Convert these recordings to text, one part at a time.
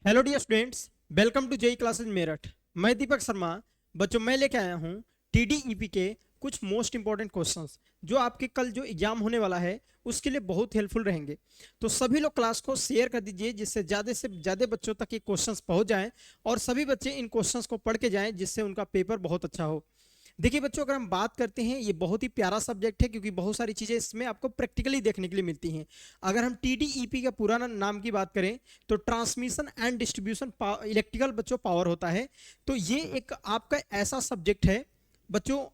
Hello dear students, welcome to JE classes Meerut. मैं दीपक शर्मा। बच्चों, मैं लेके आया हूँ टीडीईपी के कुछ मोस्ट इंपॉर्टेंट क्वेश्चंस जो आपके कल जो एग्जाम होने वाला है उसके लिए बहुत हेल्पफुल रहेंगे। तो सभी लोग क्लास को शेयर कर दीजिए जिससे ज़्यादा से ज़्यादा बच्चों तक ये क्वेश्चंस पहुंच जाएं और सभी बच्चे इन क्वेश्चंस को पढ़ के जाएं जिससे उनका पेपर बहुत अच्छा हो। देखिए बच्चों, अगर हम बात करते हैं, ये बहुत ही प्यारा सब्जेक्ट है क्योंकि बहुत सारी चीज़ें इसमें आपको प्रैक्टिकली देखने के लिए मिलती हैं। अगर हम टीडीईपी का पुराना नाम की बात करें तो ट्रांसमिशन एंड डिस्ट्रीब्यूशन इलेक्ट्रिकल बच्चों पावर होता है। तो ये एक आपका ऐसा सब्जेक्ट है बच्चों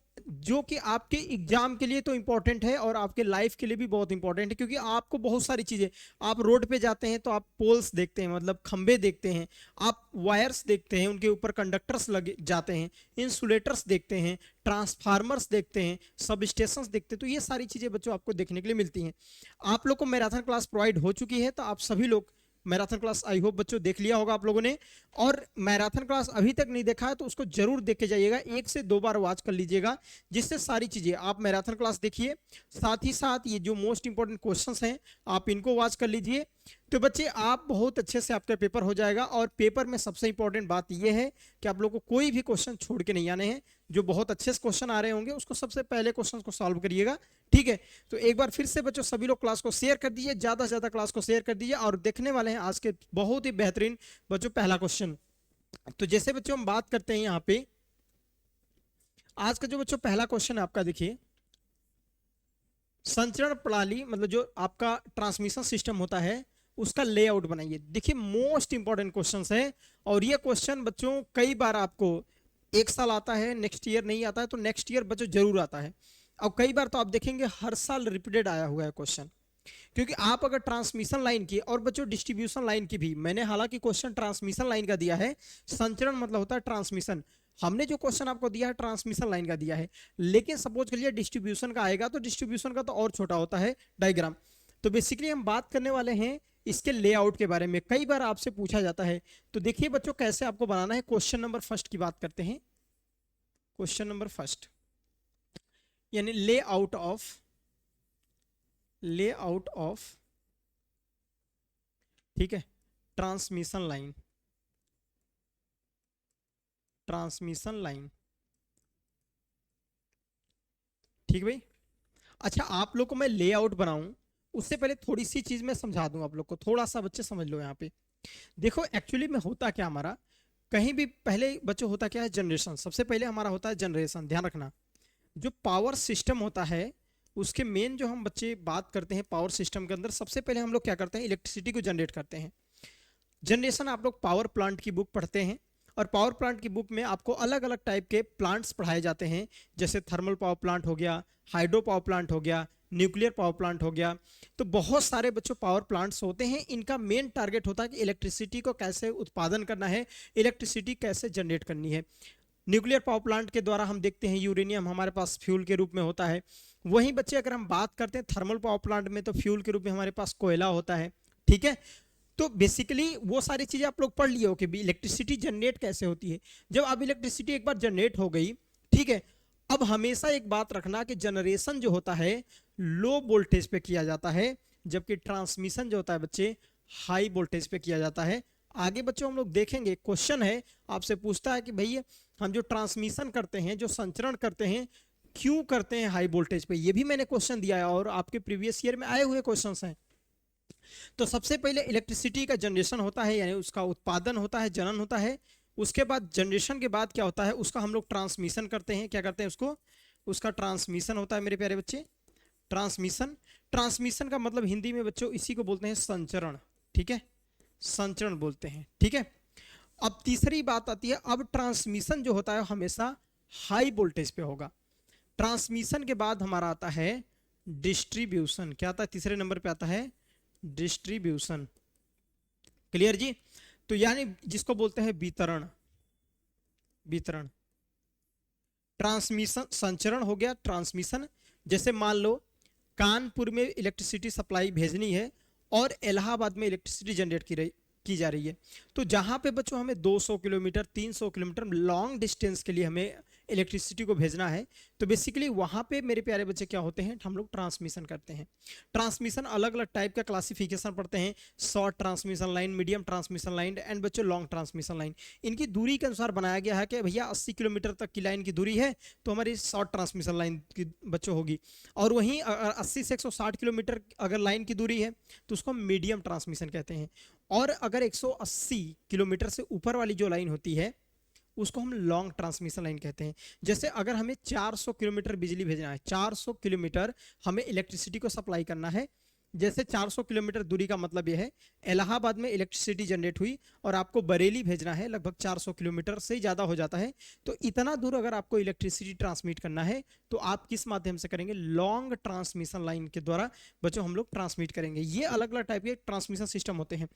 जो कि आपके एग्जाम के लिए तो इंपॉर्टेंट है और आपके लाइफ के लिए भी बहुत इंपॉर्टेंट है, क्योंकि आपको बहुत सारी चीज़ें, आप रोड पे जाते हैं तो आप पोल्स देखते हैं, मतलब खंबे देखते हैं, आप वायर्स देखते हैं, उनके ऊपर कंडक्टर्स लगे जाते हैं, इंसुलेटर्स देखते हैं, ट्रांसफार्मर्स देखते हैं, सब स्टेशंस देखते हैं। तो ये सारी चीज़ें बच्चों आपको देखने के लिए मिलती हैं। आप लोग को मैराथन क्लास प्रोवाइड हो चुकी है, तो आप सभी लोग मैराथन क्लास आई होप बच्चों देख लिया होगा आप लोगों ने। और मैराथन क्लास अभी तक नहीं देखा है तो उसको जरूर देख के जाइएगा, 1 से 2 बार वॉच कर लीजिएगा जिससे सारी चीजें आप मैराथन क्लास देखिए, साथ ही साथ ये जो मोस्ट इंपॉर्टेंट क्वेश्चंस हैं आप इनको वॉच कर लीजिए। तो बच्चे आप बहुत अच्छे से आपका पेपर हो जाएगा। और पेपर में सबसे इंपॉर्टेंट बात यह है कि आप लोग को कोई भी क्वेश्चन छोड़ के नहीं आने हैं। जो बहुत अच्छे से क्वेश्चन आ रहे होंगे उसको सबसे पहले क्वेश्चन को सॉल्व करिएगा, ठीक है। तो एक बार फिर से बच्चों सभी लोग क्लास को शेयर कर दीजिए, ज्यादा से ज्यादा क्लास को शेयर कर दीजिए। और देखने वाले हैं आज के बहुत ही बेहतरीन बच्चों पहला क्वेश्चन। तो जैसे बच्चों हम बात करते हैं यहाँ पे, आज का जो बच्चों पहला क्वेश्चन है आपका, देखिए संचरण प्रणाली, मतलब जो आपका ट्रांसमिशन सिस्टम होता है उसका लेआउट बनाइए। देखिए मोस्ट इंपॉर्टेंट क्वेश्चन है और ये क्वेश्चन बच्चों कई बार आपको एक साल आता है, नेक्स्ट ईयर नहीं आता है, तो नेक्स्ट ईयर बच्चों जरूर आता है। और कई बार तो आप देखेंगे हर साल रिपीटेड आया हुआ है क्वेश्चन। क्योंकि आप अगर ट्रांसमिशन लाइन की और बच्चों डिस्ट्रीब्यूशन लाइन की भी, मैंने हालांकि क्वेश्चन ट्रांसमिशन लाइन का दिया है, संचरण मतलब होता है ट्रांसमिशन, हमने जो क्वेश्चन आपको दिया है ट्रांसमिशन लाइन का दिया है। लेकिन सपोज करिए डिस्ट्रीब्यूशन का आएगा तो डिस्ट्रीब्यूशन का तो और छोटा होता है डायग्राम। तो बेसिकली हम बात करने वाले हैं इसके लेआउट के बारे में, कई बार आपसे पूछा जाता है। तो देखिए बच्चों कैसे आपको बनाना है। क्वेश्चन नंबर फर्स्ट की बात करते हैं। क्वेश्चन नंबर फर्स्ट यानी लेआउट ऑफ, ठीक है, ट्रांसमिशन लाइन, ठीक भाई। अच्छा, आप लोग को मैं लेआउट बनाऊं उससे पहले थोड़ी सी चीज मैं समझा दूं आप लोग को, थोड़ा सा बच्चे समझ लो यहाँ पे। देखो एक्चुअली में होता क्या हमारा, कहीं भी पहले बच्चों होता क्या है, जनरेशन। सबसे पहले हमारा होता है जनरेशन, ध्यान रखना। जो पावर सिस्टम होता है उसके मेन जो हम बच्चे बात करते हैं, पावर सिस्टम के अंदर सबसे पहले हम लोग क्या करते हैं, इलेक्ट्रिसिटी को जनरेट करते हैं। जनरेशन आप लोग पावर प्लांट की बुक पढ़ते हैं और पावर प्लांट की बुक में आपको अलग अलग टाइप के प्लांट्स पढ़ाए जाते हैं, जैसे थर्मल पावर प्लांट हो गया, हाइड्रो पावर प्लांट हो गया, न्यूक्लियर पावर प्लांट हो गया। तो बहुत सारे बच्चों पावर प्लांट्स होते हैं, इनका मेन टारगेट होता है कि इलेक्ट्रिसिटी को कैसे उत्पादन करना है, इलेक्ट्रिसिटी कैसे जनरेट करनी है। न्यूक्लियर पावर प्लांट के द्वारा हम देखते हैं यूरेनियम हमारे पास फ्यूल के रूप में होता है। वहीं बच्चे अगर हम बात करते हैं थर्मल पावर प्लांट में, तो फ्यूल के रूप में हमारे पास कोयला होता है, ठीक है। तो बेसिकली वो सारी चीजें आप लोग पढ़ लिए हो कि इलेक्ट्रिसिटी जनरेट कैसे होती है। जब अब इलेक्ट्रिसिटी एक बार जनरेट हो गई, ठीक है, अब हमेशा एक बात रखना कि जनरेशन जो होता है लो वोल्टेज पे किया जाता है, जबकि ट्रांसमिशन जो होता है बच्चे हाई वोल्टेज पे किया जाता है। आगे बच्चों हम लोग देखेंगे, क्वेश्चन है आपसे पूछता है कि भैया हम जो ट्रांसमिशन करते हैं, जो संचरण करते हैं, क्यों करते हैं हाई वोल्टेज पे। ये भी मैंने क्वेश्चन दिया है और आपके प्रीवियस ईयर में आए हुए क्वेश्चन हैं। तो सबसे पहले इलेक्ट्रिसिटी का जनरेशन होता है, यानी उसका उत्पादन होता है, जनन होता है। उसके बाद जनरेशन के बाद क्या होता है, उसका हम लोग ट्रांसमिशन करते हैं। क्या करते हैं उसको, उसका ट्रांसमिशन होता है मेरे प्यारे बच्चे, ट्रांसमिशन। ट्रांसमिशन का मतलब हिंदी में बच्चों इसी को बोलते हैं संचरण, ठीक है, संचरण बोलते हैं, ठीक है। अब तीसरी बात आती है, अब ट्रांसमिशन जो होता है हमेशा हाई वोल्टेज पे होगा। ट्रांसमिशन के बाद हमारा आता है डिस्ट्रीब्यूशन। क्या आता है, तीसरे नंबर पे आता है डिस्ट्रीब्यूशन। क्लियर जी। तो यानी जिसको बोलते हैं वितरण, वितरण। ट्रांसमिशन, संचरण हो गया, ट्रांसमिशन। जैसे मान लो कानपुर में इलेक्ट्रिसिटी सप्लाई भेजनी है और इलाहाबाद में इलेक्ट्रिसिटी जनरेट की जा रही है। तो जहां पे बच्चों हमें 200 किलोमीटर 300 किलोमीटर लॉन्ग डिस्टेंस के लिए हमें इलेक्ट्रिसिटी को भेजना है, तो बेसिकली वहाँ पे मेरे प्यारे बच्चे क्या होते हैं, हम लोग ट्रांसमिशन करते हैं। ट्रांसमिशन अलग अलग टाइप का क्लासिफिकेशन पढ़ते हैं, short transmission line, medium transmission line and बच्चों लॉन्ग ट्रांसमिशन लाइन। इनकी दूरी के अनुसार बनाया गया है कि भैया 80 किलोमीटर तक की लाइन की दूरी है तो हमारी शॉर्ट ट्रांसमिशन लाइन की बच्चों होगी, और वहीं 80 से 160 किलोमीटर अगर लाइन की दूरी है तो उसको मीडियम ट्रांसमिशन कहते हैं। और अगर 180 किलोमीटर से ऊपर वाली जो लाइन होती है उसको हम लॉन्ग ट्रांसमिशन लाइन कहते हैं। जैसे अगर हमें 400 किलोमीटर बिजली भेजना है, 400 किलोमीटर हमें इलेक्ट्रिसिटी को सप्लाई करना है, जैसे 400 किलोमीटर दूरी का मतलब यह है इलाहाबाद में इलेक्ट्रिसिटी जनरेट हुई और आपको बरेली भेजना है, लगभग 400 किलोमीटर से ज़्यादा हो जाता है, तो इतना दूर अगर आपको इलेक्ट्रिसिटी ट्रांसमिट करना है तो आप किस माध्यम से करेंगे, लॉन्ग ट्रांसमिशन लाइन के द्वारा बच्चों हम लोग ट्रांसमिट करेंगे। ये अलग अलग टाइप के ट्रांसमिशन सिस्टम होते हैं।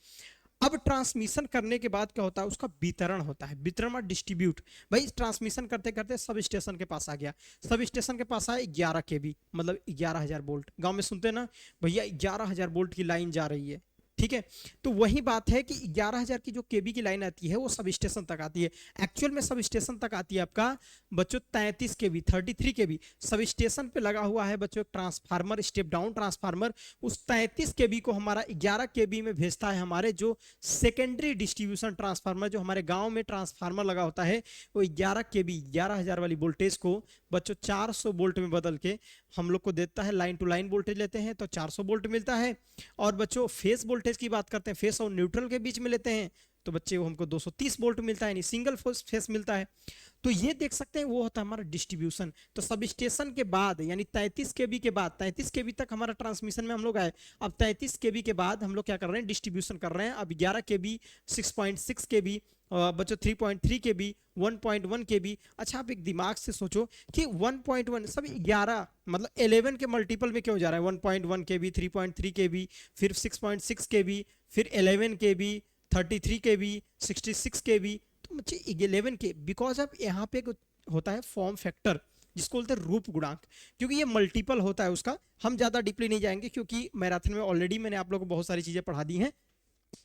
अब ट्रांसमिशन करने के बाद क्या होता है, उसका वितरण होता है, वितरण और डिस्ट्रीब्यूट। भाई ट्रांसमिशन करते करते सब स्टेशन के पास आ गया, सब स्टेशन के पास आया 11 केबी मतलब 11,000 वोल्ट। गांव में सुनते हैं ना भैया 11,000 वोल्ट की लाइन जा रही है, ठीक है। तो वही बात है कि 11,000 की जो केबी की लाइन आती है वो सब स्टेशन तक आती है। एक्चुअल में सब स्टेशन तक आती है आपका बच्चों 33 केबी 33 केबी सब स्टेशन पे लगा हुआ है बच्चों ट्रांसफार्मर, स्टेप डाउन ट्रांसफार्मर। उस 33 केबी को हमारा 11 केबी में भेजता है हमारे जो सेकेंडरी डिस्ट्रीब्यूशन ट्रांसफार्मर, जो हमारे गाँव में ट्रांसफार्मर लगा होता है, वो 11 केबी 11,000 वाली वोल्टेज को बच्चों 400 वोल्ट में बदल के हम लोग को देता है। लाइन टू लाइन वोल्टेज लेते हैं तो 400 वोल्ट मिलता है, और बच्चों फेस वोल्टेज की बात करते हैं, फेस और न्यूट्रल के बीच में लेते हैं तो बच्चे वो हमको 230 वोल्ट मिलता है, यानी सिंगल फेस मिलता है। तो ये देख सकते हैं वो होता है हमारा डिस्ट्रीब्यूशन। तो सब स्टेशन के बाद यानी 33 केबी के बाद 33 केबी तक हमारा ट्रांसमिशन में हम लोग आए। अब 33 केबी के बाद हम लोग क्या कर रहे हैं, डिस्ट्रीब्यूशन कर रहे हैं। अब 11 केबी 6.6 केबी बच्चों 3.3 केबी 1.1 केबी। अच्छा आप एक दिमाग से सोचो कि 1.1 सब 11 मतलब 11 के मल्टीपल में क्यों जा रहा है, 1.1 केबी 3.3 केबी फिर 6.6 केबी फिर 11 केबी 33 केबी 66 केबी। तो बच्चे 11 के बिकॉज अब यहाँ पे होता है फॉर्म फैक्टर जिसको बोलते हैं रूप गुणांक, क्योंकि ये मल्टीपल होता है उसका। हम ज़्यादा डीपली नहीं जाएंगे क्योंकि मैराथन में ऑलरेडी मैंने आप लोगों को बहुत सारी चीज़ें पढ़ा दी हैं।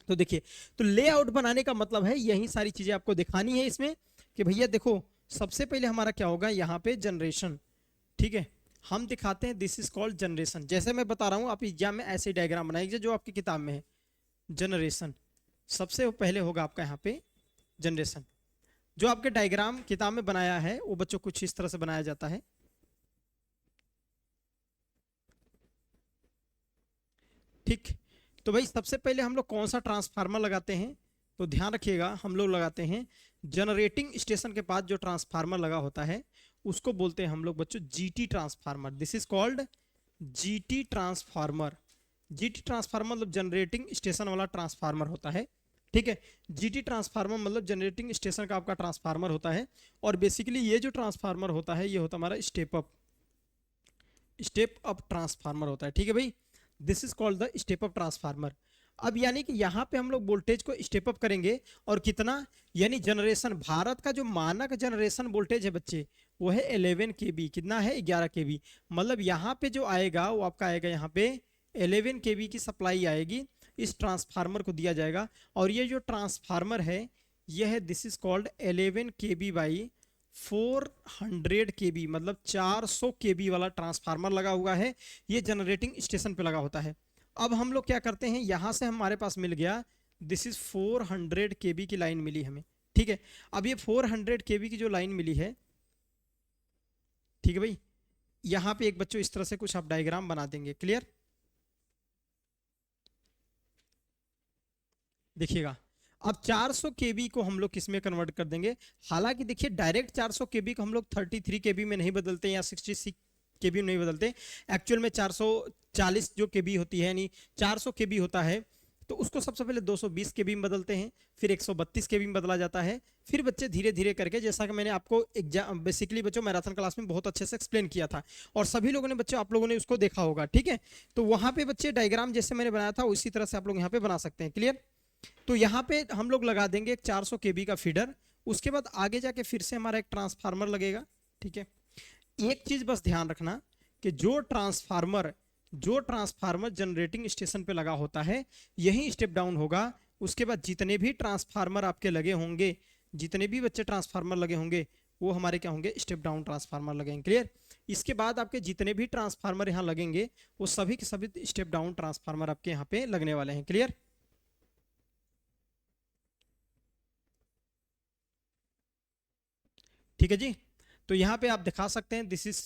तो देखिए, तो लेआउट बनाने का मतलब है यही सारी चीज़ें आपको दिखानी है इसमें कि भैया देखो सबसे पहले हमारा क्या होगा यहाँ पे जनरेशन, ठीक है। हम दिखाते हैं दिस इज कॉल्ड जनरेशन। जैसे मैं बता रहा हूँ आप एग्जाम में ऐसे डायग्राम बनाइए जो आपकी किताब में है। जनरेशन सबसे पहले होगा आपका यहाँ पे जनरेशन। जो आपके डायग्राम किताब में बनाया है वो बच्चों कुछ इस तरह से बनाया जाता है, ठीक। तो भाई सबसे पहले हम लोग कौन सा ट्रांसफार्मर लगाते हैं, तो ध्यान रखिएगा हम लोग लगाते हैं जनरेटिंग स्टेशन के पास जो ट्रांसफार्मर लगा होता है उसको बोलते हैं हम लोग बच्चों GT transformer. This is called GT transformer. GT transformer मतलब जनरेटिंग स्टेशन वाला ट्रांसफार्मर होता है, ठीक है। जीटी ट्रांसफार्मर मतलब जनरेटिंग स्टेशन का आपका ट्रांसफार्मर होता है। और बेसिकली ये जो ट्रांसफार्मर होता है ये होता है हमारा स्टेप अप ट्रांसफार्मर होता है, ठीक है भाई। This is called the step up transformer. अब यानी कि यहाँ पे हम लोग वोल्टेज को स्टेप अप करेंगे और कितना, यानी जनरेशन भारत का जो मानक जनरेशन वोल्टेज है बच्चे वो है 11 केबी। कितना है, 11 केबी। मतलब यहाँ पे जो आएगा वो आपका आएगा यहाँ पे 11 केबी की सप्लाई आएगी, इस ट्रांसफार्मर को दिया जाएगा। और ये जो ट्रांसफार्मर है यह है this is called 11 KB by 400 केबी, मतलब 400 केबी वाला ट्रांसफार्मर लगा हुआ है, ये जनरेटिंग स्टेशन पे लगा होता है। अब हम लोग क्या करते हैं, यहां से हमारे पास मिल गया दिस इज 400 केबी की लाइन मिली हमें, ठीक है। अब ये 400 केबी की जो लाइन मिली है, ठीक है भाई, यहां पे एक बच्चों इस तरह से कुछ आप डायग्राम बना देंगे, क्लियर। देखिएगा अब 400 केबी को हम लोग किस में कन्वर्ट कर देंगे। हालांकि देखिए डायरेक्ट 400 केबी को हम लोग 33 केबी में नहीं बदलते या 66 केबी में नहीं बदलते। एक्चुअल में 440 जो केबी होती है यानी 400 केबी होता है तो उसको सबसे पहले 220 केबी में बदलते हैं, फिर 132 केबी में बदला जाता है। फिर बच्चे धीरे धीरे करके, जैसा कि मैंने आपको एग्जाम बेसिकली बच्चों मैराथन क्लास में बहुत अच्छे से एक्सप्लेन किया था और सभी लोगों ने बच्चों आप लोगों ने उसको देखा होगा, ठीक है। तो वहां पे बच्चे डायग्राम जैसे मैंने बनाया था उसी तरह से आप लोग यहाँ पे बना सकते हैं, क्लियर। तो यहाँ पे हम लोग लगा देंगे एक 400 केबी का फीडर, उसके बाद आगे जाके फिर से हमारा एक ट्रांसफार्मर लगेगा, ठीक है। एक चीज बस ध्यान रखना कि जो ट्रांसफार्मर जनरेटिंग स्टेशन पे लगा होता है यही स्टेप डाउन होगा। उसके बाद जितने भी ट्रांसफार्मर आपके लगे होंगे, जितने भी बच्चे ट्रांसफार्मर लगे होंगे वो हमारे क्या होंगे, स्टेप डाउन ट्रांसफार्मर लगेंगे। क्लियर। इसके बाद आपके जितने भी ट्रांसफार्मर यहाँ लगेंगे वो सभी के सभी स्टेप डाउन ट्रांसफार्मर आपके यहाँ पे लगने वाले हैं। क्लियर। ठीक है जी। तो यहाँ पे आप दिखा सकते हैं दिस इज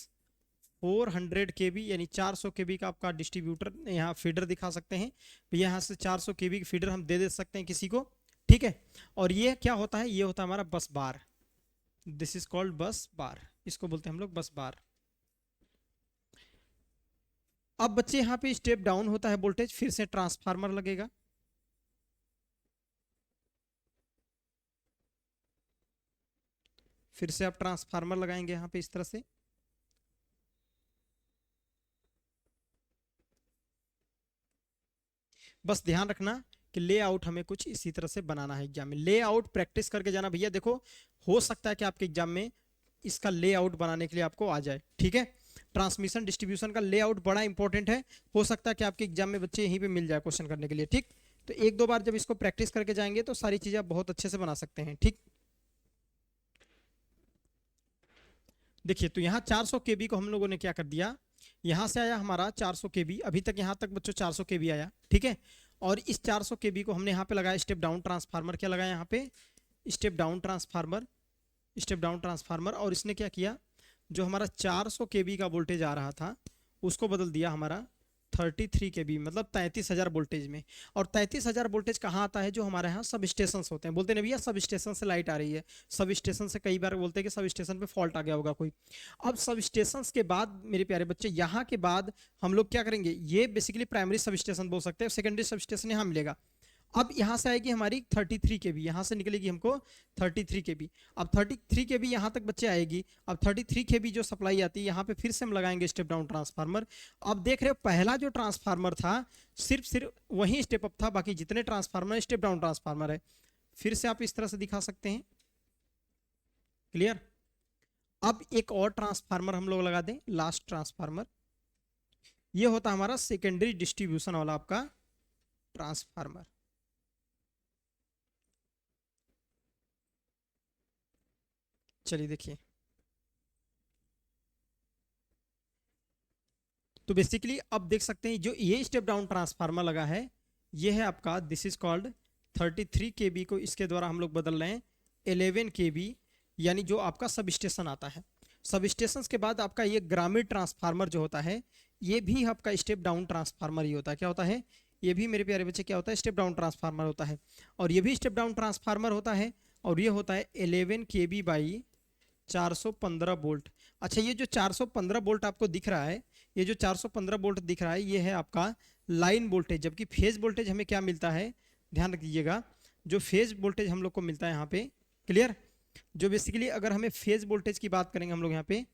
400 kV यानी 400 kV का आपका डिस्ट्रीब्यूटर यहाँ फीडर दिखा सकते हैं। तो यहाँ से 400 kV की फीडर हम दे सकते हैं किसी को। ठीक है। और ये क्या होता है, ये होता है हमारा बस बार। दिस इज कॉल्ड बस बार, इसको बोलते हैं हम लोग बस बार। अब बच्चे यहाँ पे स्टेप डाउन होता है वोल्टेज, फिर से ट्रांसफार्मर लगेगा। फिर से आप ट्रांसफार्मर लगाएंगे यहाँ पे इस तरह से। बस ध्यान रखना कि लेआउट हमें कुछ इसी तरह से बनाना है एग्जाम में। लेआउट प्रैक्टिस करके जाना भैया। देखो हो सकता है कि आपके एग्जाम में इसका लेआउट बनाने के लिए आपको आ जाए। ठीक है। ट्रांसमिशन डिस्ट्रीब्यूशन का लेआउट बड़ा इंपॉर्टेंट है। हो सकता है कि आपके एग्जाम में बच्चे यहीं पे मिल जाए क्वेश्चन करने के लिए। ठीक। तो एक दो बार जब इसको प्रैक्टिस करके जाएंगे तो सारी चीजें आप बहुत अच्छे से बना सकते हैं। ठीक। देखिए तो यहाँ 400 kV को हम लोगों ने क्या कर दिया, यहाँ से आया हमारा 400 kV, अभी तक यहाँ तक बच्चों 400 kV आया। ठीक है। और इस 400 kV को हमने यहाँ पे लगाया स्टेप डाउन ट्रांसफार्मर। क्या लगाया यहाँ पे, step down transformer. Step down transformer. और इसने क्या किया, जो हमारा 400 kV का वोल्टेज आ रहा था उसको बदल दिया हमारा 33 kV, मतलब 33,000 वोल्टेज में। और 33,000 वोल्टेज कहाँ आता है, जो हमारे यहाँ सब स्टेशन होते हैं। बोलते नहीं भैया सब स्टेशन से लाइट आ रही है, सब स्टेशन से कई बार बोलते हैं कि सब स्टेशन पे फॉल्ट आ गया होगा कोई। अब सब स्टेशन के बाद मेरे प्यारे बच्चे, यहाँ के बाद हम लोग क्या करेंगे, ये बेसिकली प्राइमरी सब स्टेशन बोल सकते हैं, सेकेंडरी सब स्टेशन यहाँ मिलेगा। अब यहाँ से आएगी हमारी 33 kV, यहाँ से निकलेगी हमको 33 kV। अब 33 kV यहाँ तक बच्चे आएगी। अब 33 kV जो सप्लाई आती है यहाँ पे फिर से हम लगाएंगे स्टेप डाउन ट्रांसफार्मर। अब देख रहे हो पहला जो ट्रांसफार्मर था सिर्फ वही स्टेप अप था, बाकी जितने ट्रांसफार्मर स्टेप डाउन ट्रांसफार्मर है। फिर से आप इस तरह से दिखा सकते हैं। क्लियर। अब एक और ट्रांसफार्मर हम लोग लगा दें, लास्ट ट्रांसफार्मर। ये होता हमारा सेकेंडरी डिस्ट्रीब्यूशन वाला आपका ट्रांसफार्मर। चलिए देखिए, तो बेसिकली अब देख सकते हैं जो ये स्टेप डाउन ट्रांसफार्मर लगा है ये है आपका, दिस इज कॉल्ड 33 kV को इसके द्वारा हम लोग बदल रहे हैं 11 kV, यानी जो आपका सब स्टेशन आता है। सब स्टेशन के बाद आपका ये ग्रामीण ट्रांसफार्मर जो होता है ये भी आपका स्टेप डाउन ट्रांसफार्मर ही होता है। क्या होता है, ये भी मेरे प्यारे बच्चे क्या होता है, स्टेप डाउन ट्रांसफार्मर होता है। और ये भी स्टेप डाउन ट्रांसफार्मर होता है और ये होता है 11 kV बाई 415 वोल्ट। अच्छा ये जो 415 वोल्ट आपको दिख रहा है, ये जो 415 वोल्ट दिख रहा है ये है आपका लाइन वोल्टेज, जबकि फेज वोल्टेज हमें क्या मिलता है, ध्यान रखिएगा, जो फेज वोल्टेज हम लोग को मिलता है यहाँ पे। क्लियर। जो बेसिकली अगर हमें फेज वोल्टेज की बात करेंगे हम लोग यहाँ पे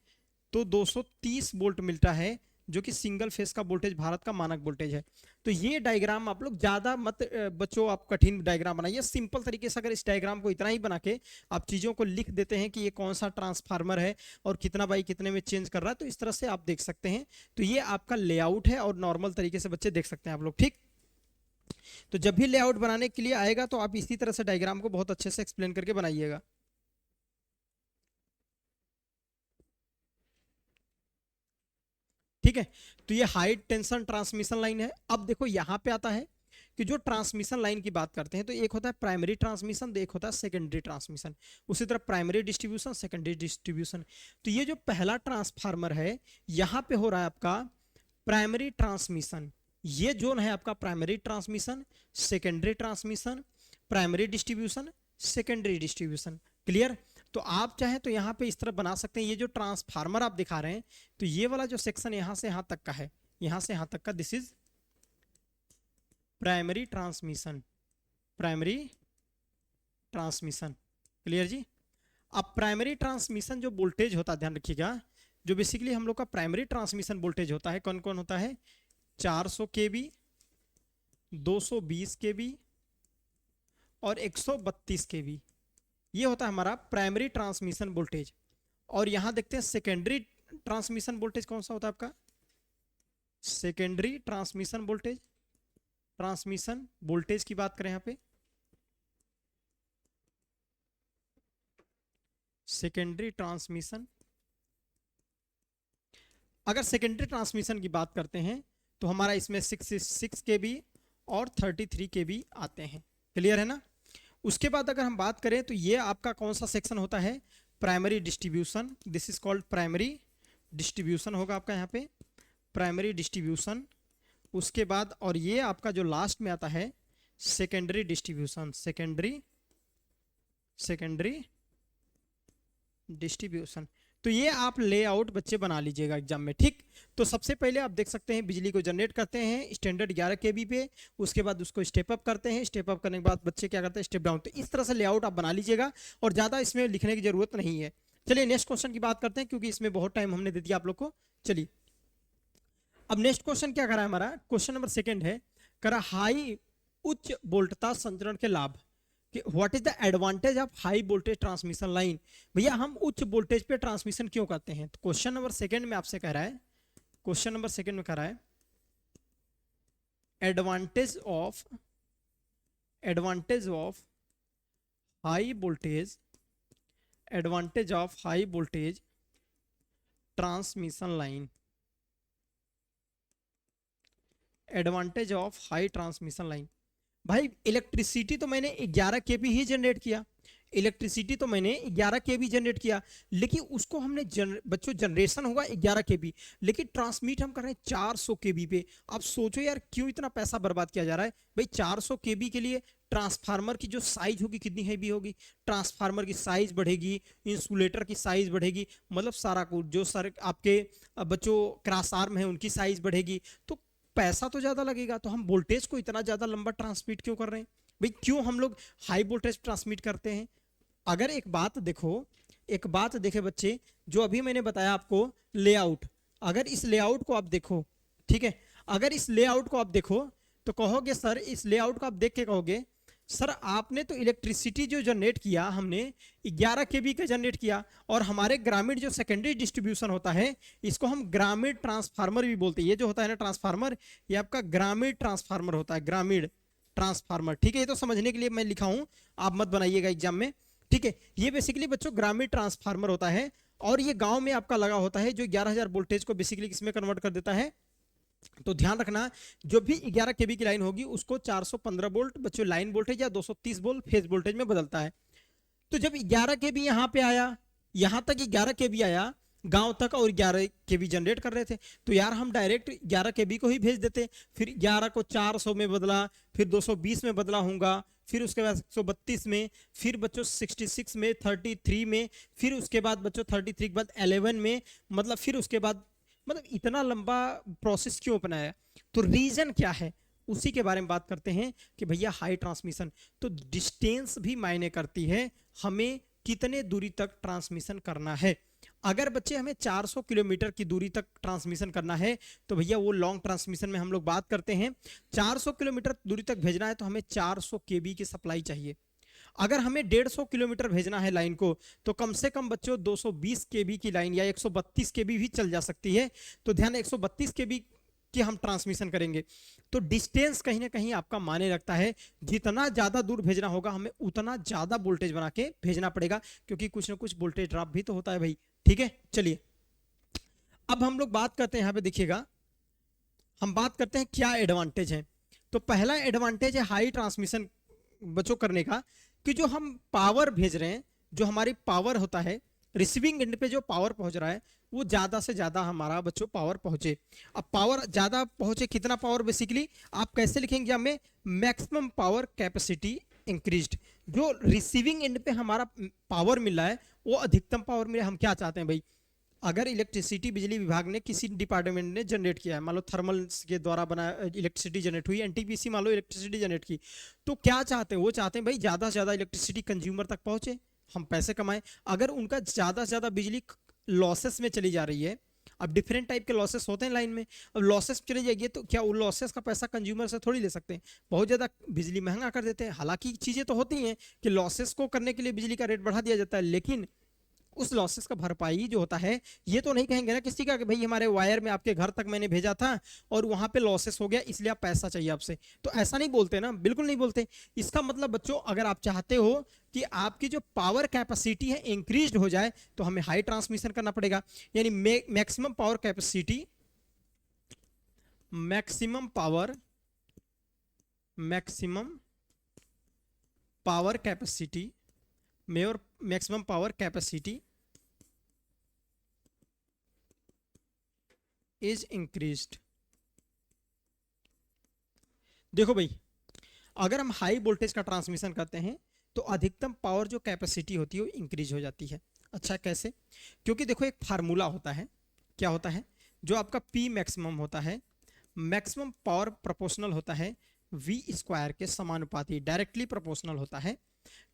तो 230 वोल्ट मिलता है, जो कि सिंगल फेज का वोल्टेज भारत का मानक वोल्टेज है। तो ये डायग्राम आप लोग ज्यादा मत बच्चों आप कठिन डायग्राम बनाइए, सिंपल तरीके से अगर इस डायग्राम को इतना ही बना के आप चीजों को लिख देते हैं कि ये कौन सा ट्रांसफार्मर है और कितना बाई कितने में चेंज कर रहा है, तो इस तरह से आप देख सकते हैं। तो ये आपका लेआउट है और नॉर्मल तरीके से बच्चे देख सकते हैं आप लोग। ठीक। तो जब भी लेआउट बनाने के लिए आएगा तो आप इसी तरह से डायग्राम को बहुत अच्छे से एक्सप्लेन करके बनाइएगा। ठीक है। तो ये हाई टेंशन ट्रांसमिशन लाइन है। अब देखो यहां पे आता है कि जो ट्रांसमिशन लाइन की बात करते हैं तो एक होता है प्राइमरी ट्रांसमिशन, एक होता है सेकेंडरी ट्रांसमिशन। उसी तरह प्राइमरी डिस्ट्रीब्यूशन, सेकेंडरी डिस्ट्रीब्यूशन। तो ये जो पहला ट्रांसफार्मर है यहां पे हो रहा है आपका प्राइमरी ट्रांसमिशन। ये जोन है आपका primary transmission, secondary transmission, primary distribution, secondary distribution. Clear. तो आप चाहें तो यहाँ पे इस तरह बना सकते हैं, ये जो ट्रांसफार्मर आप दिखा रहे हैं तो ये वाला जो सेक्शन यहाँ से यहाँ तक का है, यहाँ से यहाँ तक का, this is primary transmission, primary transmission. Clear जी। अब प्राइमरी ट्रांसमिशन जो वोल्टेज होता है ध्यान रखिएगा, जो बेसिकली हम लोग का प्राइमरी ट्रांसमिशन वोल्टेज होता है कौन कौन होता है, 400 kV, 220 kV और 132 kV। ये होता है हमारा प्राइमरी ट्रांसमिशन वोल्टेज। और यहां देखते हैं सेकेंडरी ट्रांसमिशन वोल्टेज कौन सा होता है आपका, secondary transmission voltage, transmission voltage की बात करें यहां पे, सेकेंडरी ट्रांसमिशन। अगर सेकेंडरी ट्रांसमिशन की बात करते हैं तो हमारा इसमें 66 केबी और 33 केबी आते हैं। क्लियर है ना। उसके बाद अगर हम बात करें तो ये आपका कौन सा सेक्शन होता है, primary distribution. This is called primary distribution होगा आपका यहाँ पे, प्राइमरी डिस्ट्रीब्यूशन। उसके बाद और ये आपका जो लास्ट में आता है सेकेंडरी डिस्ट्रीब्यूशन, सेकेंडरी डिस्ट्रीब्यूशन। तो ये आप लेआउट बच्चे बना लीजिएगा एग्जाम में, ठीक। तो सबसे पहले आप देख सकते हैं बिजली को जनरेट करते हैं स्टैंडर्ड 11 केबी पे, उसके बाद उसको स्टेप अप करते हैं, स्टेप अप करने के बाद बच्चे क्या करते हैं, स्टेप डाउन। तो इस तरह से लेआउट आप बना लीजिएगा और ज़्यादा इसमें लिखने की जरूरत नहीं है। चलिए नेक्स्ट क्वेश्चन की बात करते हैं क्योंकि इसमें बहुत टाइम हमने दे दिया आप लोग को। चलिए अब नेक्स्ट क्वेश्चन क्या करा है हमारा, क्वेश्चन नंबर 2 है, करा हाई उच्च वोल्टता संचरण के लाभ कि what is the advantage of high voltage transmission line. भैया हम उच्च वोल्टेज पे ट्रांसमिशन क्यों करते हैं, तो क्वेश्चन नंबर 2 में आपसे कह रहा है, क्वेश्चन नंबर 2 में कह रहा है advantage of high voltage, advantage of high voltage transmission line, advantage of high transmission line. भाई इलेक्ट्रिसिटी तो मैंने 11 केबी ही जनरेट किया, इलेक्ट्रिसिटी तो मैंने 11 केबी जनरेट किया, लेकिन उसको हमने बच्चों जनरेशन होगा 11 केबी, लेकिन ट्रांसमिट हम कर रहे हैं 400 केबी पे। आप सोचो यार क्यों इतना पैसा बर्बाद किया जा रहा है। भाई 400 केबी के लिए ट्रांसफार्मर की जो साइज होगी कितनी हैवी होगी, ट्रांसफार्मर की साइज बढ़ेगी, इंसुलेटर की साइज बढ़ेगी, मतलब सारा कुछ जो सर आपके बच्चों क्रॉस आर्म है उनकी साइज बढ़ेगी, तो पैसा तो ज्यादा लगेगा। तो हम वोल्टेज को इतना ज्यादा लंबा ट्रांसमिट क्यों कर रहे हैं भाई, क्यों हम लोग हाई वोल्टेज ट्रांसमिट करते हैं। अगर एक बात देखो, एक बात देखे बच्चे, जो अभी मैंने बताया आपको लेआउट, अगर इस लेआउट को आप देखो, ठीक है, अगर इस लेआउट को आप देखो तो कहोगे सर, इस लेआउट को आप देख के कहोगे सर आपने तो इलेक्ट्रिसिटी जो जनरेट किया हमने 11 केबी का जनरेट किया, और हमारे ग्रामीण जो सेकेंडरी डिस्ट्रीब्यूशन होता है इसको हम ग्रामीण ट्रांसफार्मर भी बोलते हैं। ये जो होता है ना ट्रांसफार्मर, ये आपका ग्रामीण ट्रांसफार्मर होता है, ग्रामीण ट्रांसफार्मर, ठीक है। ये तो समझने के लिए मैं लिखा हूं, आप मत बनाइएगा एग्जाम में, ठीक है। ये बेसिकली बच्चों ग्रामीण ट्रांसफार्मर होता है, और ये गांव में आपका लगा होता है, जो 11,000 वोल्टेज को बेसिकली किसमें कन्वर्ट कर देता है। तो ध्यान रखना जो भी 11 केबी की लाइन होगी उसको 415 वोल्ट बच्चों लाइन वोल्टेज या 230 वोल्ट फेज वोल्टेज में बदलता है। तो जब 11 केबी यहाँ पे आया, यहाँ तक 11 केबी आया गांव तक, और 11 केबी जनरेट कर रहे थे, तो यार हम डायरेक्ट 11 केबी को ही भेज देते, फिर 11 को 400 में बदला, फिर 220 में बदला होगा, फिर उसके बाद 132 में, फिर बच्चों 66 में, 33 में, फिर उसके बाद बच्चों 33 के बाद 11 में, मतलब फिर उसके बाद, मतलब इतना लंबा प्रोसेस क्यों अपनाया, तो रीजन क्या है उसी के बारे में बात करते हैं कि भैया हाई ट्रांसमिशन, तो डिस्टेंस भी मायने करती है, हमें कितने दूरी तक ट्रांसमिशन करना है। अगर बच्चे हमें 400 किलोमीटर की दूरी तक ट्रांसमिशन करना है तो भैया वो लॉन्ग ट्रांसमिशन में हम लोग बात करते हैं, 400 किलोमीटर दूरी तक भेजना है तो हमें 400 केबी की सप्लाई चाहिए। अगर हमें 150 किलोमीटर भेजना है लाइन को तो कम से कम बच्चों 220 केबी की लाइन या 132 केबी भी चल जा सकती है। तो ध्यान 132 केबी की हम ट्रांसमिशन करेंगे, तो डिस्टेंस कहीं ना कहीं आपका माने रखता है, जितना ज्यादा दूर भेजना होगा हमें उतना ज्यादा वोल्टेज बना के भेजना पड़ेगा, क्योंकि कुछ ना कुछ वोल्टेज ड्रॉप भी तो होता है भाई, ठीक है। चलिए अब हम लोग बात करते हैं, यहाँ पे देखिएगा हम बात करते हैं क्या एडवांटेज है। तो पहला एडवांटेज है हाई ट्रांसमिशन बच्चों करने का, कि जो हम पावर भेज रहे हैं, जो हमारी पावर होता है रिसीविंग एंड पे जो पावर पहुंच रहा है वो ज्यादा से ज्यादा हमारा बच्चों पावर पहुंचे। अब पावर ज्यादा पहुंचे, कितना पावर, बेसिकली आप कैसे लिखेंगे हमें, मैक्सिमम पावर कैपेसिटी इंक्रीज्ड, जो रिसीविंग एंड पे हमारा पावर मिल रहा है वो अधिकतम पावर मिले। हम क्या चाहते हैं भाई, अगर इलेक्ट्रिसिटी बिजली विभाग ने किसी डिपार्टमेंट ने जनरेट किया है, मान लो थर्मल के द्वारा बना इलेक्ट्रिसिटी जनरेट हुई, एनटीपीसी मान लो इलेक्ट्रिसिटी जनरेट की, तो क्या चाहते हैं, वो चाहते हैं भाई ज्यादा से ज्यादा इलेक्ट्रिसिटी कंज्यूमर तक पहुंचे, हम पैसे कमाएं। अगर उनका ज्यादा से ज्यादा बिजली लॉसेस में चली जा रही है, अब डिफरेंट टाइप के लॉसेस होते हैं लाइन में, अब लॉसेस चली जाएगी तो क्या उन लॉसेस का पैसा कंज्यूमर से थोड़ी ले सकते हैं, बहुत ज़्यादा बिजली महंगा कर देते हैं। हालांकि चीज़ें तो होती हैं कि लॉसेस को करने के लिए बिजली का रेट बढ़ा दिया जाता है, लेकिन उस लॉसेस का भरपाई जो होता है, ये तो नहीं कहेंगे ना किसी का कि भाई हमारे वायर में आपके घर तक मैंने भेजा था और वहां पे लॉसेस हो गया इसलिए आप पैसा चाहिए आपसे, तो ऐसा नहीं बोलते ना, बिल्कुल नहीं बोलते। इसका मतलब बच्चों अगर आप चाहते हो कि आपकी जो पावर कैपेसिटी है इंक्रीज हो जाए तो हमें हाई ट्रांसमिशन करना पड़ेगा, यानी maximum power capacity, maximum power capacity mayor maximum power capacity is increased. देखो भाई, अगर हम हाई वोल्टेज का ट्रांसमिशन करते हैं तो अधिकतम पावर जो कैपेसिटी होती है वो इंक्रीज हो जाती है। अच्छा कैसे? क्योंकि देखो एक फार्मूला होता है, क्या होता है, जो आपका P मैक्सिमम होता है, मैक्सिमम पावर प्रोपोर्शनल होता है V स्क्वायर के समानुपाती, डायरेक्टली प्रोपोर्शनल होता है,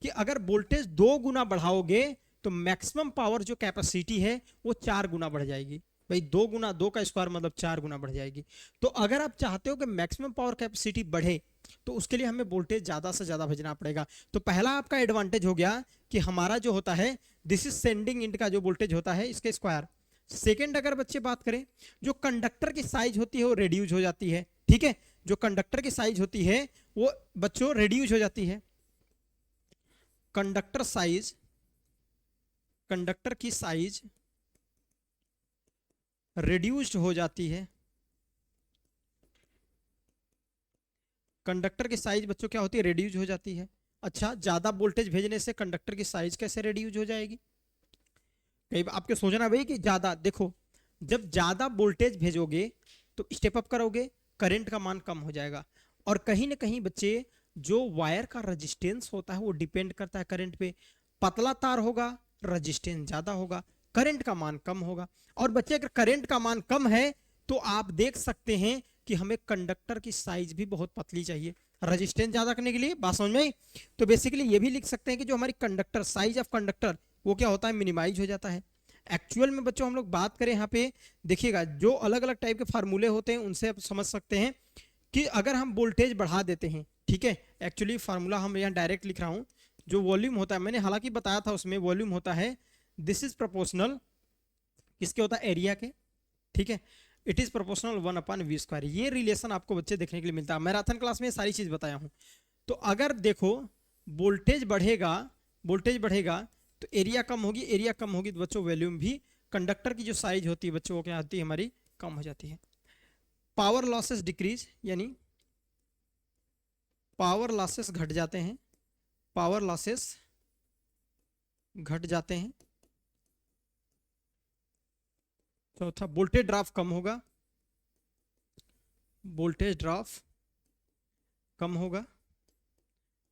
कि अगर वोल्टेज 2 गुना बढ़ाओगे तो मैक्सिमम पावर जो कैपेसिटी है वो 4 गुना बढ़ जाएगी। भाई 2 गुना 2 का स्क्वायर मतलब 4 गुना बढ़ जाएगी। तो अगर आप चाहते हो कि मैक्सिमम पावर कैपेसिटी बढ़े तो उसके लिए हमें वोल्टेज ज्यादा से ज्यादा भेजना पड़ेगा। तो पहला आपका एडवांटेज हो गया कि हमारा जो होता है दिस इज सेंडिंग एंड का जो वोल्टेज होता है इसके स्क्वायर। सेकेंड अगर बच्चे बात करें, जो कंडक्टर की साइज होती है वो रिड्यूज हो जाती है, ठीक है, जो कंडक्टर की साइज होती है वो बच्चों रिड्यूज हो जाती है। कंडक्टर की साइज रिड्यूस्ड हो जाती है। कंडक्टर की साइज बच्चों क्या होती है? रिड्यूज हो जाती है। अच्छा, ज्यादा वोल्टेज भेजने से कंडक्टर की साइज कैसे रिड्यूज हो जाएगी? कई बार आपके सोचना भाई कि ज्यादा, देखो जब ज्यादा वोल्टेज भेजोगे तो स्टेप अप करोगे, करंट का मान कम हो जाएगा। और कहीं ना कहीं बच्चे जो वायर का रेजिस्टेंस होता है वो डिपेंड करता है करंट पे। पतला तार होगा रेजिस्टेंस ज्यादा होगा, करंट का मान कम होगा। और बच्चे अगर करंट का मान कम है तो आप देख सकते हैं कि हमें कंडक्टर की साइज भी बहुत पतली चाहिए रेजिस्टेंस ज्यादा करने के लिए। बात समझ में आई? तो बेसिकली ये भी लिख सकते हैं कि जो हमारी कंडक्टर साइज ऑफ कंडक्टर वो क्या होता है? मिनिमाइज हो जाता है। एक्चुअल में बच्चों हम लोग बात करें यहाँ पे, देखिएगा जो अलग अलग टाइप के फार्मूले होते हैं उनसे आप समझ सकते हैं कि अगर हम वोल्टेज बढ़ा देते हैं, ठीक है, एक्चुअली फार्मूला हम यहाँ डायरेक्ट लिख रहा हूँ, जो वॉल्यूम होता है मैंने हालांकि बताया था उसमें, वॉल्यूम होता है दिस इज प्रोपोर्शनल किसके होता है? एरिया के, ठीक है, इट इज प्रोपोर्शनल 1/v²। ये रिलेशन आपको बच्चे देखने के लिए मिलता है, मैराथन क्लास में सारी चीज बताया हूँ। तो अगर देखो वोल्टेज बढ़ेगा तो एरिया कम होगी, एरिया कम होगी तो बच्चों वॉल्यूम भी, कंडक्टर की जो साइज होती है बच्चों वो क्या होती है? हमारी कम हो जाती है। पावर लॉसेस डिक्रीज, यानी पावर लॉसेस घट जाते हैं, पावर लॉसेस घट जाते हैं। चौथा, वोल्टेज ड्रॉप कम होगा, वोल्टेज ड्रॉप कम होगा,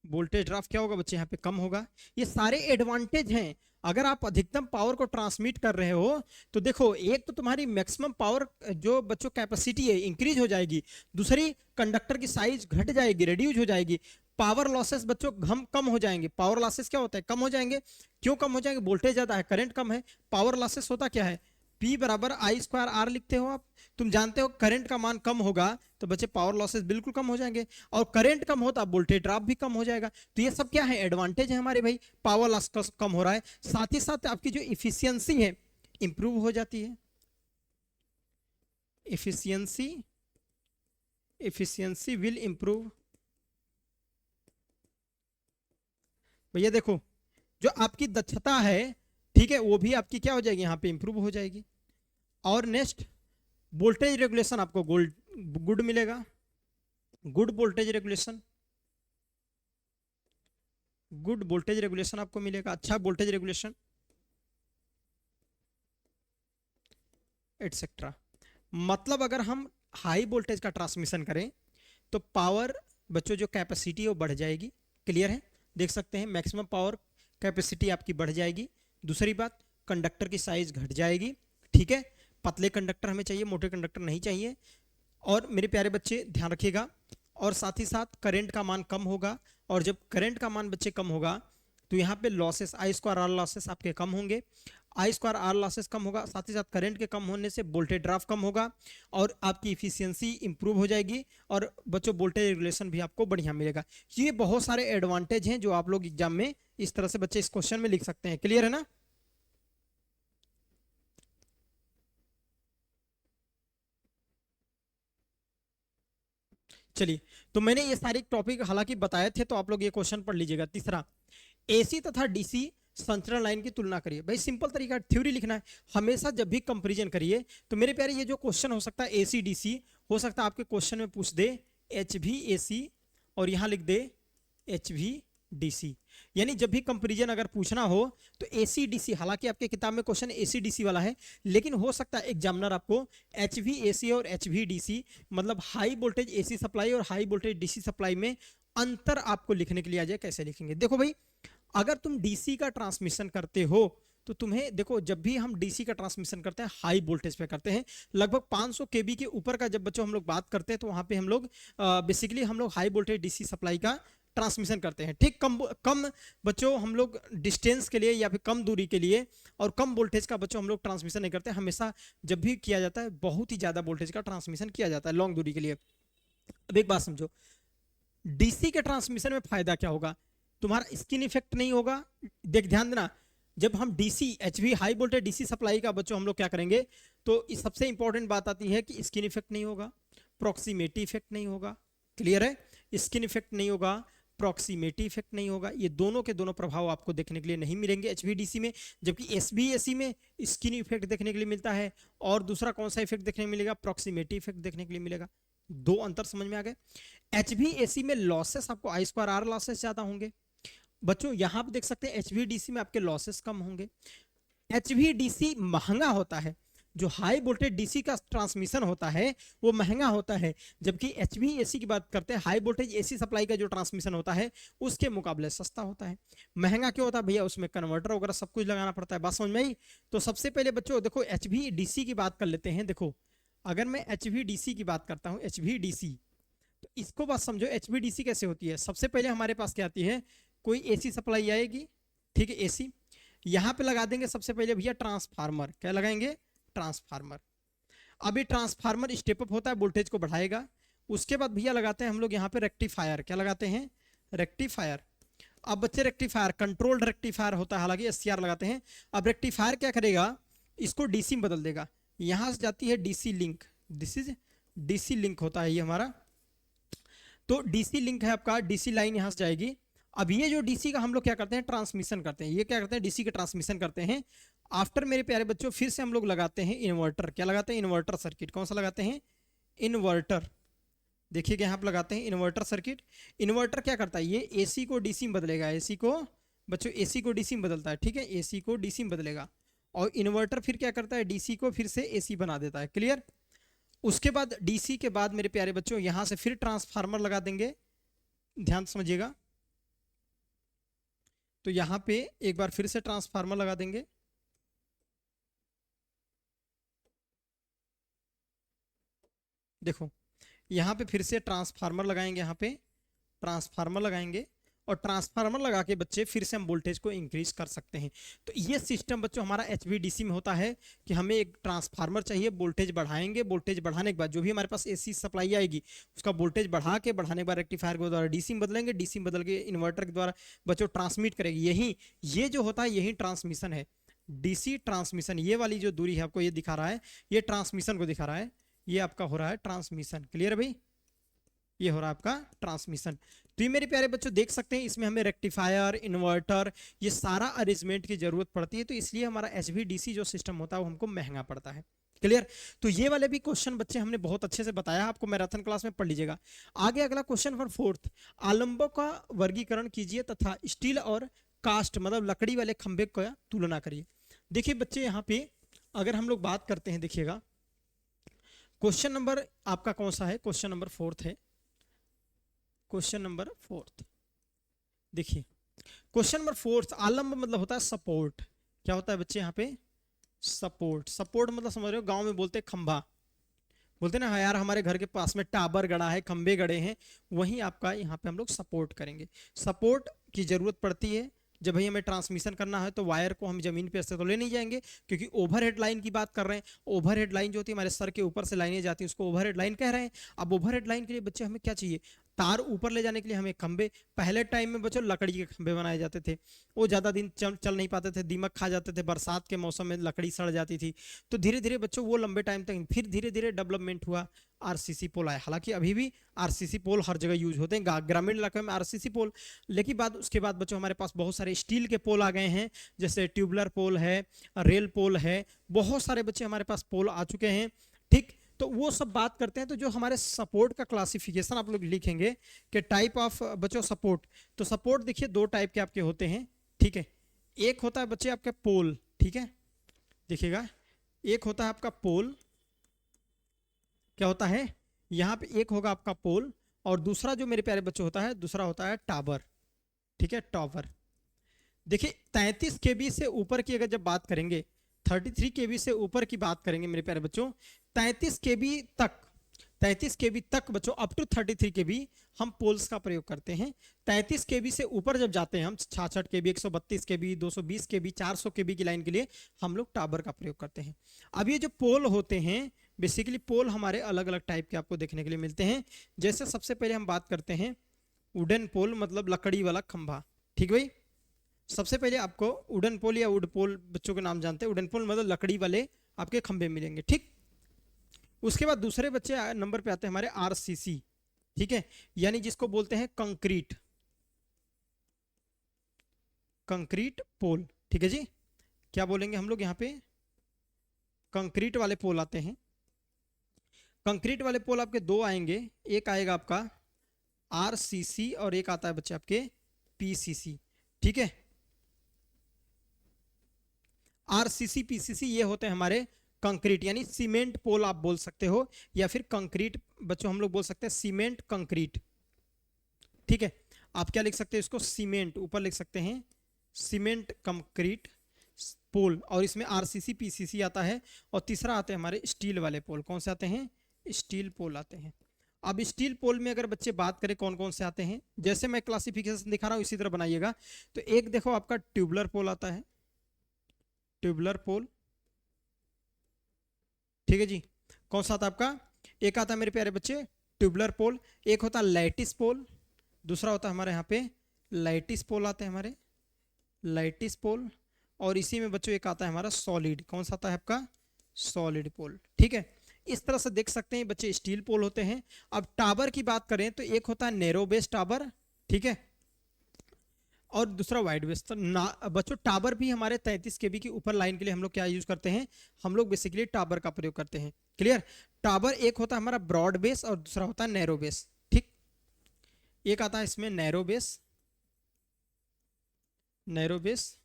वोल्टेज ड्रॉप क्या होगा बच्चे? यहाँ पे कम होगा। ये सारे एडवांटेज हैं अगर आप अधिकतम पावर को ट्रांसमिट कर रहे हो। तो देखो एक तो तुम्हारी मैक्सिमम पावर जो बच्चों कैपेसिटी है इंक्रीज हो जाएगी, दूसरी कंडक्टर की साइज घट जाएगी, रिड्यूज हो जाएगी, पावर लॉसेस बच्चों हम कम हो जाएंगे। पावर लॉसेस क्या होता है? कम हो जाएंगे। क्यों कम हो जाएंगे? वोल्टेज ज्यादा है, करंट कम है। पावर लॉसेस होता क्या है? P बराबर I²R लिखते हो आप, तुम जानते हो करंट का मान कम होगा तो बच्चे पावर लॉसेस बिल्कुल कम हो जाएंगे, और करंट कम होता वोल्टेज ड्रॉप भी कम हो जाएगा। तो ये सब क्या है? एडवांटेज है हमारे भाई। पावर लॉस कम हो रहा है, साथ ही साथ आपकी जो इफिशियंसी है इंप्रूव हो जाती है। Efficiency will improve. भैया देखो जो आपकी दक्षता है, ठीक है, वो भी आपकी क्या हो जाएगी? यहाँ पे इंप्रूव हो जाएगी। और नेक्स्ट, वोल्टेज रेगुलेशन आपको गुड मिलेगा, good voltage regulation, good voltage regulation आपको मिलेगा, अच्छा वोल्टेज रेगुलेशन एटसेट्रा। मतलब अगर हम हाई वोल्टेज का ट्रांसमिशन करें तो पावर बच्चों जो कैपेसिटी है वो बढ़ जाएगी। क्लियर है? देख सकते हैं मैक्सिमम पावर कैपेसिटी आपकी बढ़ जाएगी। दूसरी बात, कंडक्टर की साइज घट जाएगी, ठीक है, पतले कंडक्टर हमें चाहिए, मोटे कंडक्टर नहीं चाहिए। और मेरे प्यारे बच्चे ध्यान रखिएगा, और साथ ही साथ करंट का मान कम होगा, और जब करंट का मान बच्चे कम होगा तो यहाँ पे लॉसेस I²R लॉसेस आपके कम होंगे। I²R लॉसेस कम होगा, साथ ही साथ करंट के कम होने से वोल्टेज ड्रॉप कम होगा और आपकी इफिशियंसी इंप्रूव हो जाएगी, और बच्चों वोल्टेज रेगुलेशन भी आपको बढ़िया मिलेगा। ये बहुत सारे एडवांटेज हैं जो आप लोग एग्जाम में इस तरह से बच्चे इस क्वेश्चन में लिख सकते हैं। क्लियर है ना? चलिए, तो मैंने ये सारे टॉपिक हालांकि बताए थे, तो आप लोग ये क्वेश्चन पढ़ लीजिएगा। तीसरा, एसी तथा डीसी संचरण लाइन की तुलना करिए। भाई सिंपल तरीका, थ्योरी लिखना है। हमेशा जब भी कंपैरिजन करिए तो मेरे प्यारे ये जो क्वेश्चन हो सकता है एसी डीसी, हो सकता है आपके क्वेश्चन में पूछ दे एच वी एसी और यहां लिख दे एच वी डीसी। यानी जब भी कंपैरिजन अगर पूछना हो तो एसी डीसी, हालांकि आपके किताब में क्वेश्चन एसी डीसी वाला है, लेकिन हो सकता है एग्जामिनर आपको एच वी एसी और एच वी डीसी मतलब हाई वोल्टेज एसी सप्लाई और हाई वोल्टेज डीसी सप्लाई में अंतर आपको लिखने के लिए आ जाए। कैसे लिखेंगे? देखो भाई, अगर तुम डीसी का ट्रांसमिशन करते हो तो तुम्हें देखो, जब भी हम डीसी का ट्रांसमिशन करते हैं हाई वोल्टेज पे करते हैं, लगभग 500 केवी के ऊपर का जब बच्चों हम लोग बात करते हैं तो वहां पे हम लोग बेसिकली हम लोग हाई वोल्टेज डीसी सप्लाई का ट्रांसमिशन करते हैं। ठीक, कम कम बच्चों हम लोग डिस्टेंस के लिए या फिर कम दूरी के लिए और कम वोल्टेज का बच्चों हम लोग ट्रांसमिशन नहीं करते। हमेशा जब भी किया जाता है बहुत ही ज्यादा वोल्टेज का ट्रांसमिशन किया जाता है लॉन्ग दूरी के लिए। अब एक बात समझो, डीसी के ट्रांसमिशन में फायदा क्या होगा? तुम्हारा स्किन इफेक्ट नहीं होगा। देख, ध्यान देना, जब हम DC HV high voltage DC supply का बच्चों हम लोग क्या करेंगे, तो इस सबसे इंपॉर्टेंट बात आती है कि स्किन इफेक्ट नहीं होगा, प्रॉक्सिमेटी इफेक्ट नहीं होगा। क्लियर है? स्किन इफेक्ट नहीं होगा, प्रॉक्सिमेटी इफेक्ट नहीं होगा। ये दोनों के दोनों प्रभाव आपको देखने के लिए नहीं मिलेंगे एचवीडीसी में, जबकि एसबीएसई में स्किन इफेक्ट देखने के लिए मिलता है। और दूसरा कौन सा इफेक्ट देखने को मिलेगा? प्रॉक्सिमेटी इफेक्ट देखने के लिए मिलेगा। दो अंतर समझ में आ गए। एचवीएसी में लॉसेस आपको आई स्क्वायर आर लॉसेस ज्यादा होंगे बच्चों। यहां पे देख सकते हैं एचवीडीसी में आपके लॉसेस कम होंगे। एचवीडीसी महंगा होता है, जो हाई वोल्टेज डीसी का ट्रांसमिशन होता है वो महंगा होता है, जबकि एचवीएसी की बात करते हैं हाई वोल्टेज एसी सप्लाई का जो ट्रांसमिशन होता है उसके मुकाबले सस्ता होता है। महंगा क्यों होता है भैया? उसमें कन्वर्टर वगैरह सब कुछ लगाना पड़ता है। बात समझ में आई? तो सबसे पहले बच्चों देखो एचवीडीसी की बात कर लेते हैं। देखो, अगर मैं एचवीडीसी की बात करता हूं, एचवीडीसी, तो इसको बात समझो एचवीडीसी कैसे होती है। सबसे पहले हमारे पास क्या आती है, कोई एसी सप्लाई आएगी, ठीक है, एसी। यहां पे लगा देंगे सबसे पहले भैया ट्रांसफार्मर। क्या लगाएंगे? ट्रांसफार्मर। अब ये ट्रांसफार्मर स्टेप अप होता है, वोल्टेज को बढ़ाएगा। उसके बाद भैया लगाते हैं हम लोग यहाँ पे रेक्टिफायर। क्या लगाते हैं? रेक्टिफायर। अब बच्चे रेक्टिफायर कंट्रोल्ड रेक्टिफायर होता है, हालांकि एससीआर लगाते हैं। अब रेक्टिफायर क्या करेगा? इसको डीसी में बदल देगा। यहां से जाती है DC link, this is DC link होता है ये हमारा। तो डीसी लिंक है आपका, डीसी लाइन यहां से जाएगी। अब ये जो डीसी का हम लोग क्या करते हैं? ट्रांसमिशन करते हैं। ये क्या करते हैं? डीसी के ट्रांसमिशन करते हैं। आफ्टर मेरे प्यारे बच्चों फिर से हम लोग लगाते हैं इन्वर्टर। क्या लगाते हैं? Inverter circuit. कौन सा लगाते हैं? इन्वर्टर। देखिएगा यहाँ पे लगाते हैं इन्वर्टर सर्किट। इन्वर्टर क्या करता है? ये एसी को डीसी में बदलेगा। एसी को बच्चों एसी को डीसी में बदलता है, ठीक है, एसी को डीसी में बदलेगा। और इन्वर्टर फिर क्या करता है? डीसी को फिर से एसी बना देता है। क्लियर? उसके बाद डीसी के बाद मेरे प्यारे बच्चों यहां से फिर ट्रांसफार्मर लगा देंगे। ध्यान समझिएगा, तो यहां पे एक बार फिर से ट्रांसफार्मर लगा देंगे। देखो, यहां पे फिर से ट्रांसफार्मर लगाएंगे, यहां पे ट्रांसफार्मर लगाएंगे और ट्रांसफार्मर लगा के बच्चे फिर से हम वोल्टेज को इंक्रीज कर सकते हैं। तो ये सिस्टम बच्चों हमारा एचवीडीसी में होता है कि हमें एक ट्रांसफार्मर चाहिए, वोल्टेज बढ़ाएंगे, वोल्टेज बढ़ाने के बाद जो भी हमारे पास एसी सप्लाई आएगी उसका वोल्टेज बढ़ा के बढ़ाने के बाद रेक्टिफायर के द्वारा डीसी में बदलेंगे, डीसी में बदल के इन्वर्टर के द्वारा बच्चों ट्रांसमिट करेगी। यही ये जो होता है यही ट्रांसमिशन है, डीसी ट्रांसमिशन। ये वाली जो दूरी है आपको ये दिखा रहा है, ये ट्रांसमिशन को दिखा रहा है, ये आपका हो रहा है ट्रांसमिशन। क्लियर है भाई? ये हो रहा है आपका ट्रांसमिशन। तो ये मेरे प्यारे बच्चों देख सकते हैं इसमें हमें रेक्टिफायर, इन्वर्टर, ये सारा अरेंजमेंट की जरूरत पड़ती है। तो इसलिए हमारा एचवीडीसी जो सिस्टम होता है वो हमको महंगा पड़ता है। क्लियर? तो ये वाले भी क्वेश्चन बच्चे हमने बहुत अच्छे से बताया, आपको मैराथन क्लास में पढ़ लीजिएगा। आगे अगला क्वेश्चन नंबर 4, आलंबों का वर्गीकरण कीजिए तथा स्टील और कास्ट मतलब लकड़ी वाले खंभे का तुलना करिए। देखिए बच्चे यहाँ पे अगर हम लोग बात करते हैं, देखिएगा क्वेश्चन नंबर आपका कौन सा है? क्वेश्चन नंबर 4 है। क्वेश्चन नंबर 4 देखिए, क्वेश्चन नंबर 4 आलंब मतलब होता है सपोर्ट। क्या होता है बच्चे यहाँ पे? सपोर्ट। सपोर्ट मतलब समझ रहे हो, गांव में बोलते हैं खंभा, बोलते हैं ना यार हमारे घर के पास में टावर गड़ा है, खंबे गड़े हैं, वहीं आपका यहाँ पे हम लोग सपोर्ट करेंगे। सपोर्ट की जरूरत पड़ती है जब भाई हमें ट्रांसमिशन करना है, तो वायर को हम जमीन पे ऐसे तो ले नहीं जाएंगे, क्योंकि ओवरहेड लाइन की बात कर रहे हैं। ओवरहेड लाइन जो होती है हमारे सर के ऊपर से लाइनें जाती हैं उसको ओवरहेड लाइन कह रहे हैं। अब ओवरहेड लाइन के लिए बच्चे हमें क्या चाहिए? तार ऊपर ले जाने के लिए हमें खंबे, पहले टाइम में बच्चों लकड़ी के खंबे बनाए जाते थे, वो ज़्यादा दिन चल नहीं पाते थे, दीमक खा जाते थे, बरसात के मौसम में लकड़ी सड़ जाती थी। तो धीरे धीरे बच्चों वो लंबे टाइम तक, फिर धीरे धीरे डेवलपमेंट हुआ, आरसीसी पोल आया। हालांकि अभी भी आरसीसी पोल हर जगह यूज होते हैं, ग्रामीण इलाके में आरसीसी पोल, लेकिन उसके बाद बच्चों हमारे पास बहुत सारे स्टील के पोल आ गए हैं, जैसे ट्यूबुलर पोल है, रेल पोल है, बहुत सारे बच्चे हमारे पास पोल आ चुके हैं। ठीक, तो वो सब बात करते हैं। तो जो हमारे सपोर्ट का क्लासिफिकेशन आप लोग लिखेंगे कि टाइप ऑफ बच्चों सपोर्ट, तो सपोर्ट देखिए दो टाइप के आपके होते हैं। ठीक है, एक होता है बच्चे आपका पोल, ठीक है, देखिएगा, एक होता है आपका पोल, क्या होता है यहाँ पे, एक होगा आपका पोल, और दूसरा जो मेरे प्यारे बच्चे होता है, दूसरा होता है टावर। ठीक है, टावर। देखिए 33 केबी से ऊपर की अगर जब बात करेंगे, 33 केबी से ऊपर की बात करेंगे मेरे प्यारे बच्चों, 33 केबी तक, 33 केबी तक बच्चों, अप टू 33 केबी हम पोल्स का प्रयोग करते हैं। 33 केबी से ऊपर जब जाते हैं हम, 66 केबी, 132 केबी, 220 केबी, 400 केबी की लाइन के लिए हम लोग टावर का प्रयोग करते हैं। अब ये जो पोल होते हैं, बेसिकली पोल हमारे अलग अलग टाइप के आपको देखने के लिए मिलते हैं। जैसे सबसे पहले हम बात करते हैं वुडन पोल, मतलब लकड़ी वाला खंभा। ठीक भाई, सबसे पहले आपको वुडन पोल या वुड पोल बच्चों के नाम जानते हैं, वुडन पोल मतलब लकड़ी वाले आपके खंभे मिलेंगे। ठीक, उसके बाद दूसरे बच्चे नंबर पे आते हैं हमारे आरसीसी। ठीक है, यानी जिसको बोलते हैं कंक्रीट, कंक्रीट पोल। ठीक है जी, क्या बोलेंगे हम लोग यहाँ पे, कंक्रीट वाले पोल आते हैं। कंक्रीट वाले पोल आपके दो आएंगे, एक आएगा आपका आरसीसी और एक आता है बच्चे आपके पीसीसी। ठीक है, आरसीसी पीसीसी ये होते हैं हमारे कंक्रीट, यानी सीमेंट पोल आप बोल सकते हो, या फिर कंक्रीट बच्चों हम लोग बोल सकते हैं सीमेंट कंक्रीट। ठीक है, आप क्या लिख सकते हैं इसको, सीमेंट, ऊपर लिख सकते हैं सीमेंट कंक्रीट पोल, और इसमें आरसीसी पीसीसी आता है। और तीसरा आते हैं हमारे स्टील वाले पोल, कौन से आते हैं, स्टील पोल आते हैं। अब स्टील पोल में अगर बच्चे बात करें कौन कौन से आते हैं, जैसे मैं क्लासिफिकेशन दिखा रहा हूं इसी तरह बनाइएगा। तो एक देखो आपका ट्यूबुलर पोल आता है, ट्यूबुलर पोल। ठीक है जी, कौन सा आता है आपका, एक आता है मेरे प्यारे बच्चे ट्यूबुलर पोल, एक होता है लैटिस पोल, दूसरा होता है हमारे यहाँ पे लैटिस पोल आते हैं हमारे, लैटिस पोल। और इसी में बच्चों एक आता है हमारा सॉलिड, कौन सा आता है आपका, सॉलिड पोल। ठीक है, इस तरह से देख सकते हैं बच्चे स्टील पोल होते हैं। अब टावर की बात करें तो एक होता है नैरो बेस टावर, ठीक है, और दूसरा वाइड बेस। तो बच्चों टावर भी हमारे 33 केबी की ऊपर लाइन के लिए हम लोग क्या यूज करते हैं, हम लोग बेसिकली टावर का प्रयोग करते हैं। क्लियर, टावर एक होता है हमारा ब्रॉड बेस और दूसरा होता है नैरो बेस। ठीक, एक आता है इसमें नैरो बेस, नैरो बेस,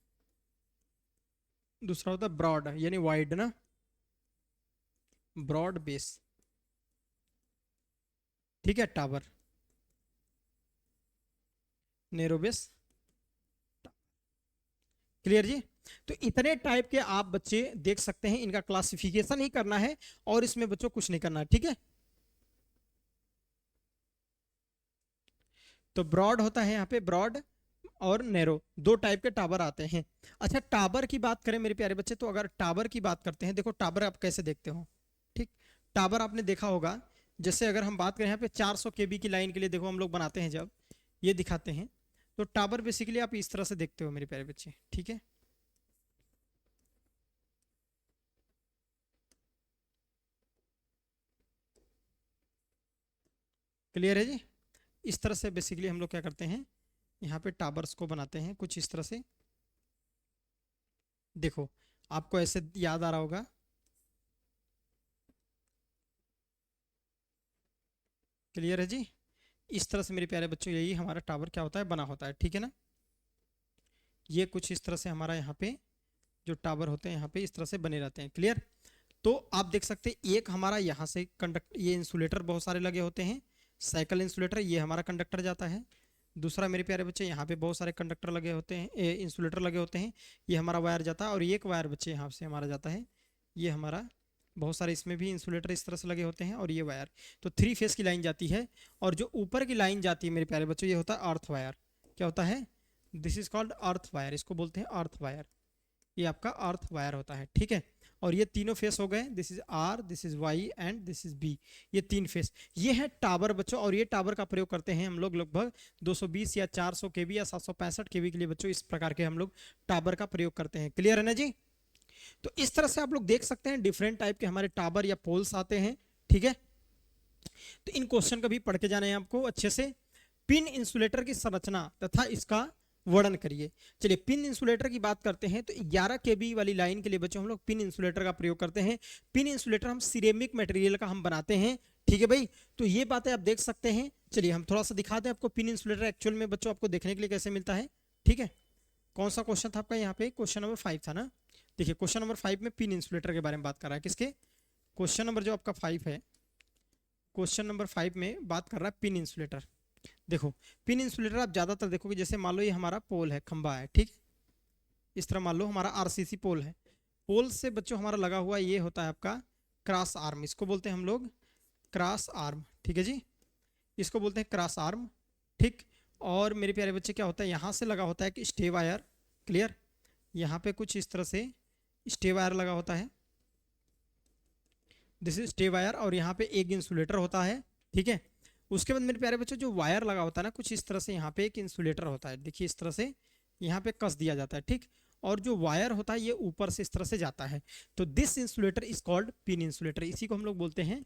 दूसरा होता है ब्रॉड यानी वाइड ना, ब्रॉड बेस। ठीक है, टावर, नैरो बेस। क्लियर जी, तो इतने टाइप के आप बच्चे देख सकते हैं, इनका क्लासिफिकेशन ही करना है और इसमें बच्चों कुछ नहीं करना है। ठीक है, तो ब्रॉड होता है यहाँ पे, ब्रॉड और नैरो, दो टाइप के टावर आते हैं। अच्छा, टावर की बात करें मेरे प्यारे बच्चे, तो अगर टावर की बात करते हैं, देखो टावर आप कैसे देखते हो। ठीक, टावर आपने देखा होगा, जैसे अगर हम बात करें यहाँ पे 400 केबी की लाइन के लिए, देखो हम लोग बनाते हैं जब ये दिखाते हैं, तो टावर बेसिकली आप इस तरह से देखते हो मेरे प्यारे बच्चे। ठीक है, क्लियर है जी, इस तरह से बेसिकली हम लोग क्या करते हैं, यहाँ पे टावर्स को बनाते हैं कुछ इस तरह से। देखो आपको ऐसे याद आ रहा होगा, क्लियर है जी, इस तरह से मेरे प्यारे बच्चों यही हमारा टावर क्या होता है, बना होता है। ठीक है ना, ये कुछ इस तरह से हमारा यहाँ पे जो टावर होते हैं यहाँ पे इस तरह से बने रहते हैं। क्लियर, तो आप देख सकते हैं एक हमारा यहाँ से कंडक्ट, ये इंसुलेटर बहुत सारे लगे होते हैं, साइकिल इंसुलेटर, ये हमारा कंडक्टर जाता है। दूसरा मेरे प्यारे बच्चे यहाँ पे बहुत सारे कंडक्टर लगे होते हैं, इंसुलेटर लगे होते हैं, ये हमारा वायर जाता है। और एक वायर बच्चे यहाँ से हमारा जाता है, ये हमारा बहुत सारे इसमें भी इंसुलेटर इस तरह से लगे होते हैं, और ये वायर, तो 3 फेस की लाइन जाती है। और जो ऊपर की लाइन जाती है मेरे प्यारे बच्चों, ये होता है अर्थ वायर। क्या होता है, this is called earth wire, इसको बोलते हैं अर्थ वायर, ये आपका अर्थ वायर होता है। ठीक है, और ये तीनों फेस हो गए, this is R, this is Y and this is B, ये 3 फेस। ये है टावर बच्चों, और ये टावर का प्रयोग करते हैं हम लोग लगभग 220 या 400 केवी या 765 केवी के लिए बच्चों। इस प्रकार के हम लोग टावर का प्रयोग करते हैं। क्लियर है ना जी? तो इस तरह से आप लोग देख सकते हैं डिफरेंट टाइप के हमारे टावर या पोल्स आते हैं। ठीक है, तो इन क्वेश्चन का भी पढ़ के जाना है आपको अच्छे से। पिन इंसुलेटर की संरचना तथा इसका वर्णन करिए। चलिए पिन इंसुलेटर की बात करते हैं तो 11 केबी वाली लाइन के लिए बच्चों हम लोग पिन इंसुलेटर का प्रयोग करते हैं। पिन इंसुलेटर हम सिरेमिक मटेरियल का हम बनाते हैं। ठीक है भाई, तो ये बातें आप देख सकते हैं। चलिए हम थोड़ा सा दिखाते हैं आपको पिन इंसुलेटर एक्चुअल में बच्चों आपको देखने के लिए कैसे मिलता है। ठीक है, कौन सा क्वेश्चन था आपका यहाँ पे? क्वेश्चन नंबर 5 था ना। देखिए क्वेश्चन नंबर 5 में पिन इंसुलेटर के बारे में बात कर रहा है। किसके? क्वेश्चन नंबर जो आपका 5 है, क्वेश्चन नंबर 5 में बात कर रहा है पिन इंसुलेटर। देखो पिन इंसुलेटर आप ज्यादातर देखोगे, जैसे मान लो ये हमारा पोल है, खंबा है, ठीक, इस तरह मान लो हमारा आरसीसी पोल है। पोल से बच्चों हमारा लगा हुआ ये होता है आपका क्रॉस आर्म, इसको बोलते हैं हम लोग क्रॉस आर्म। ठीक है जी, इसको बोलते हैं क्रॉस आर्म। ठीक, और मेरे प्यारे बच्चे क्या होता है, यहाँ से लगा होता है कि स्टे वायर। क्लियर, यहाँ पे कुछ इस तरह से स्टे वायर लगा होता है, दिस इज स्टे वायर, और यहाँ पे एक इंसुलेटर होता है। ठीक है, उसके बाद मेरे प्यारे बच्चों जो वायर लगा होता है ना, कुछ इस तरह से यहाँ पे एक इंसुलेटर होता है। देखिए इस तरह से यहाँ पे कस दिया जाता है। ठीक, और जो वायर होता है ये ऊपर से इस तरह से जाता है। तो this insulator is called pin insulator, इसी को हम लोग बोलते हैं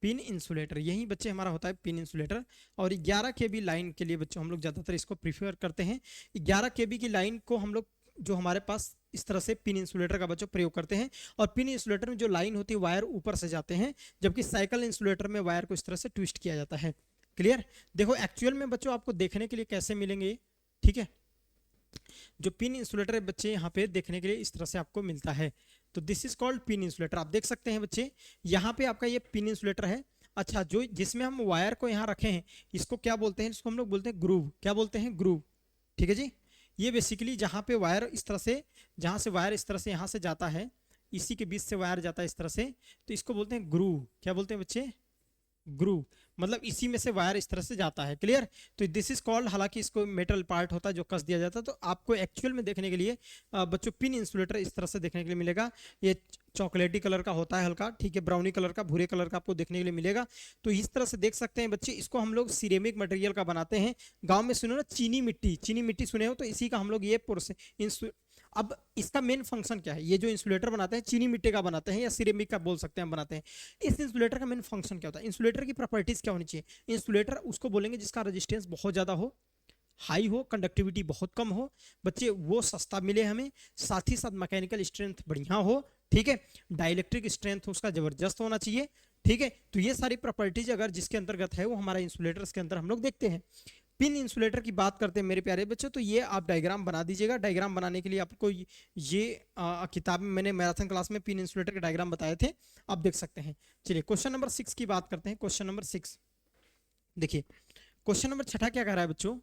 पिन इंसुलेटर। यही बच्चे हमारा होता है पिन इंसुलेटर। और 11 केबी लाइन के लिए बच्चों हम लोग ज़्यादातर इसको प्रीफर करते हैं। 11 केबी की लाइन को हम लोग जो हमारे पास इस तरह से पिन इंसुलेटर का बच्चों प्रयोग करते हैं। और पिन इंसुलेटर में जो लाइन होती है वायर ऊपर से जाते हैं, जबकि साइकिल इंसुलेटर में वायर को इस तरह से ट्विस्ट किया जाता है। क्लियर, देखो एक्चुअल में बच्चों आपको देखने के लिए कैसे मिलेंगे। ठीक है, जो पिन इंसुलेटर है बच्चे यहाँ पे देखने के लिए इस तरह से आपको मिलता है। तो this is called pin insulator. आप देख सकते हैं बच्चे यहाँ पे आपका ये पिन इंसुलेटर है। अच्छा, जो जिसमें हम वायर को यहाँ रखे हैं इसको क्या बोलते हैं? इसको हम लोग बोलते हैं ग्रूव। क्या बोलते हैं? ग्रूव। ठीक है जी, ये बेसिकली जहाँ पे वायर इस तरह से, जहाँ से वायर इस तरह से यहाँ से जाता है, इसी के बीच से वायर जाता है इस तरह से, तो इसको बोलते हैं ग्रूव। क्या बोलते हैं बच्चे? ग्रूव, मतलब इसी में से वायर इस तरह से जाता है। क्लियर, तो दिस इज कॉल्ड, हालांकि इसको मेटल पार्ट होता है जो कस दिया जाता है। तो आपको एक्चुअल में देखने के लिए बच्चों पिन इंसुलेटर इस तरह से देखने के लिए मिलेगा। ये चॉकलेटी कलर का होता है हल्का, ठीक है, ब्राउनी कलर का, भूरे कलर का आपको देखने के लिए मिलेगा। तो इस तरह से देख सकते हैं बच्चे, इसको हम लोग सिरेमिक मटेरियल का बनाते हैं। गांव में सुनो ना चीनी मिट्टी, चीनी मिट्टी सुने हो, तो इसी का हम लोग ये अब इसका मेन फंक्शन क्या है? ये जो इंसुलेटर बनाते हैं चीनी मिट्टी का बनाते हैं या सिरेमिक का बोल सकते हैं हम बनाते हैं। इस इंसुलेटर का मेन फंक्शन क्या होता है? इंसुलेटर की प्रॉपर्टीज क्या होनी चाहिए? इंसुलेटर उसको बोलेंगे जिसका रेजिस्टेंस बहुत ज़्यादा हो, हाई हो, कंडक्टिविटी बहुत कम हो बच्चे, वो सस्ता मिले हमें, साथ ही साथ मैकेनिकल स्ट्रेंथ बढ़िया हो। ठीक है, डाइलेक्ट्रिक स्ट्रेंथ उसका जबरदस्त होना चाहिए। ठीक है, तो ये सारी प्रॉपर्टीज अगर जिसके अंतर्गत है वो हमारा इंसुलेटर्स के अंदर हम लोग देखते हैं। पिन इंसुलेटर की बात करते हैं मेरे प्यारे बच्चों, तो ये आप डायग्राम बना दीजिएगा। डायग्राम बनाने के लिए आपको ये किताब में मैंने मैराथन क्लास में पिन इंसुलेटर के डायग्राम बताए थे, आप देख सकते हैं। चलिए क्वेश्चन नंबर 6 की बात करते हैं। क्वेश्चन नंबर 6 देखिए, क्वेश्चन नंबर 6 क्या कह रहा है बच्चों?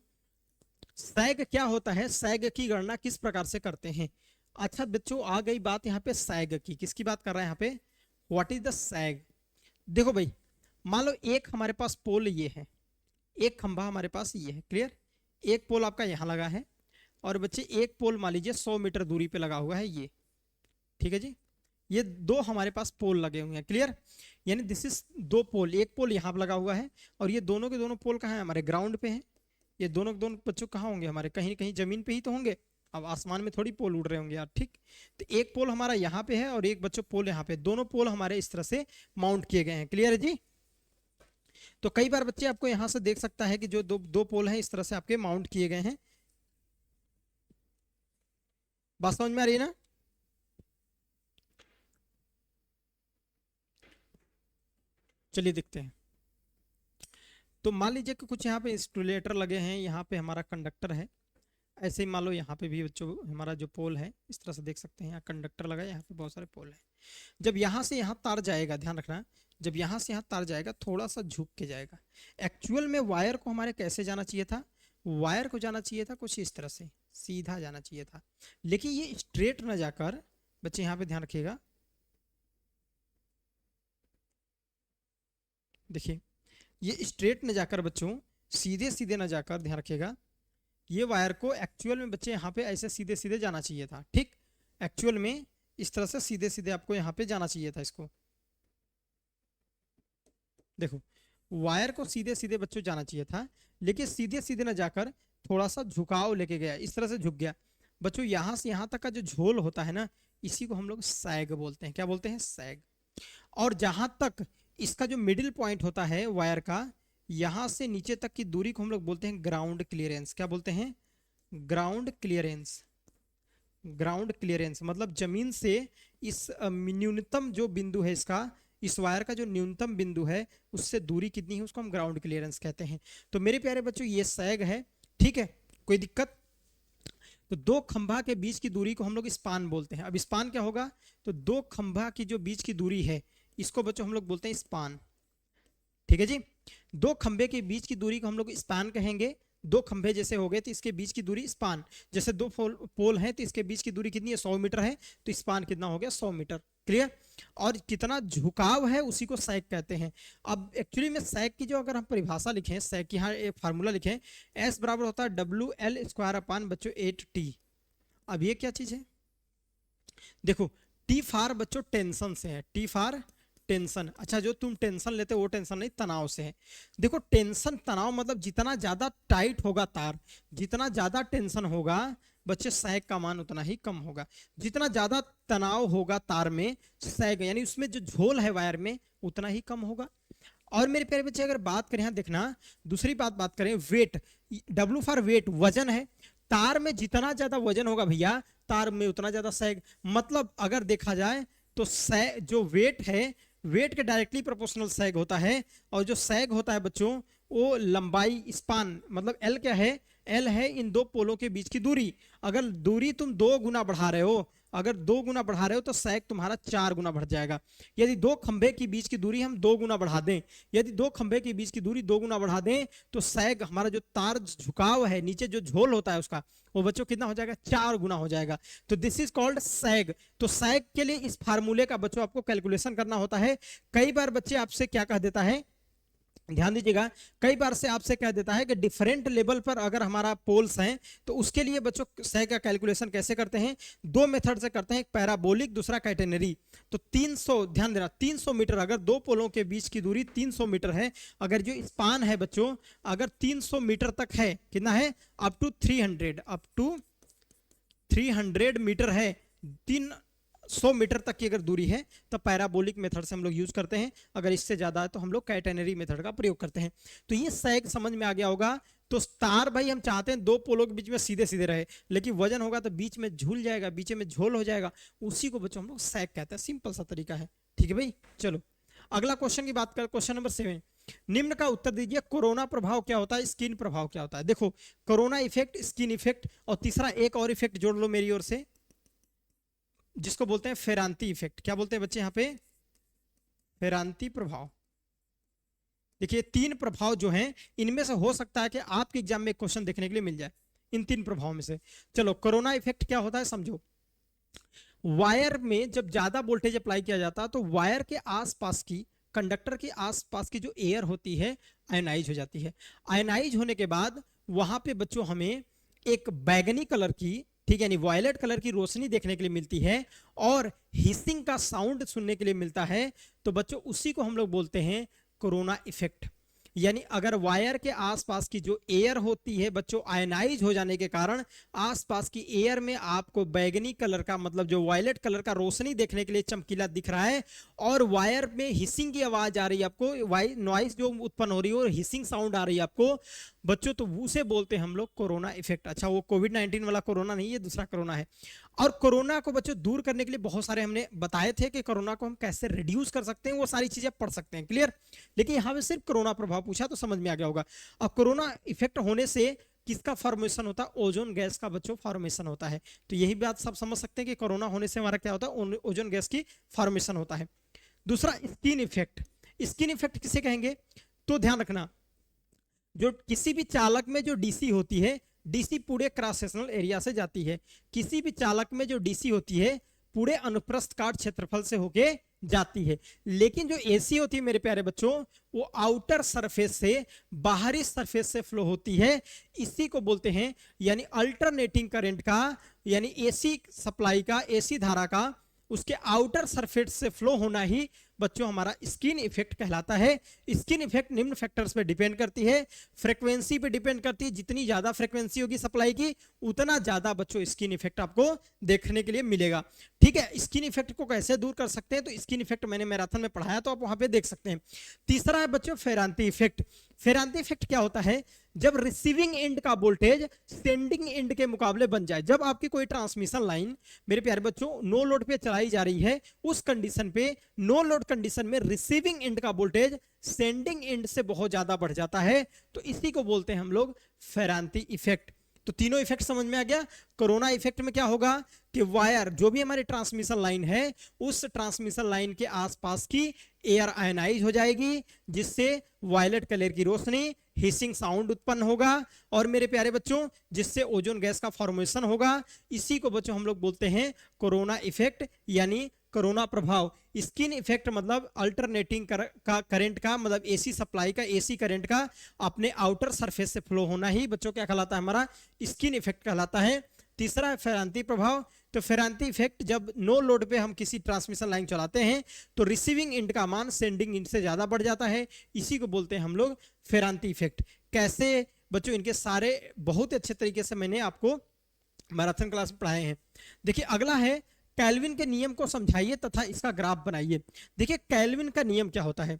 सैग क्या होता है, सैग की गणना किस प्रकार से करते हैं? अच्छा बच्चों, आ गई बात यहाँ पे सैग की। किसकी बात कर रहा है यहाँ पे? व्हाट इज द सैग? देखो भाई, मान लो एक हमारे पास पोल ये है, एक खंभा हमारे पास ये है। क्लियर, एक पोल आपका यहाँ लगा है, और बच्चे एक पोल मान लीजिए 100 मीटर दूरी पे लगा हुआ है ये। ठीक है जी, ये दो हमारे पास पोल लगे हुए हैं। क्लियर, यानी दिस इज दो पोल, एक पोल यहाँ पे लगा हुआ है, और ये दोनों के दोनों पोल कहाँ है? हमारे ग्राउंड पे हैं। ये दोनों के दोनों बच्चों कहाँ होंगे? हमारे कहीं कहीं जमीन पे ही तो होंगे। अब आसमान में थोड़ी पोल उड़ रहे होंगे यार। ठीक, तो एक पोल हमारा यहाँ पे है और एक बच्चों पोल यहाँ पे, दोनों पोल हमारे इस तरह से माउंट किए गए हैं। क्लियर है जी? तो कई बार बच्चे आपको यहां से देख सकता है कि जो दो पोल हैं इस तरह से आपके माउंट किए गए हैं। बात समझ में आ रही है ना? चलिए देखते हैं। तो मान लीजिए कि कुछ यहाँ पे इंसुलेटर लगे हैं, यहाँ पे हमारा कंडक्टर है। ऐसे ही मान लो यहाँ पे भी बच्चों हमारा जो पोल है इस तरह से देख सकते हैं, यहाँ कंडक्टर लगा है, यहाँ पे बहुत सारे पोल हैं। जब यहाँ से यहाँ तार जाएगा, ध्यान रखना, जब यहाँ से यहाँ तार जाएगा थोड़ा सा झुक के जाएगा। एक्चुअल में वायर को हमारे कैसे जाना चाहिए था? वायर को जाना चाहिए था कुछ इस तरह से, सीधा जाना चाहिए था, लेकिन ये स्ट्रेट न जाकर बच्चे यहाँ पे ध्यान रखिएगा, देखिए ये स्ट्रेट न जाकर बच्चों, सीधे सीधे न जाकर, ध्यान रखिएगा, ये वायर को एक्चुअल में बच्चे यहाँ पे ऐसे सीधे सीधे जाना चाहिए था। ठीक, एक्चुअल में इस तरह से सीधे सीधे आपको यहाँ पे जाना चाहिए था इसको। देखो वायर को सीधे सीधे बच्चों जाना चाहिए था, लेकिन सीधे सीधे ना जाकर थोड़ा सा झुकाव लेके गया, इस तरह से झुक गया। बच्चों यहां से यहां तक का जो झोल होता है ना, इसी को हम लोग सैग बोलते हैं। क्या बोलते हैं? सैग। और जहां तक इसका जो मिडिल पॉइंट होता है वायर का, यहां से नीचे तक की दूरी को हम लोग बोलते हैं ग्राउंड क्लियरेंस। क्या बोलते हैं? Ground clearance. ग्राउंड क्लियरेंस मतलब जमीन से इस न्यूनतम जो बिंदु है इसका, इस वायर का जो न्यूनतम बिंदु है उससे दूरी कितनी है, उसको हम ग्राउंड क्लियरेंस कहते हैं। तो मेरे प्यारे बच्चों ये सैग है, ठीक है, कोई दिक्कत? तो दो खंभा के बीच की दूरी को हम लोग स्पान बोलते हैं। अब स्पान क्या होगा? तो दो खंभा की जो बीच की दूरी है इसको बच्चों हम लोग बोलते हैं स्पान। ठीक है जी। दो खंभे के बीच की दूरी को हम लोग स्पान कहेंगे। दो खंभे जैसे हो गए तो इसके बीच की दूरी स्पान। जैसे दो पोल हैं तो इसके बीच की दूरी कितनी है? 100 मीटर है, तो स्पान कितना हो गया? 100 मीटर। क्लियर? और कितना झुकाव है उसी को सैग कहते हैं। अब एक्चुअली में सैग की जो अगर हम परिभाषा लिखें, सैग की यहाँ एक फार्मूला लिखें, एस बराबर होता है WL² अपान बच्चों 8T। अब ये क्या चीज है? देखो टी फार बच्चों टेंशन से है, टी फार टेंशन। अच्छा जो तुम टेंशन लेते हो वो टेंशन नहीं, तनाव से है। देखो टेंशन तनाव मतलब जितना ज्यादा टाइट होगा तार, जितना ज्यादा टेंशन होगा बच्चे सैग का मान उतना ही कम होगा। जितना ज्यादा तनाव होगा तार में, सैग यानी उसमें जो झोल है वायर में उतना ही कम होगा। और मेरे प्यारे बच्चे अगर बात करें, यहाँ देखना दूसरी बात करें, वेट, W फॉर वेट, वजन है। तार में जितना ज्यादा वजन होगा भैया, तार में उतना ज्यादा सैग। मतलब अगर देखा जाए तो सैग जो वेट है, वेट के डायरेक्टली प्रोपोर्शनल सैग होता है। और जो सैग होता है बच्चों वो लंबाई स्पान, मतलब एल क्या है? एल है इन दो पोलों के बीच की दूरी। अगर दूरी तुम 2 गुना बढ़ा रहे हो, अगर 2 गुना बढ़ा रहे हो तो सैग तुम्हारा 4 गुना बढ़ जाएगा। यदि दो खंभे की बीच की दूरी हम 2 गुना बढ़ा दें, यदि दो खंभे के बीच की दूरी 2 गुना बढ़ा दें तो सैग हमारा जो तार झुकाव है, नीचे जो झोल होता है उसका, वो बच्चों कितना हो जाएगा? 4 गुना हो जाएगा। तो दिस इज कॉल्ड सैग। तो सैग के लिए इस फार्मूले का बच्चों आपको कैलकुलेशन करना होता है। कई बार बच्चे आपसे क्या कह देता है, ध्यान दीजिएगा, कई बार से आपसे कह देता है कि डिफरेंट लेवल पर अगर हमारा पोल्स हैं तो उसके लिए बच्चों सैग का कैलकुलेशन कैसे करते हैं? दो मेथड से करते हैं, एक पैराबोलिक, दूसरा कैटेनरी। तो 300, ध्यान देना, 300 मीटर, अगर दो पोलों के बीच की दूरी 300 मीटर है, अगर जो स्पान है बच्चों अगर 300 मीटर तक है, कितना है? अप टू 300 मीटर है, 300 मीटर तक की अगर दूरी है तो पैराबोलिक मेथड से हम लोग यूज करते हैं। अगर इससे ज्यादा है तो हम लोग कैटेनरी मेथड का प्रयोग करते हैं। तो ये सैग समझ में आ गया होगा। तो तार भाई हम चाहते हैं दो पोलों के बीच में सीधे सीधे रहे, लेकिन वजन होगा तो बीच में झूल जाएगा, बीच में झोल हो जाएगा, उसी को बच्चों हम लोग सैग कहते हैं। सिंपल सा तरीका है। ठीक है भाई, चलो अगला क्वेश्चन की बात करें। क्वेश्चन नंबर 7, निम्न का उत्तर दीजिए, कोरोना प्रभाव क्या होता है, स्किन प्रभाव क्या होता है? देखो कोरोना इफेक्ट, स्किन इफेक्ट, और तीसरा एक और इफेक्ट जोड़ लो मेरी ओर से, जिसको बोलते हैं फेरांती इफेक्ट। क्या बोलते हैं बच्चे यहाँ पे? फेरांती प्रभाव। देखिए 3 प्रभाव जो हैं, इनमें से हो सकता है कि आपके एग्जाम में क्वेश्चन देखने के लिए मिल जाए इन 3 प्रभावों में से। चलो कोरोना इफेक्ट क्या होता है समझो। वायर में जब ज्यादा वोल्टेज अप्लाई किया जाता है तो वायर के आसपास की, कंडक्टर के आसपास की जो एयर होती है आयनाइज हो जाती है। आयनाइज होने के बाद वहां पे बच्चों हमें एक बैगनी कलर की, ठीक है, यानी वायलेट कलर की रोशनी देखने के लिए मिलती है और हिसिंग का साउंड सुनने के लिए मिलता है। तो बच्चों उसी को हम लोग बोलते हैं कोरोना इफेक्ट। यानी अगर वायर के आसपास की जो एयर होती है बच्चों आयनाइज हो जाने के कारण आसपास की एयर में आपको बैगनी कलर का, मतलब जो वायलेट कलर का रोशनी देखने के लिए चमकीला दिख रहा है, और वायर में हिसिंग की आवाज आ रही है आपको, नॉइस जो उत्पन्न हो रही है और हिसिंग साउंड आ रही है आपको बच्चों, तो उसे बोलते हैं हम लोग कोरोना इफेक्ट। अच्छा वो कोविड-19 वाला कोरोना नहीं, ये दूसरा कोरोना है। और कोरोना को बच्चों दूर करने के लिए बहुत सारे हमने बताए थे कि कोरोना को हम कैसे रिड्यूस कर सकते हैं, वो सारी चीजें पढ़ सकते हैं। क्लियर? लेकिन यहाँ पे सिर्फ कोरोना प्रभाव पूछा तो समझ में आ गया होगा। अब कोरोना इफेक्ट होने से किसका फॉर्मेशन होता है? ओजोन गैस का बच्चों फॉर्मेशन होता है। तो यही बात सब समझ सकते हैं कि कोरोना होने से हमारा क्या होता है? ओजोन गैस की फॉर्मेशन होता है। दूसरा स्किन इफेक्ट। स्किन इफेक्ट किसे कहेंगे? तो ध्यान रखना, जो किसी भी चालक में जो डीसी होती है, डीसी पूरे क्रॉस सेक्शनल एरिया से जाती है। किसी भी चालक में जो डीसी होती है पूरे अनुप्रस्थ काट क्षेत्रफल से होके जाती है। लेकिन जो एसी होती है मेरे प्यारे बच्चों, वो आउटर सरफेस से, बाहरी सरफेस से फ्लो होती है। इसी को बोलते हैं, यानी अल्टरनेटिंग करंट का, यानी एसी सप्लाई का, एसी धारा का उसके आउटर सरफेस से फ्लो होना ही बच्चों हमारा स्किन इफेक्ट कहलाता है। स्किन इफेक्ट निम्न फैक्टर्स पे डिपेंड करती है, फ्रीक्वेंसी पे डिपेंड करती है, जितनी ज्यादा फ्रीक्वेंसी होगी सप्लाई की उतना ज्यादा बच्चों स्किन इफेक्ट आपको देखने के लिए मिलेगा। ठीक है, स्किन इफेक्ट को कैसे दूर कर सकते हैं, तो स्किन इफेक्ट मैंने मैराथन में पढ़ाया तो आप वहां पे देख सकते हैं। तीसरा है बच्चों फेरांती इफेक्ट। फेरांती इफेक्ट क्या होता है, जब रिसीविंग एंड का वोल्टेज सेंडिंग एंड के मुकाबले बन जाए। जब आपकी कोई ट्रांसमिशन लाइन मेरे प्यारे बच्चों नो लोड पे चलाई जा रही है, उस कंडीशन पे नो लोड कंडीशन में रिसीविंग एंड का वोल्टेज सेंडिंग एंड से बहुत ज्यादा बढ़ जाता है, तो इसी को बोलते हैं हम लोग फेरांती इफेक्ट। तो तीनों इफेक्ट समझ में आ गया। कोरोना इफेक्ट में क्या होगा कि वायर जो भी हमारी ट्रांसमिशन लाइन है उस ट्रांसमिशन लाइन के आसपास की एयर आयनाइज हो जाएगी, जिससे वायलेट कलर की रोशनी हिसिंग साउंड उत्पन्न होगा और मेरे प्यारे बच्चों जिससे ओजोन गैस का फॉर्मेशन होगा। इसी को बच्चों हम लोग बोलते हैं कोरोना इफेक्ट यानी कोरोना प्रभाव। स्किन इफेक्ट मतलब अल्टरनेटिंग करंट का मतलब एसी सप्लाई का, एसी करंट का अपने आउटर सरफेस से फ्लो होना ही बच्चों क्या कहलाता है, हमारा स्किन इफेक्ट कहलाता है। तीसरा है फेरांती प्रभाव। तो फेरांती इफेक्ट जब नो लोड पे हम किसी ट्रांसमिशन लाइन चलाते हैं तो रिसीविंग एंड का मान सेंडिंग एंड से ज्यादा बढ़ जाता है, इसी को बोलते हैं हम लोग फेरांती इफेक्ट। कैसे बच्चों, इनके सारे बहुत अच्छे तरीके से मैंने आपको मैराथन क्लास में पढ़ाए हैं। देखिए अगला है केल्विन के नियम को समझाइए तथा इसका ग्राफ बनाइए। देखिए केल्विन का नियम क्या होता है,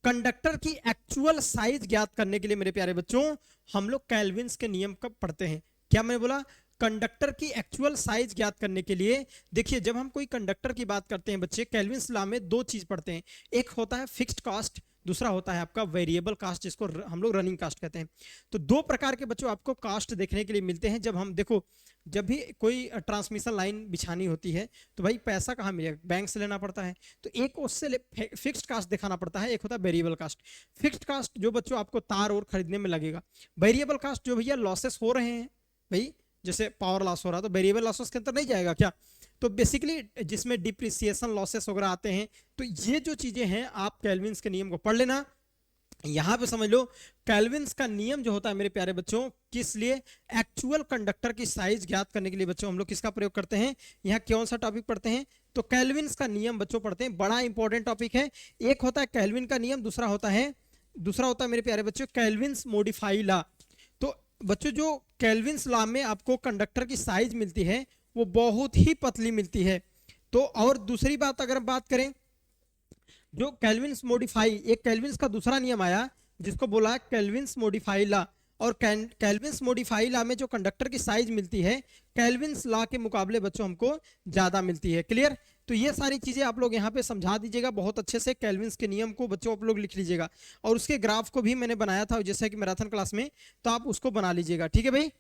कंडक्टर की एक्चुअल साइज ज्ञात करने के लिए मेरे प्यारे बच्चों हम लोग केल्विन्स के नियम कब पढ़ते हैं। क्या मैंने बोला, कंडक्टर की एक्चुअल साइज ज्ञात करने के लिए। देखिए जब हम कोई कंडक्टर की बात करते हैं बच्चे, केल्विन्स लॉ में दो चीज पढ़ते हैं, एक होता है फिक्स्ड कास्ट, दूसरा होता है आपका वेरिएबल कास्ट, जिसको हम लोग रनिंग कास्ट कहते हैं। तो दो प्रकार के बच्चों आपको कास्ट देखने के लिए मिलते हैं। जब हम देखो जब भी कोई ट्रांसमिशन लाइन बिछानी होती है तो भाई पैसा कहाँ मिलेगा, बैंक से लेना पड़ता है, तो एक उससे फिक्स्ड कास्ट दिखाना पड़ता है, एक होता है वेरिएबल कास्ट। फिक्स्ड कास्ट जो बच्चों आपको तार और खरीदने में लगेगा, वेरिएबल कास्ट जो भैया लॉसेस हो रहे हैं, भाई जैसे पावर लॉस हो रहा है तो वेरिएबल लॉसेस के अंदर नहीं जाएगा क्या, तो बेसिकली जिसमें डिप्रिसिएशन लॉसेस वगैरह आते हैं। तो ये जो चीजें हैं आप केल्विन्स के नियम को पढ़ लेना। यहां पे समझ लो केल्विन्स का नियम जो होता है मेरे प्यारे बच्चों किस लिए, एक्चुअल कंडक्टर की साइज ज्ञात करने के लिए बच्चों हम लोग किसका प्रयोग करते हैं। यहाँ कौन सा टॉपिक पढ़ते हैं, तो केल्विन्स का नियम बच्चों पढ़ते हैं, बड़ा इंपॉर्टेंट टॉपिक है। एक होता है केल्विन का नियम, दूसरा होता है मेरे प्यारे बच्चों केल्विन्स मॉडिफाई लॉ। तो बच्चों जो केल्विन्स लॉ में आपको कंडक्टर की साइज मिलती है वो बहुत ही पतली मिलती है। तो और दूसरी बात अगर हम बात करें जो केल्विन्स मॉडिफाई, एक केल्विन्स का दूसरा नियम आया जिसको बोला केल्विन्स मॉडिफाई लॉ, और केल्विन्स मॉडिफाई लॉ में जो कंडक्टर की साइज मिलती है केल्विन्स लॉ के मुकाबले बच्चों हमको ज्यादा मिलती है। क्लियर, तो ये सारी चीजें आप लोग यहाँ पे समझा दीजिएगा बहुत अच्छे से। केल्विन्स के नियम को बच्चों आप लोग लिख लीजिएगा और उसके ग्राफ को भी मैंने बनाया था जैसे कि मैराथन क्लास में, तो आप उसको बना लीजिएगा। ठीक है भाई,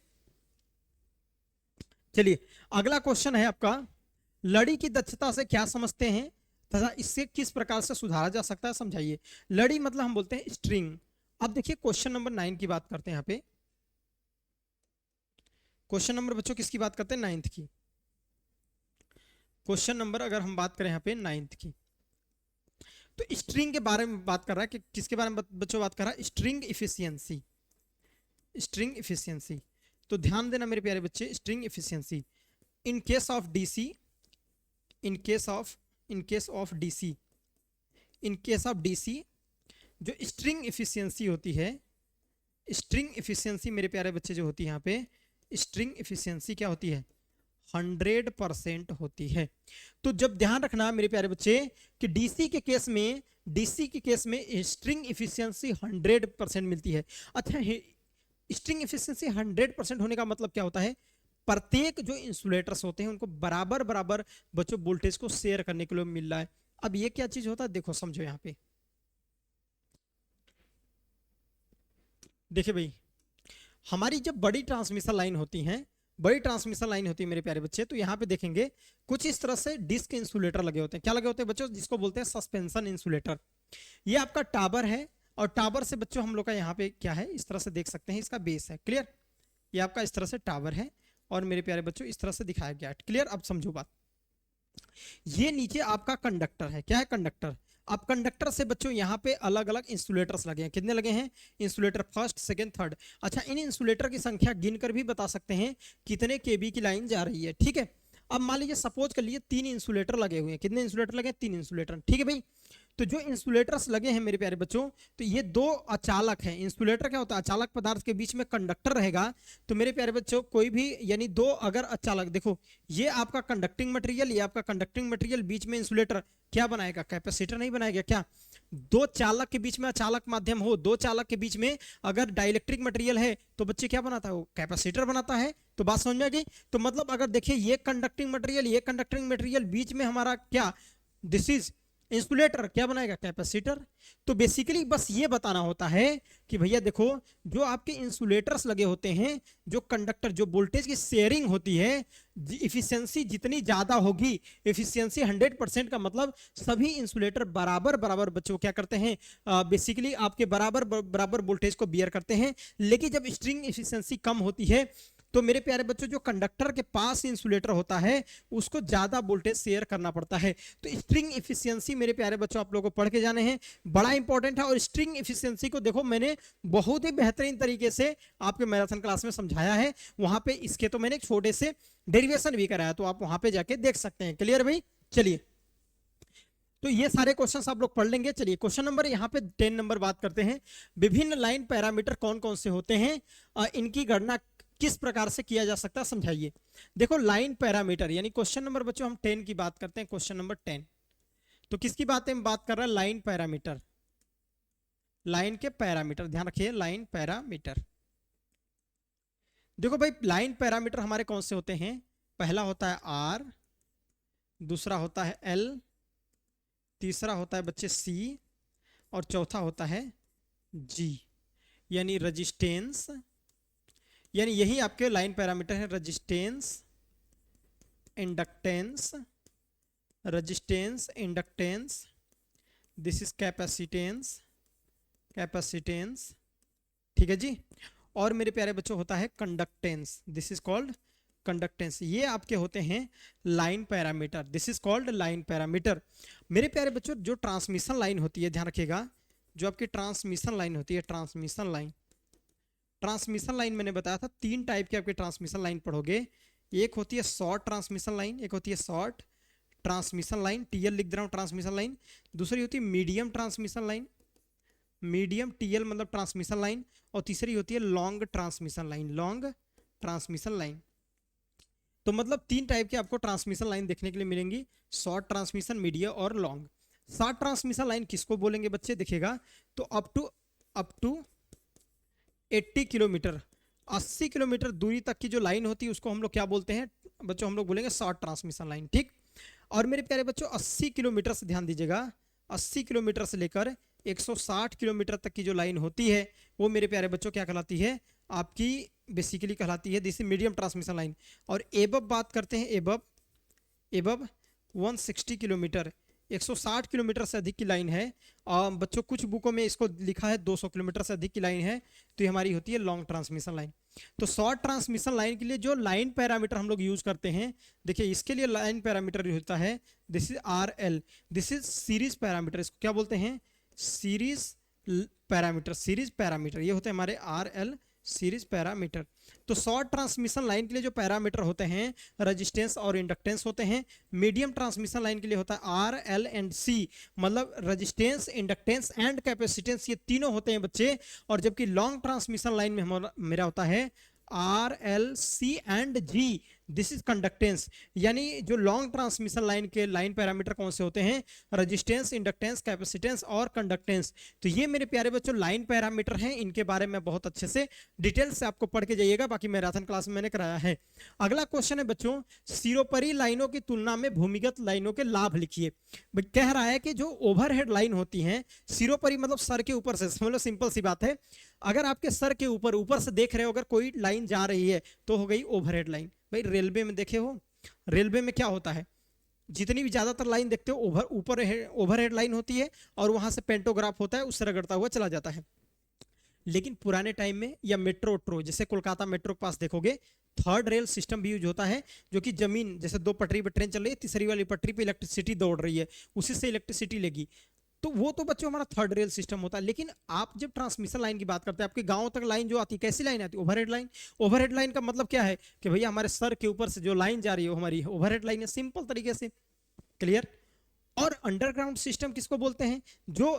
चलिए अगला क्वेश्चन है आपका, लड़ी की दक्षता से क्या समझते हैं तथा इससे किस प्रकार से सुधारा जा सकता है, समझाइए। लड़ी मतलब हम बोलते हैं स्ट्रिंग। अब देखिए क्वेश्चन नंबर 9 की बात करते हैं यहाँ पे। क्वेश्चन नंबर बच्चों किसकी बात करते हैं, 9th की। क्वेश्चन नंबर अगर हम बात करें यहाँ पे 9th की, तो स्ट्रिंग के बारे में बात कर रहा है कि किसके बारे में बच्चों बात कर रहा है, स्ट्रिंग इफिशियंसी। स्ट्रिंग इफिशियंसी, तो ध्यान देना मेरे प्यारे बच्चे, string efficiency in case of DC, in case of DC जो स्ट्रिंग इफिशियंसी होती है, स्ट्रिंग इफिशियंसी मेरे प्यारे बच्चे जो होती है यहाँ पे, स्ट्रिंग इफिशियंसी क्या होती है, 100% होती है। तो जब ध्यान रखना मेरे प्यारे बच्चे कि डीसी के केस में स्ट्रिंग इफिशियंसी 100% मिलती है। अच्छा, स्ट्रिंग इफिशियंसी 100% होने का मतलब क्या होता है, प्रत्येक जो इंसुलेटर्स होते हैं उनको बराबर बराबर बच्चों वोल्टेज को शेयर करने के लिए मिल रहा है। अब ये क्या चीज होता है, देखो समझो यहाँ पे, देखिए भाई हमारी जब बड़ी ट्रांसमिशन लाइन होती है मेरे प्यारे बच्चे, तो यहाँ पे देखेंगे कुछ इस तरह से डिस्क इंसुलेटर लगे होते हैं। क्या लगे होते हैं बच्चों, जिसको बोलते हैं सस्पेंशन इंसुलेटर। ये आपका टावर है और टावर से बच्चों हम लोग का यहाँ पे क्या है, इस तरह से देख सकते हैं, इसका बेस है। क्लियर, ये आपका इस तरह से टावर है और मेरे प्यारे बच्चों इस तरह से दिखाया गया है। क्लियर, अब समझो बात, ये नीचे आपका कंडक्टर है। क्या है, कंडक्टर। अब कंडक्टर से बच्चों यहाँ पे अलग अलग इंसुलेटर्स लगे हैं। कितने लगे हैं, इंसुलेटर फर्स्ट, सेकंड, थर्ड। अच्छा, इन इंसुलेटर की संख्या गिनकर भी बता सकते हैं कितने केबी की लाइन जा रही है। ठीक है, अब मान लीजिए सपोज कर लीजिए 3 इंसुलेटर लगे हुए हैं। कितने इंसुलेटर लगे हैं? 3 इंसुलेटर, ठीक है भाई। तो जो इंसुलेटर्स लगे हैं मेरे प्यारे बच्चों, तो ये दो अचालक हैं। इंसुलेटर क्या होता है? अचालक पदार्थ के बीच में कंडक्टर रहेगा। तो मेरे प्यारे बच्चों कोई भी यानी दो अगर अचालक, देखो ये आपका कंडक्टिंग मटेरियल, ये आपका कंडक्टिंग मटेरियल, बीच में इंसुलेटर क्या बनाएगा? कैपेसिटर नहीं बनाएगा क्या? दो चालक के बीच में अचालक माध्यम हो, दो चालक के बीच में अगर डाइलेक्ट्रिक मटेरियल है तो बच्चे क्या बनाता है? वो कैपेसिटर बनाता है। तो बात समझ में आ गई? तो मतलब अगर देखिए ये कंडक्टिंग मटेरियल, ये कंडक्टिंग मटेरियल, बीच में हमारा क्या, दिस इज इंसुलेटर, क्या बनाएगा? कैपेसिटर। तो बेसिकली बस ये बताना होता है कि भैया देखो जो आपके इंसुलेटर्स लगे होते हैं, जो कंडक्टर, जो वोल्टेज की शेयरिंग होती है, इफिशियंसी जितनी ज्यादा होगी, इफिशियंसी 100% का मतलब सभी इंसुलेटर बराबर बराबर बच्चों क्या करते हैं? बेसिकली आपके बराबर बराबर वोल्टेज को बियर करते हैं। लेकिन जब स्ट्रिंग इफिशियंसी कम होती है तो मेरे प्यारे बच्चों जो कंडक्टर के पास इंसुलेटर होता है उसको ज्यादा वोल्टेज शेयर करना पड़ता है। तो स्ट्रिंग इफिशियंसी मेरे प्यारे बच्चों आप लोगों को पढ़ के जाने हैं, बड़ा इंपॉर्टेंट है। और स्ट्रिंग इफिशियंसी को देखो मैंने बहुत ही बेहतरीन तरीके से आपके मैराथन क्लास में समझाया है। वहां पे इसके तो मैंने एक छोटे से डेरिवेशन भी कराया, तो आप वहां पे जाके देख सकते हैं। क्लियर भाई? चलिए, तो ये सारे क्वेश्चंस आप लोग पढ़ लेंगे। चलिए क्वेश्चन नंबर यहाँ पे 10 नंबर बात करते हैं। विभिन्न लाइन पैरामीटर कौन कौन से होते हैं, इनकी गणना किस प्रकार से किया जा सकता है, समझाइए। देखो लाइन पैरामीटर यानी क्वेश्चन नंबर बच्चों हम 10 की बात करते हैं, क्वेश्चन नंबर 10। तो किसकी बात है? हम बात कर रहे हैं लाइन पैरामीटर, लाइन के पैरामीटर, ध्यान रखिए लाइन पैरामीटर। देखो भाई लाइन पैरामीटर हमारे कौन से होते हैं? पहला होता है आर, दूसरा होता है एल, तीसरा होता है बच्चे सी, और चौथा होता है जी, यानी रजिस्टेंस, यानी यही आपके लाइन पैरामीटर है। Resistance, inductance, resistance, inductance, this is capacitance, capacitance, ठीक है जी। और मेरे प्यारे बच्चों होता है conductance, this is called conductance. ये आपके होते हैं line parameter, this is called line parameter. मेरे प्यारे बच्चों जो ट्रांसमिशन लाइन होती है, ध्यान रखिएगा, जो आपकी ट्रांसमिशन लाइन होती है, ट्रांसमिशन लाइन, ट्रांसमिशन लाइन मैंने बताया था 3 टाइप के आपके ट्रांसमिशन लाइन पढ़ोगे। एक होती है शॉर्ट ट्रांसमिशन लाइन, एक होती है शॉर्ट ट्रांसमिशन लाइन, टीएल लिख दे रहा हूँ ट्रांसमिशन लाइन। दूसरी होती है medium transmission line, medium TL मतलब ट्रांसमिशन लाइन। और तीसरी होती है long transmission line, long transmission line. तो मतलब 3 टाइप के आपको ट्रांसमिशन लाइन देखने के लिए मिलेंगी, शॉर्ट ट्रांसमिशन, मीडियम और लॉन्ग। शॉर्ट ट्रांसमिशन लाइन किसको बोलेंगे बच्चे? देखिएगा तो अप टू 80 किलोमीटर, 80 किलोमीटर दूरी तक की जो लाइन होती है उसको हम लोग क्या बोलते हैं बच्चों? हम लोग बोलेंगे शॉर्ट ट्रांसमिशन लाइन, ठीक। और मेरे प्यारे बच्चों 80 किलोमीटर से, ध्यान दीजिएगा, 80 किलोमीटर से लेकर 160 किलोमीटर तक की जो लाइन होती है वो मेरे प्यारे बच्चों क्या कहलाती है? आपकी बेसिकली कहलाती है दिस मीडियम ट्रांसमिशन लाइन। और एबव बात करते हैं, एबव 160 किलोमीटर, 160 किलोमीटर से अधिक की लाइन है। बच्चों कुछ बुकों में इसको लिखा है 200 किलोमीटर से अधिक की लाइन है, तो ये हमारी होती है लॉन्ग ट्रांसमिशन लाइन। तो शॉर्ट ट्रांसमिशन लाइन के लिए जो लाइन पैरामीटर हम लोग यूज करते हैं, देखिए इसके लिए लाइन पैरामीटर होता है this is R L, this is series parameter. इसको क्या बोलते हैं? सीरीज पैरामीटर, सीरीज पैरामीटर, ये होते हैं हमारे आर एल सीरीज पैरामीटर। तो शॉर्ट ट्रांसमिशन लाइन के लिए जो पैरामीटर होते हैं रेजिस्टेंस और इंडक्टेंस होते हैं। मीडियम ट्रांसमिशन लाइन के लिए होता है आर एल एंड सी, मतलब रेजिस्टेंस, इंडक्टेंस एंड कैपेसिटेंस, ये तीनों होते हैं बच्चे। और जबकि लॉन्ग ट्रांसमिशन लाइन में मेरा होता है R L C and G, this is conductance. यानी जो लॉन्ग ट्रांसमिशन लाइन के लाइन पैरामीटर कौन से होते हैं? रेजिस्टेंस, इंडक्टेंस, कैपेसिटेंस और कंडक्टेंस। तो ये मेरे प्यारे बच्चों लाइन पैरामीटर हैं, इनके बारे में बहुत अच्छे से डिटेल से आपको पढ़ के जाइएगा, बाकी मैराथन क्लास में मैंने कराया है। अगला क्वेश्चन है बच्चों, सिरोपरी लाइनों की तुलना में भूमिगत लाइनों के लाभ लिखिए। कह रहा है कि जो ओवरहेड लाइन होती है, सिरोपरी मतलब सर के ऊपर से, मतलब सिंपल सी बात है, अगर आपके सर के ऊपर से देख रहे हो अगर कोई लाइन जा रही है तो हो गई ओवरहेड लाइन। भाई रेलवे में देखे हो, रेलवे में क्या होता है? जितनी भी ज्यादातर लाइन देखते हो ऊपर ओवरहेड लाइन होती है और वहां से पेंटोग्राफ होता है, उससे रगड़ता हुआ चला जाता है। लेकिन पुराने टाइम में या मेट्रो जैसे कोलकाता मेट्रो के पास देखोगे, थर्ड रेल सिस्टम भी यूज होता है, जो कि जमीन जैसे 2 पटरी पर ट्रेन चल रही है, तीसरी वाली पटरी पे इलेक्ट्रिसिटी दौड़ रही है, उसी से इलेक्ट्रिसिटी लेगी। तो वो तो बच्चों हमारा थर्ड रेल सिस्टम होता है। लेकिन आप जब ट्रांसमिशन लाइन की बात करते हैं, आपके गांव तक लाइन जो आती है, कैसी लाइन आती है? Overhead line. ओवरहेड लाइन का मतलब क्या है कि भैया हमारे सर के ऊपर से जो लाइन जा रही है वो हमारी ओवरहेड लाइन है, सिंपल तरीके से। क्लियर। और अंडरग्राउंड सिस्टम किसको बोलते हैं? जो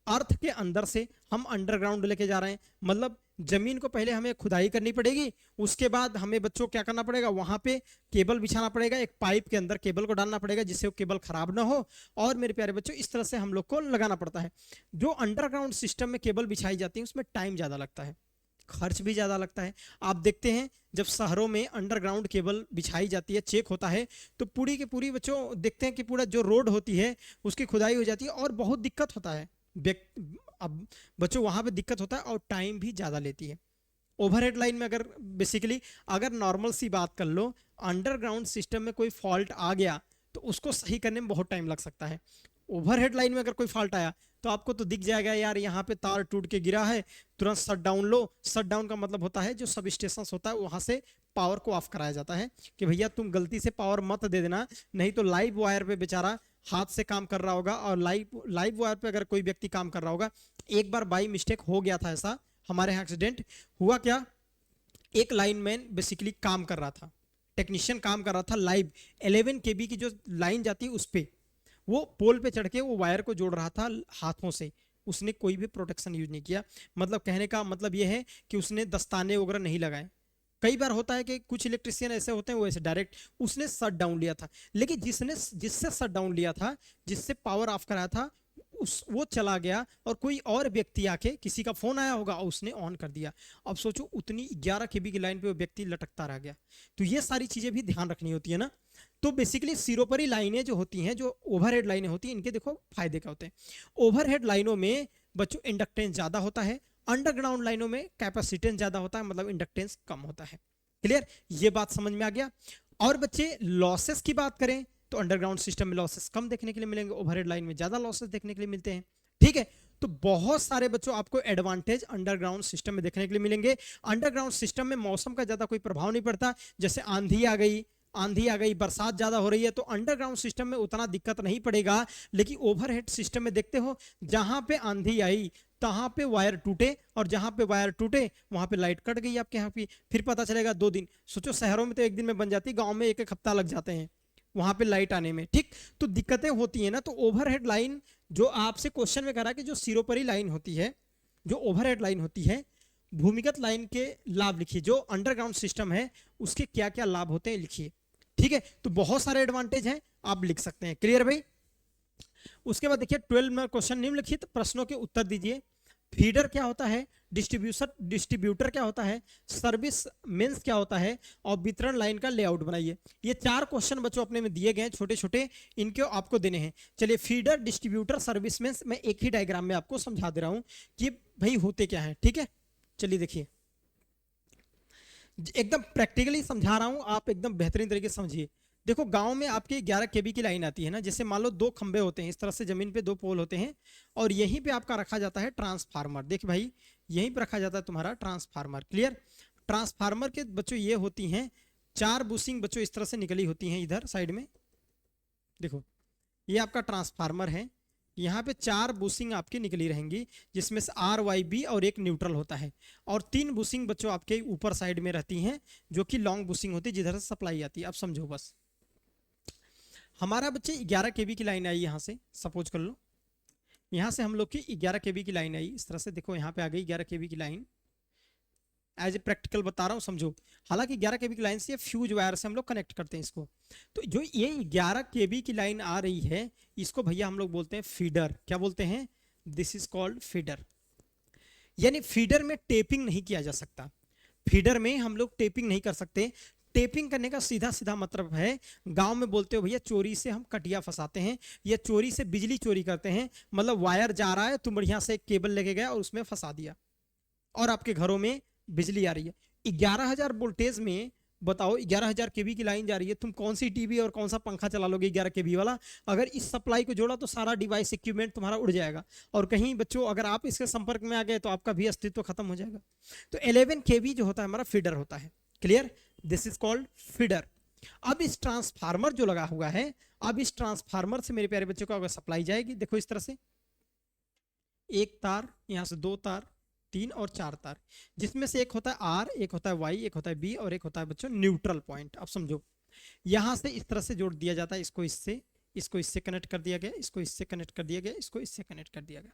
अर्थ के अंदर से हम अंडरग्राउंड लेके जा रहे हैं, मतलब जमीन को पहले हमें खुदाई करनी पड़ेगी, उसके बाद हमें बच्चों क्या करना पड़ेगा, वहां पे केबल बिछाना पड़ेगा, एक पाइप के अंदर केबल को डालना पड़ेगा जिससे वो केबल खराब ना हो। और मेरे प्यारे बच्चों इस तरह से हम लोग को लगाना पड़ता है। जो अंडरग्राउंड सिस्टम में केबल बिछाई जाती है उसमें टाइम ज्यादा लगता है, खर्च भी ज्यादा लगता है। आप देखते हैं जब शहरों में अंडरग्राउंड केबल बिछाई जाती है, चेक होता है, तो पूरी की पूरी बच्चों देखते हैं कि पूरा जो रोड होती है उसकी खुदाई हो जाती है और बहुत दिक्कत होता है। अब बच्चों वहां पे दिक्कत होता है और टाइम भी ज्यादा लेती है। ओवरहेड लाइन में अगर बेसिकली अगर नॉर्मल सी बात कर लो, अंडरग्राउंड सिस्टम में कोई फॉल्ट आ गया तो उसको सही करने में बहुत टाइम लग सकता है। ओवरहेड लाइन में अगर कोई फॉल्ट आया तो आपको तो दिख जाएगा यार यहाँ पे तार टूट के गिरा है, तुरंत शट डाउन लो। शट डाउन का मतलब होता है जो सब स्टेशन होता है वहां से पावर को ऑफ कराया जाता है कि भैया तुम गलती से पावर मत दे देना, नहीं तो लाइव वायर पे बेचारा हाथ से काम कर रहा होगा, और लाइव वायर पे अगर कोई व्यक्ति काम कर रहा होगा। एक बार बाई मिस्टेक हो गया था ऐसा, हमारे यहाँ एक्सीडेंट हुआ क्या, एक लाइनमैन बेसिकली काम कर रहा था, टेक्नीशियन काम कर रहा था लाइव 11 केबी की जो लाइन जाती है उस पे, वो पोल पे चढ़ के वो वायर को जोड़ रहा था हाथों से। उसने कोई भी प्रोटेक्शन यूज नहीं किया। मतलब कहने का मतलब ये है कि उसने दस्ताने वगैरह नहीं लगाए। कई बार होता है कि कुछ इलेक्ट्रिशियन ऐसे होते हैं वो ऐसे डायरेक्ट उसने शट डाउन लिया था, लेकिन जिससे शट डाउन लिया था, जिससे पावर ऑफ कराया था, उस वो चला गया और कोई और व्यक्ति आके, किसी का फोन आया होगा और उसने ऑन कर दिया। अब सोचो उतनी 11 केबी की लाइन पे वो व्यक्ति लटकता रह गया। तो ये सारी चीजें भी ध्यान रखनी होती है ना। तो बेसिकली सिरोपरी लाइनें जो होती हैं, जो ओवरहेड लाइनें होती हैं, इनके देखो फायदे क्या होते हैं। ओवरहेड लाइनों में बच्चों इंडक्टेंस ज्यादा होता है, अंडरग्राउंड लाइनों में कैपेसिटेंस ज्यादा होता है, मतलब इंडक्टेंस कम होता है। क्लियर, ये बात समझ में आ गया। और बच्चे लॉसेस की बात करें तो अंडरग्राउंड सिस्टम में लॉसेस कम देखने के लिए मिलेंगे, ओवरहेड लाइन में ज्यादा लॉसेस देखने के लिए मिलते हैं। ठीक है, तो बहुत सारे बच्चों आपको एडवांटेज अंडरग्राउंड सिस्टम में देखने के लिए मिलेंगे। अंडरग्राउंड सिस्टम में मौसम का ज्यादा कोई प्रभाव नहीं पड़ता, जैसे आंधी आ गई, बरसात ज्यादा हो रही है, तो अंडरग्राउंड सिस्टम में उतना दिक्कत नहीं पड़ेगा। लेकिन ओवरहेड सिस्टम में देखते हो जहां पे आंधी आई तहां पे वायर टूटे, और जहां पे वायर टूटे वहां पे लाइट कट गई आपके यहाँ पे, फिर पता चलेगा 2 दिन। सोचो शहरों में तो एक दिन में बन जाती, गांव में एक हफ्ता लग जाते हैं वहां पे लाइट आने में। ठीक, तो दिक्कतें होती है ना। तो ओवरहेड लाइन जो आपसे क्वेश्चन में कह रहा है कि जो सिरोपरी लाइन होती है, जो ओवरहेड लाइन होती है, भूमिगत लाइन के लाभ लिखिए, जो अंडरग्राउंड सिस्टम है उसके क्या क्या लाभ होते हैं लिखिए। ठीक है, तो बहुत सारे एडवांटेज हैं, आप लिख सकते हैं। क्लियर भाई। उसके बाद देखिए 12 में क्वेश्चन निम्नलिखित प्रश्नों के उत्तर दीजिए। फीडर क्या होता है, डिस्ट्रीब्यूटर क्या होता है, सर्विस मेंस क्या होता है, और वितरण लाइन का लेआउट बनाइए। ये 4 क्वेश्चन बच्चों अपने में दिए गए हैं, छोटे छोटे, इनके आपको देने हैं। चलिए, फीडर, डिस्ट्रीब्यूटर, सर्विस मेंस, मैं एक ही डायग्राम में आपको समझा दे रहा हूं कि भाई होते क्या है। ठीक है, चलिए देखिए, एकदम प्रैक्टिकली समझा रहा हूं, आप एकदम बेहतरीन तरीके से समझिए। देखो गांव में आपके 11 केबी की लाइन आती है ना, जैसे मान लो 2 खंबे होते हैं, इस तरह से जमीन पे 2 पोल होते हैं, और यहीं पे आपका रखा जाता है ट्रांसफार्मर। देख भाई, यहीं पे रखा जाता है तुम्हारा ट्रांसफार्मर। क्लियर। ट्रांसफार्मर के बच्चों ये होती हैं 4 बुशिंग बच्चों इस तरह से निकली होती हैं इधर साइड में। देखो ये आपका ट्रांसफार्मर है, यहाँ पे 4 बुशिंग आपकी निकली रहेंगी, जिसमें से RYB और एक न्यूट्रल होता है, और 3 बुशिंग बच्चों आपके ऊपर साइड में रहती हैं जो कि लॉन्ग बुशिंग होती है, जिधर से सप्लाई आती है। अब समझो बस, हमारा बच्चे 11 केबी की लाइन आई, यहाँ से सपोज कर लो, यहाँ से हम लोग की 11 केबी की लाइन आई इस तरह से। देखो यहाँ पे आ गई 11 केबी की लाइन, एज ए प्रैक्टिकल बता रहा हूँ समझो। हालांकि 11 केबी की लाइन से फ्यूज वायर से हम लोग कनेक्ट करते हैं इसको। तो जो ये 11 केबी की लाइन आ रही है, इसको भैया हम लोग बोलते हैं फीडर। क्या बोलते हैं? This is called feeder. यानी फीडर में टेपिंग नहीं किया जा सकता, फीडर में हम लोग टेपिंग नहीं कर सकते। टेपिंग करने का सीधा सीधा मतलब है, गांव में बोलते हो भैया चोरी से हम कटिया फंसाते हैं, या चोरी से बिजली चोरी करते हैं। मतलब वायर जा रहा है, तुम बढ़िया से एक केबल लेके गया और उसमें फंसा दिया, और आपके घरों में बिजली आ रही है। 11,000 वोल्टेज में बताओ, 11,000 केबी की लाइन जा रही है, तुम कौन सी टीवी और कौन सा पंखा चला लोगे 11 केबी वाला? अगर इस सप्लाई को जोड़ा तो सारा डिवाइस इक्विपमेंट तुम्हारा उड़ जाएगा, और कहीं बच्चों अगर आप इसके संपर्क में आ गए तो आपका भी अस्तित्व खत्म हो जाएगा। तो 11 केबी जो होता है हमारा फीडर होता है। Clear, this is called feeder. अब इस ट्रांसफार्मर जो लगा हुआ है, अब इस ट्रांसफार्मर से मेरे प्यारे बच्चों को अगर सप्लाई जाएगी, देखो इस तरह से एक तार, यहाँ से दो तार, तीन और चार तार, जिसमें से एक होता है आर, एक होता है वाई, एक होता है बी और एक होता है बच्चों न्यूट्रल पॉइंट। अब समझो, यहां से इस तरह से जोड़ दिया जाता है, इसको इससे कनेक्ट कर दिया गया, इसको इससे कनेक्ट कर दिया गया, इसको इससे कनेक्ट कर दिया गया,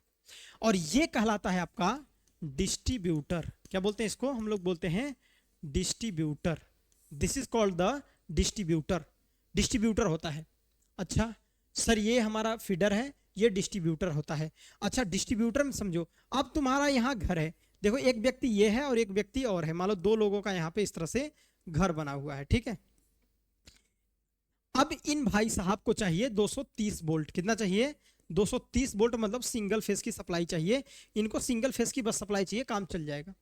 और ये कहलाता है आपका डिस्ट्रीब्यूटर। क्या बोलते हैं इसको? हम लोग बोलते हैं distributor. This is called the distributor. Distributor होता है। अच्छा सर, ये हमारा फीडर है, ये डिस्ट्रीब्यूटर होता है। अच्छा, डिस्ट्रीब्यूटर में समझो, अब तुम्हारा यहाँ घर है, देखो एक व्यक्ति ये है और एक व्यक्ति और है, मान लो दो लोगों का यहाँ पे इस तरह से घर बना हुआ है, ठीक है। अब इन भाई साहब को चाहिए 230 वोल्ट। कितना चाहिए? 230 वोल्ट, मतलब सिंगल फेस की सप्लाई चाहिए। इनको सिंगल फेस की बस सप्लाई चाहिए, काम चल जाएगा।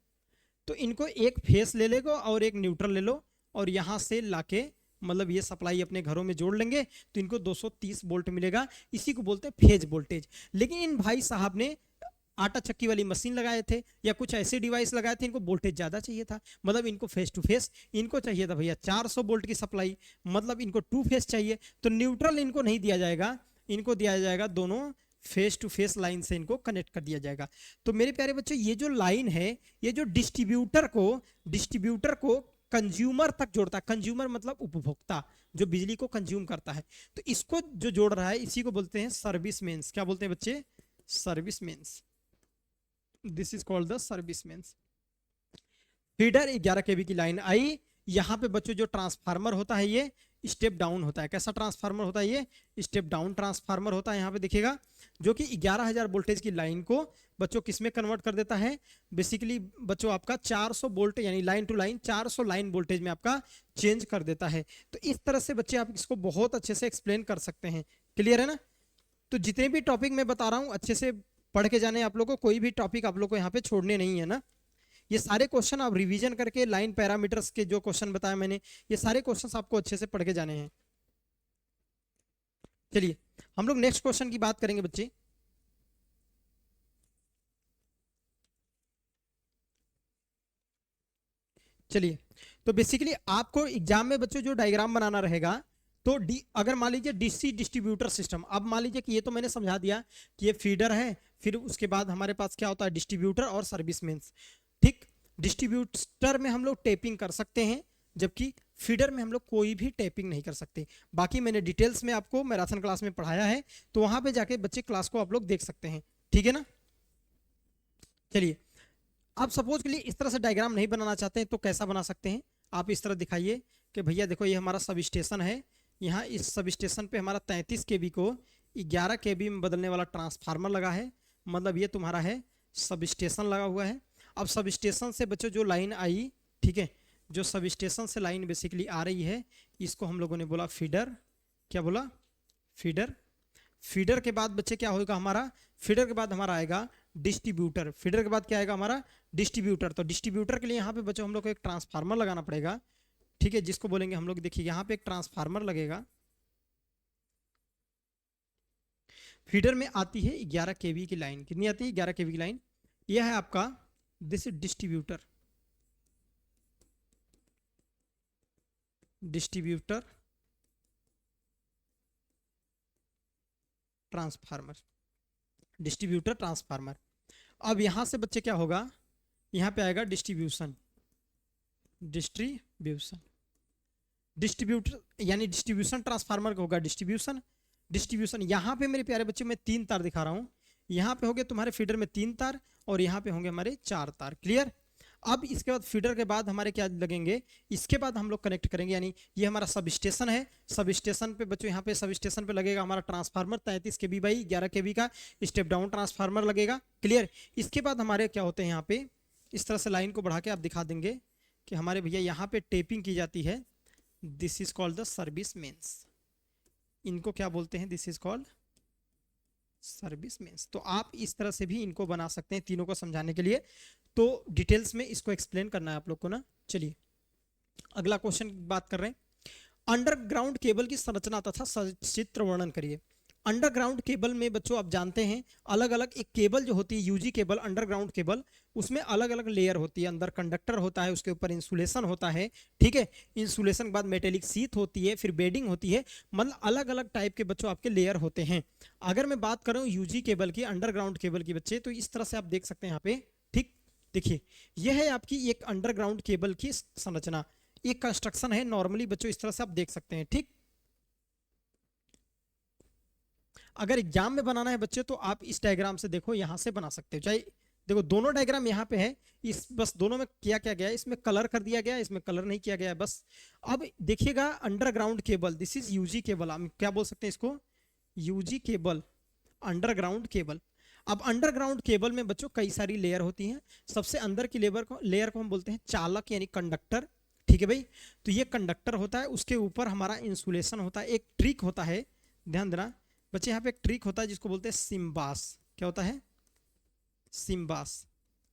तो इनको एक फेस ले लेगा और एक न्यूट्रल ले लो, और यहां से लाके मतलब ये सप्लाई अपने घरों में जोड़ लेंगे, तो इनको 230 वोल्ट मिलेगा। इसी को बोलते हैं फेज वोल्टेज। लेकिन इन भाई साहब ने आटा चक्की वाली मशीन लगाए थे या कुछ ऐसे डिवाइस लगाए थे, इनको वोल्टेज ज्यादा चाहिए था, मतलब इनको फेस टू फेस इनको चाहिए था भैया 400 वोल्ट की सप्लाई, मतलब इनको टू फेस चाहिए। तो न्यूट्रल इनको नहीं दिया जाएगा, इनको दिया जाएगा दोनों फेस टू फेस लाइन से इनको कनेक्ट कर दिया जाएगा। तो मेरे प्यारे बच्चों, ये जो लाइन है, ये जो डिस्ट्रीब्यूटर को कंज्यूमर तक जोड़ता है। कंज्यूमर मतलब उपभोक्ता, जो बिजली को कंज्यूम करता है। तो इसको जो जोड़ रहा है, इसी को बोलते हैं सर्विस मेंस। क्या बोलते हैं बच्चे? Service mains. This is called the service mains. Feeder 11 kV की लाइन आई, यहाँ पे बच्चों जो ट्रांसफार्मर होता है ये स्टेप डाउन होता है। कैसा ट्रांसफार्मर होता है? ये स्टेप डाउन ट्रांसफार्मर होता है। यहाँ पे देखिएगा, जो कि 11,000 वोल्टेज की लाइन को बच्चों किस में कन्वर्ट कर देता है? बेसिकली बच्चों आपका 400 वोल्ट, यानी line to line 400 line voltage में आपका चेंज कर देता है। तो इस तरह से बच्चे आप इसको बहुत अच्छे से एक्सप्लेन कर सकते हैं। क्लियर है ना? तो जितने भी टॉपिक मैं बता रहा हूँ अच्छे से पढ़ के जाने आप लोग को, कोई भी टॉपिक आप लोग को यहाँ पे छोड़ने नहीं है ना। ये सारे क्वेश्चन आप रिवीजन करके, लाइन पैरामीटर्स के जो क्वेश्चन बताया मैंने, ये सारे क्वेश्चन आपको अच्छे से पढ़ के जाने हैं। चलिए हम लोग नेक्स्ट क्वेश्चन की बात करेंगे बच्चे। चलिए, तो बेसिकली आपको एग्जाम में बच्चों जो डायग्राम बनाना रहेगा, तो अगर मान लीजिए डीसी डिस्ट्रीब्यूटर सिस्टम, अब मान लीजिए कि ये तो मैंने समझा दिया कि ये फीडर है, फिर उसके बाद हमारे पास क्या होता है? डिस्ट्रीब्यूटर और सर्विस मेंस। ठीक, डिस्ट्रीब्यूटर में हम लोग टेपिंग कर सकते हैं, जबकि फीडर में हम लोग कोई भी टेपिंग नहीं कर सकते। बाकी मैंने डिटेल्स में आपको मैराथन क्लास में पढ़ाया है, तो वहां पे जाके बच्चे क्लास को आप लोग देख सकते हैं। ठीक है ना? चलिए, आप सपोज के लिए इस तरह से डायग्राम नहीं बनाना चाहते हैं, तो कैसा बना सकते हैं? आप इस तरह दिखाइए कि भैया देखो, ये हमारा सब स्टेशन है, यहाँ इस सब स्टेशन पे हमारा 33 केवी को 11 केवी में बदलने वाला ट्रांसफार्मर लगा है, मतलब ये तुम्हारा है सब स्टेशन लगा हुआ है। अब सब स्टेशन से बच्चों जो लाइन आई, ठीक है, जो सब स्टेशन से लाइन बेसिकली आ रही है, इसको हम लोगों ने बोला फीडर। क्या बोला? फीडर। फीडर के बाद बच्चे क्या होगा हमारा? फीडर के बाद हमारा आएगा डिस्ट्रीब्यूटर। फीडर के बाद क्या आएगा हमारा? डिस्ट्रीब्यूटर। तो डिस्ट्रीब्यूटर के लिए यहाँ पे बच्चों हम लोग को एक ट्रांसफार्मर लगाना पड़ेगा, ठीक है, जिसको बोलेंगे हम लोग, देखिए यहाँ पे एक ट्रांसफार्मर लगेगा। फीडर में आती है 11 केवी की लाइन। कितनी आती है? 11 केवी की लाइन। यह है आपका, this is distributor. Distributor transformer, distributor transformer. अब यहां से बच्चे क्या होगा? यहां पे आएगा डिस्ट्रीब्यूशन। डिस्ट्रीब्यूशन, डिस्ट्रीब्यूटर यानी डिस्ट्रीब्यूशन ट्रांसफार्मर का होगा डिस्ट्रीब्यूशन। डिस्ट्रीब्यूशन यहाँ पे मेरे प्यारे बच्चे मैं 3 तार दिखा रहा हूँ, यहाँ पे होंगे तुम्हारे फीडर में 3 तार और यहाँ पे होंगे हमारे 4 तार। क्लियर? अब इसके बाद फीडर के बाद हमारे क्या लगेंगे? इसके बाद हम लोग कनेक्ट करेंगे, यानी ये हमारा सब स्टेशन है। सब स्टेशन पे बच्चों, यहाँ पे सब स्टेशन पे लगेगा हमारा ट्रांसफार्मर 33 केवी बाई 11 केवी का स्टेप डाउन ट्रांसफार्मर लगेगा। क्लियर? इसके बाद हमारे क्या होते हैं, यहाँ पे इस तरह से लाइन को बढ़ा के आप दिखा देंगे कि हमारे भैया यहाँ पे टेपिंग की जाती है। This is called the service mains. इनको क्या बोलते हैं? This is called service mains. तो आप इस तरह से भी इनको बना सकते हैं, तीनों को समझाने के लिए। तो डिटेल्स में इसको एक्सप्लेन करना है आप लोग को ना। चलिए अगला क्वेश्चन की बात कर रहे हैं। अंडरग्राउंड केबल की संरचना तथा सचित्र वर्णन करिए। अंडरग्राउंड केबल में बच्चों आप जानते हैं अलग अलग एक केबल जो होती है यूजी केबल, अंडरग्राउंड केबल, उसमें अलग अलग लेयर होती है। अंदर कंडक्टर होता है, उसके ऊपर इंसुलेशन होता है, ठीक है। इंसुलेशन के बाद मेटेलिक सीथ होती है, फिर बेडिंग होती है, मतलब अलग अलग टाइप के बच्चों आपके लेयर होते हैं। अगर मैं बात करूं यूजी केबल की, अंडरग्राउंड केबल की बच्चे, तो इस तरह से आप देख सकते हैं यहाँ पे, ठीक। देखिए यह है आपकी एक अंडरग्राउंड केबल की संरचना, एक कंस्ट्रक्शन है नॉर्मली बच्चों, इस तरह से आप देख सकते हैं, ठीक। अगर एग्जाम में बनाना है बच्चे तो आप इस डायग्राम से देखो, यहां से बना सकते हो। चाहे देखो दोनों डायग्राम यहाँ पे है, इस बस दोनों में किया क्या गया है, इसमें कलर कर दिया गया है, इसमें कलर नहीं किया गया है बस। अब देखिएगा underground cable, this is UG cable, हम क्या बोल सकते हैं इसको, यूजी केबल, अंडरग्राउंड केबल। अब अंडरग्राउंड केबल में बच्चों कई सारी लेयर होती हैं। सबसे अंदर की लेयर को हम बोलते हैं चालक यानी कंडक्टर, ठीक है भाई। तो ये कंडक्टर होता है, उसके ऊपर हमारा इंसुलेशन होता है। एक ट्रिक होता है, ध्यान देना बच्चे, यहाँ पे एक ट्रिक होता है जिसको बोलते हैं सिम्बास। क्या होता है, सिम्बास।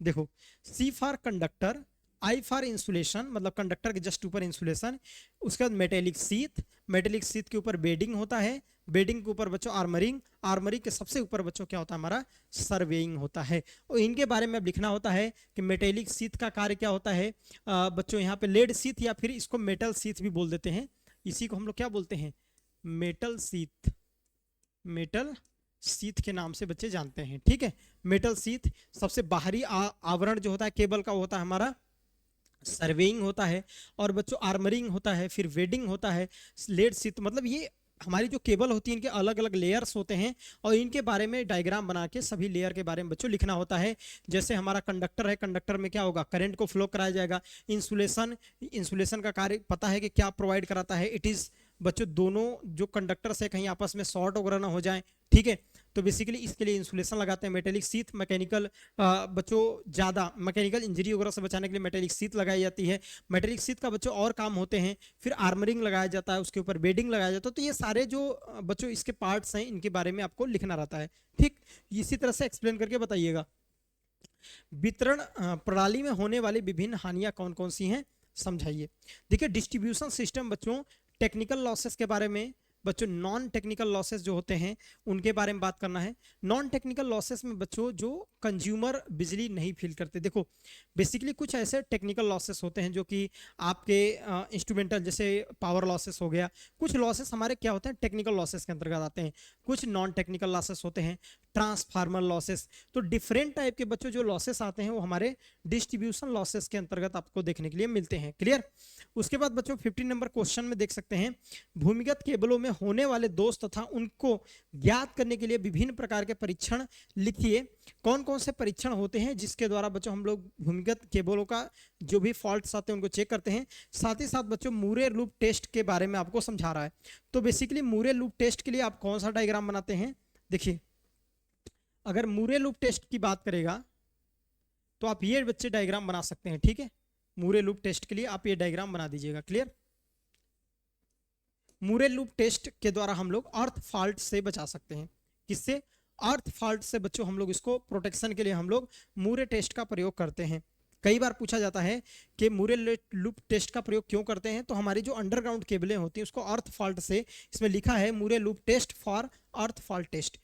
देखो, C for conductor, I for insulation, मतलब कंडक्टर के जस्ट ऊपर इंसुलेशन, उसके बाद मेटेलिक सीथ, मेटेलिक सीथ के ऊपर बेडिंग होता है, बेडिंग के ऊपर बच्चों आर्मरिंग, आर्मरिंग के सबसे ऊपर बच्चों क्या होता है हमारा, सर्वेइंग होता है। और इनके बारे में अब लिखना होता है कि मेटेलिक सीथ का कार्य क्या होता है। बच्चों यहाँ पे लेड सीथ या फिर इसको मेटल सीथ भी बोल देते हैं, इसी को हम लोग क्या बोलते हैं, मेटल सीथ, मेटल सीथ के नाम से बच्चे जानते हैं, ठीक है। मेटल सीथ सबसे बाहरी आवरण जो होता है केबल का, वो होता है हमारा सर्वेइंग होता है, और बच्चों आर्मरिंग होता है, फिर वेडिंग होता है, लेड सीथ, मतलब ये हमारी जो केबल होती है इनके अलग अलग लेयर्स होते हैं, और इनके बारे में डायग्राम बना के सभी लेयर के बारे में बच्चों लिखना होता है। जैसे हमारा कंडक्टर है, कंडक्टर में क्या होगा, करंट को फ्लो कराया जाएगा। इंसुलेशन, इंसुलेशन का कार्य पता है कि क्या प्रोवाइड कराता है, इट इज बच्चों दोनों जो कंडक्टर से कहीं आपस में शॉर्ट वगैरह ना हो जाए, ठीक है। तो बेसिकली इसके लिए इंसुलेशन लगाते हैं। मेटेलिक सीथ मैकेनिकल बच्चों ज़्यादा मैकेनिकल इंजरी वगैरह से बचाने के लिए मेटेलिक सीथ लगाई जाती है। मेटेलिक सीथ का बच्चों और काम होते हैं, फिर आर्मरिंग लगाया जाता है, उसके ऊपर बेडिंग लगाया जाता है। तो ये सारे जो बच्चों इसके पार्ट्स हैं, इनके बारे में आपको लिखना रहता है, ठीक। इसी तरह से एक्सप्लेन करके बताइएगा। वितरण प्रणाली में होने वाली विभिन्न हानियां कौन कौन सी हैं, समझाइए। देखिए डिस्ट्रीब्यूशन सिस्टम बच्चों, टेक्निकल लॉसेस के बारे में बच्चों, नॉन टेक्निकल लॉसेस जो होते हैं उनके बारे में बात करना है। नॉन टेक्निकल लॉसेस में बच्चों जो कंज्यूमर बिजली नहीं फील करते, देखो बेसिकली कुछ ऐसे टेक्निकल लॉसेस होते हैं जो कि आपके इंस्ट्रूमेंटल, जैसे पावर लॉसेस हो गया। कुछ लॉसेस हमारे क्या होते हैं, टेक्निकल लॉसेस के अंतर्गत आते हैं, कुछ नॉन टेक्निकल लॉसेस होते हैं, ट्रांसफार्मर लॉसेस। तो डिफरेंट टाइप के बच्चों जो लॉसेस आते हैं वो हमारे डिस्ट्रीब्यूशन लॉसेस के अंतर्गत आपको देखने के लिए मिलते हैं, क्लियर। उसके बाद बच्चों 15 नंबर क्वेश्चन में देख सकते हैं, भूमिगत केबलों में होने वाले दोष तथा उनको ज्ञात करने के लिए विभिन्न प्रकार के परीक्षण लिखिए। कौन कौन से परीक्षण होते हैं जिसके द्वारा बच्चों हम लोग भूमिगत केबलों का जो भी फॉल्ट्स आते हैं उनको चेक करते हैं। साथ ही साथ बच्चों मूरे लूप टेस्ट के बारे में आपको समझा रहा है। तो बेसिकली मूरे लूप टेस्ट के लिए आप कौन सा डायग्राम बनाते हैं, देखिए अगर मूरे लूप टेस्ट की बात करेगा तो आप ये बच्चे डायग्राम बना सकते हैं, ठीक है। मूरे लूप टेस्ट के लिए आप ये डायग्राम बना दीजिएगा, क्लियर। मूरे लूप टेस्ट के द्वारा हम लोग अर्थ फॉल्ट से बचा सकते हैं, किससे, अर्थ फॉल्ट से बच्चों हम लोग इसको प्रोटेक्शन के लिए हम लोग मूरे टेस्ट का प्रयोग करते हैं। कई बार पूछा जाता है कि मूरे लूप टेस्ट का प्रयोग क्यों करते हैं, तो हमारी जो अंडरग्राउंड केबलें होती हैं उसको अर्थ फॉल्ट से, इसमें लिखा है Murray loop test for earth fault test,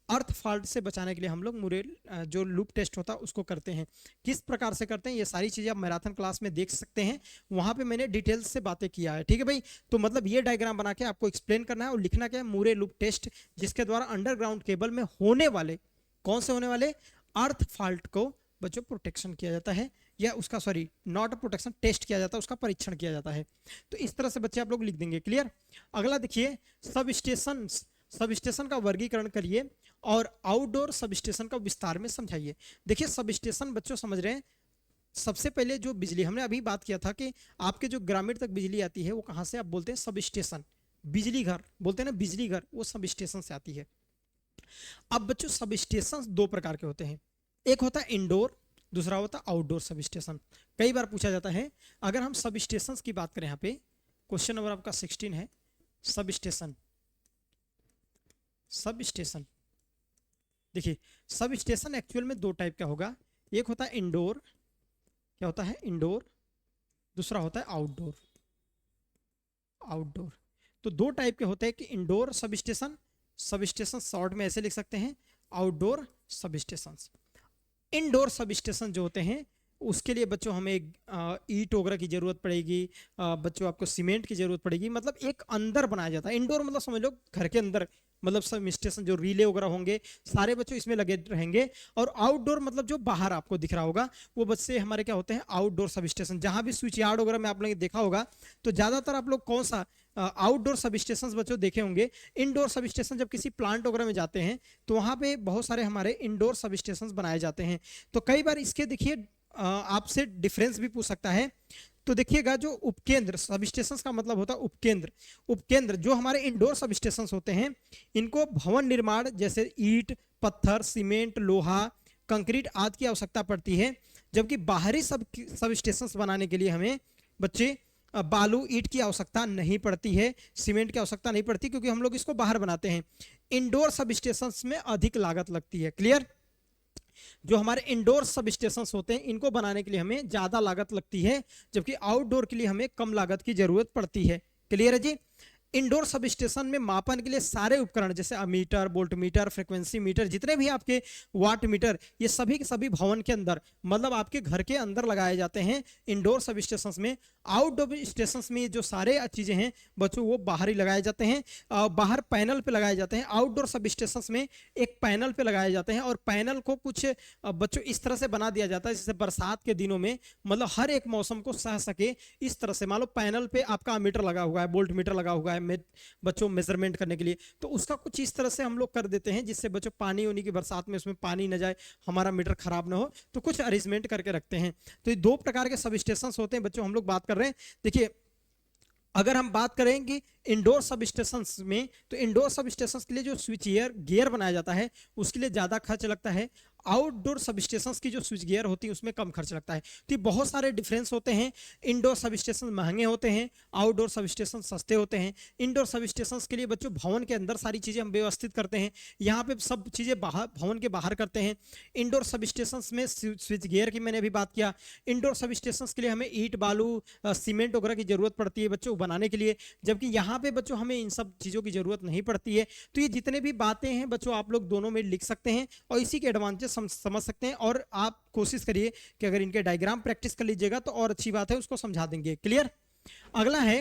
earth fault से बचाने के लिए हम लोग मूरे जो लूप टेस्ट होता है उसको करते हैं। किस प्रकार से करते हैं ये सारी चीजें आप मैराथन क्लास में देख सकते हैं, वहां पे मैंने डिटेल्स से बातें किया है, ठीक है भाई। तो मतलब ये डायग्राम बना के आपको एक्सप्लेन करना है और लिखना क्या है, मूरे लूप टेस्ट, जिसके द्वारा अंडरग्राउंड केबल में होने वाले, कौन से होने वाले, अर्थ फॉल्ट को बच्चों प्रोटेक्शन किया जाता है, या उसका सॉरी नॉट प्रोटेक्शन, टेस्ट किया जाता है, उसका परीक्षण किया जाता है। तो इस तरह से बच्चे आप लोग लिख देंगे, क्लियर। अगला देखिए, सब स्टेशन, सब स्टेशन का वर्गीकरण करिए और आउटडोर सब स्टेशन का विस्तार में समझाइए। देखिए सब स्टेशन बच्चों समझ रहे हैं, सबसे पहले जो बिजली हमने अभी बात किया था कि आपके जो ग्रामीण तक बिजली आती है वो कहां से, आप बोलते हैं सब स्टेशन, बिजली घर बोलते हैं ना, बिजली घर, वो सब स्टेशन से आती है। अब बच्चों सब स्टेशन दो प्रकार के होते हैं, एक होता है इंडोर, दूसरा होता है आउटडोर सब स्टेशन। कई बार पूछा जाता है, अगर हम सब स्टेशन की बात करें, यहाँ पे क्वेश्चन नंबर आपका 16 है, सब स्टेशन, सब स्टेशन। देखिए सब स्टेशन एक्चुअल में दो टाइप का होगा, एक होता है इंडोर, क्या होता है इंडोर, दूसरा होता है आउटडोर, आउटडोर। तो दो टाइप के होते हैं कि indoor sub station, sub station short में ऐसे लिख सकते हैं, outdoor sub station. Indoor sub station जो होते हैं उसके लिए बच्चों हमें ईंट वगैरह की जरूरत पड़ेगी, बच्चों आपको सीमेंट की जरूरत पड़ेगी, मतलब एक अंदर बनाया जाता है। इंडोर मतलब समझ लो घर के अंदर, मतलब सब स्टेशन जो रिले वगैरह होंगे सारे बच्चों इसमें लगे रहेंगे। और आउटडोर मतलब जो बाहर आपको दिख रहा होगा वो बच्चे हमारे क्या होते हैं, आउटडोर सब स्टेशन। जहां भी स्विच यार्ड वगैरह में आप लोगों ने देखा होगा तो ज्यादातर आप लोग कौन सा आउटडोर सब स्टेशन बच्चों देखे होंगे। इंडोर सब स्टेशन जब किसी प्लांट वगैरह में जाते हैं तो वहां पे बहुत सारे हमारे इंडोर सब स्टेशन बनाए जाते हैं। तो कई बार इसके देखिए आपसे डिफरेंस भी पूछ सकता है। तो देखिएगा जो उपकेंद्र सब स्टेशन का मतलब होता है उपकेंद्र। उपकेंद्र जो हमारे इंडोर सब स्टेशन होते हैं इनको भवन निर्माण जैसे ईंट, पत्थर, सीमेंट, लोहा, कंक्रीट आदि की आवश्यकता पड़ती है। जबकि बाहरी सब स्टेशन बनाने के लिए हमें बच्चे बालू ईंट की आवश्यकता नहीं पड़ती है, सीमेंट की आवश्यकता नहीं पड़ती, क्योंकि हम लोग इसको बाहर बनाते हैं। इंडोर सब स्टेशन में अधिक लागत लगती है। क्लियर? जो हमारे इंडोर सब स्टेशन होते हैं इनको बनाने के लिए हमें ज्यादा लागत लगती है, जबकि आउटडोर के लिए हमें कम लागत की जरूरत पड़ती है। क्लियर है जी? इंडोर सब स्टेशन में मापन के लिए सारे उपकरण जैसे ammeter, volt meter, frequency meter, जितने भी आपके वाट मीटर, ये सभी के सभी भवन के अंदर मतलब आपके घर के अंदर लगाए जाते हैं इंडोर सब स्टेशन में। आउटडोर स्टेशन में जो सारे चीजें हैं बच्चों वो बाहर ही लगाए जाते हैं, बाहर पैनल पे लगाए जाते हैं। आउटडोर सब स्टेशन में एक पैनल पे लगाए जाते हैं और पैनल को कुछ बच्चों इस तरह से बना दिया जाता है जैसे बरसात के दिनों में मतलब हर एक मौसम को सह सके इस तरह से। मान लो पैनल पे आपका मीटर लगा हुआ है, वोल्ट मीटर लगा हुआ है बच्चों मेजरमेंट करने के लिए, तो उसका कुछ इस तरह से हम लोग कर देते हैं जिससे बच्चों पानी होने की बरसात में उसमें पानी न जाए, हमारा मीटर खराब ना हो, तो कुछ अरेंजमेंट करके रखते हैं। तो ये दो प्रकार के सब स्टेशन होते हैं बच्चों हम लोग बात कर रहे हैं। देखिए अगर हम बात करेंगे इंडोर सब स्टेशन में तो इंडोर सब स्टेशन के लिए जो स्विच गियर बनाया जाता है उसके लिए ज्यादा खर्च लगता है। आउटडोर सब स्टेशन की जो स्विच गियर होती है उसमें कम खर्च लगता है। तो ये बहुत सारे डिफरेंस होते हैं। इंडोर सब स्टेशन महंगे होते हैं, आउटडोर सब स्टेशन सस्ते होते हैं। इंडोर सब स्टेशन के लिए बच्चों भवन के अंदर सारी चीजें हम व्यवस्थित करते हैं, यहाँ पे सब चीजें बाहर भवन के बाहर करते हैं। इंडोर सब स्टेशन में स्विच गियर की मैंने अभी बात किया। इंडोर सब स्टेशन के लिए हमें ईंट, बालू, सीमेंट वगैरह की जरूरत पड़ती है बच्चों बनाने के लिए, जबकि यहाँ पे बच्चों हमें इन सब चीजों की जरूरत नहीं पड़ती है। तो ये जितने भी बातें हैं बच्चों आप लोग दोनों में लिख सकते हैं और इसी के एडवांटेज समझ सकते हैं। और आप कोशिश करिए कि अगर इनके डायग्राम प्रैक्टिस कर लीजिएगा तो और अच्छी बात है, उसको समझा देंगे। क्लियर? अगला है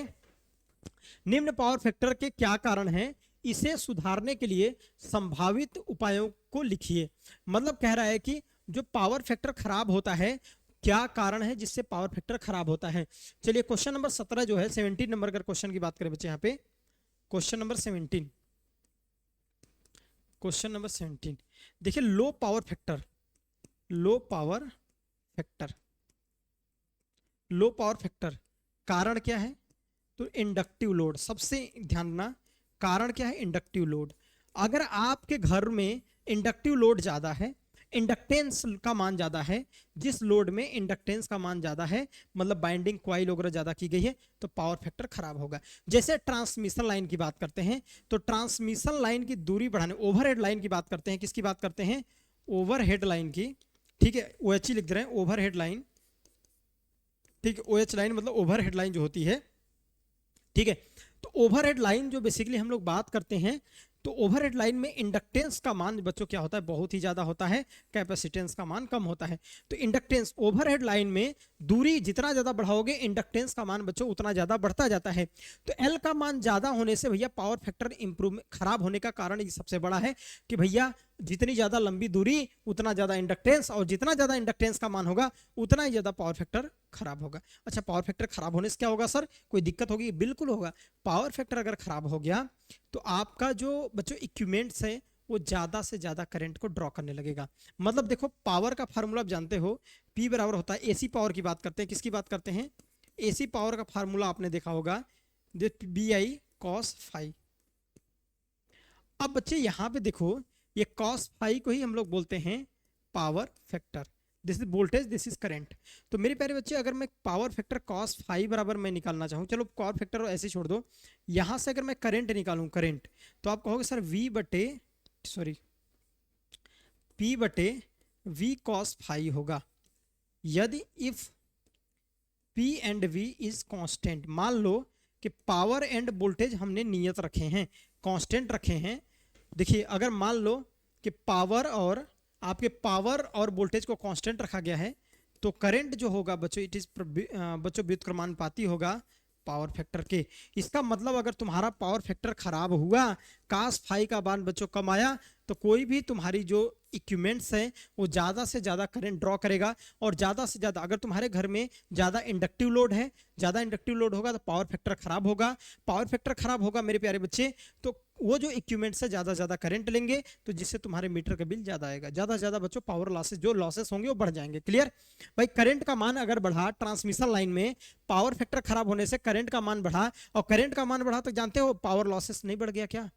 निम्न पावर फैक्टर के क्या कारण हैं, इसे सुधारने के लिए संभावित उपायों को लिखिए। मतलब कह रहा है कि जो पावर फैक्टर खराब होता है क्या कारण है जिससे पावर फैक्टर खराब होता है। चलिए क्वेश्चन नंबर 17 जो है 17 नंबर का क्वेश्चन की बात करें बच्चे, यहाँ पे क्वेश्चन नंबर 17, क्वेश्चन नंबर 17 देखिए low power factor, low power factor, low power factor कारण क्या है? तो इंडक्टिव लोड। सबसे ध्यान देना कारण क्या है? Inductive load. अगर आपके घर में इंडक्टिव लोड ज्यादा है, इंडक्टेंस का मान ज्यादा है, जिस लोड में इंडक्टेंस का मान ज्यादा है मतलब बाइंडिंग कॉइल वगैरह ज्यादा की गई है तो पावर फैक्टर खराब होगा। जैसे ट्रांसमिशन लाइन की बात करते हैं तो ट्रांसमिशन लाइन की दूरी बढ़ाने, ओवरहेड लाइन की बात करते हैं, किसकी बात करते हैं? ओवरहेड लाइन की। ठीक है, OH लिख दे रहे हैं, ओवरहेड लाइन। ठीक है, OH लाइन मतलब ओवरहेड लाइन जो होती है। ठीक है, तो ओवरहेड लाइन जो बेसिकली हम लोग बात करते हैं तो ओवरहेड लाइन में इंडक्टेंस का मान बच्चों क्या होता है? बहुत ही ज्यादा होता है, कैपेसिटेंस का मान कम होता है। तो इंडक्टेंस ओवरहेड लाइन में दूरी जितना ज्यादा बढ़ाओगे इंडक्टेंस का मान बच्चों उतना ज्यादा बढ़ता जाता है। तो एल का मान ज्यादा होने से भैया पावर फैक्टर इंप्रूव खराब होने का कारण ये सबसे बड़ा है कि भैया जितनी ज्यादा लंबी दूरी उतना ज्यादा इंडक्टेंस, और जितना ज्यादा इंडक्टेंस का मान होगा उतना ही ज्यादा पावर फैक्टर खराब होगा। अच्छा, पावर फैक्टर खराब होने से क्या होगा सर? कोई दिक्कत होगी? बिल्कुल होगा। पावर फैक्टर अगर खराब हो गया तो आपका जो बच्चों इक्विपमेंट्स है वो ज्यादा से ज्यादा करंट को ड्रॉ करने लगेगा। मतलब देखो पावर का फार्मूला आप जानते हो, P बराबर होता है, एसी पावर की बात करते हैं, किसकी बात करते हैं? एसी पावर का फार्मूला आपने देखा होगा, BI cos फाई। अब बच्चे यहाँ पे देखो ये cos फाई को ही हम लोग बोलते हैं power factor. This is voltage, this is current. तो मेरे प्यारे बच्चे अगर मैं पावर फैक्टर cos फाई बराबर मैं निकालना चाहूँ, चलो पावर फैक्टर ऐसे छोड़ दो, यहां से अगर मैं करंट निकालूं करंट, तो आप कहोगे सर P cos फाई होगा यदि if P and V is constant. मान लो कि पावर एंड वोल्टेज हमने नियत रखे हैं, कांस्टेंट रखे हैं, देखिए अगर मान लो कि पावर और वोल्टेज को कांस्टेंट रखा गया है, तो करंट जो होगा बच्चों इट इज बच्चों व्युत्क्रमानुपाती होगा पावर फैक्टर के। इसका मतलब अगर तुम्हारा पावर फैक्टर खराब हुआ, कास फाई का मान बच्चों कम आया, तो कोई भी तुम्हारी जो इक्विपमेंट्स है वो ज़्यादा से ज़्यादा करंट ड्रॉ करेगा। और ज़्यादा से ज़्यादा अगर तुम्हारे घर में ज़्यादा इंडक्टिव लोड है, ज़्यादा इंडक्टिव लोड होगा तो पावर फैक्टर खराब होगा। पावर फैक्टर खराब होगा मेरे प्यारे बच्चे, तो वो जो इक्विपमेंट्स है ज़्यादा ज़्यादा करंट लेंगे, तो जिससे तुम्हारे मीटर का बिल ज़्यादा आएगा। ज़्यादा से ज़्यादा बच्चों पावर लॉसेस, जो लॉसेस होंगे वो बढ़ जाएंगे। क्लियर भाई? करंट का मान अगर बढ़ा ट्रांसमिशन लाइन में, पावर फैक्टर खराब होने से करंट का मान बढ़ा, और करंट का मान बढ़ा तो जानते हो पावर लॉसेस नहीं बढ़ गया क्या?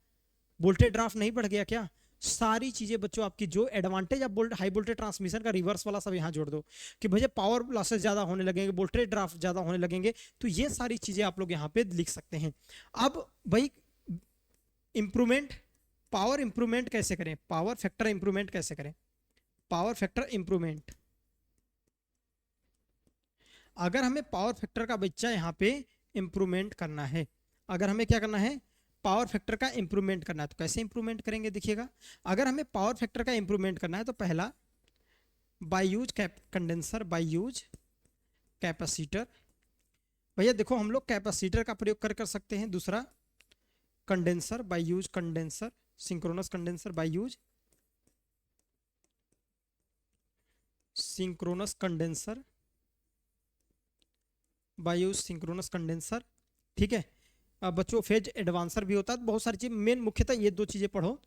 वोल्टेज ड्रॉप नहीं बढ़ गया क्या? सारी चीजें बच्चों आपकी जो एडवांटेज आप हाई वोल्टेज ट्रांसमिशन का रिवर्स वाला सब यहां जोड़ दो कि भैया पावर लॉसेस ज्यादा होने लगेंगे, वोल्टेज ड्रॉप ज्यादा होने लगेंगे, तो ये सारी चीजें आप लोग यहां पे लिख सकते हैं। अब भाई इंप्रूवमेंट, पावर इंप्रूवमेंट कैसे करें, पावर फैक्टर इंप्रूवमेंट कैसे करें? पावर फैक्टर इंप्रूवमेंट, अगर हमें पावर फैक्टर का बच्चा यहाँ पे इंप्रूवमेंट करना है, अगर हमें क्या करना है, पावर फैक्टर का इंप्रूवमेंट करना है, तो कैसे इंप्रूवमेंट करेंगे? देखिएगा, अगर हमें पावर फैक्टर का इंप्रूवमेंट करना है तो पहला by use condenser, by use capacitor. भैया देखो हम लोग कैपेसिटर का प्रयोग कर सकते हैं। दूसरा condenser, by use condenser, synchronous condenser, by use synchronous condenser, by use synchronous condenser. ठीक है, अब बच्चों फेज एडवांसर भी होता है, बहुत सारी चीज, मेन मुख्यतः ये दो चीजें पढ़ो।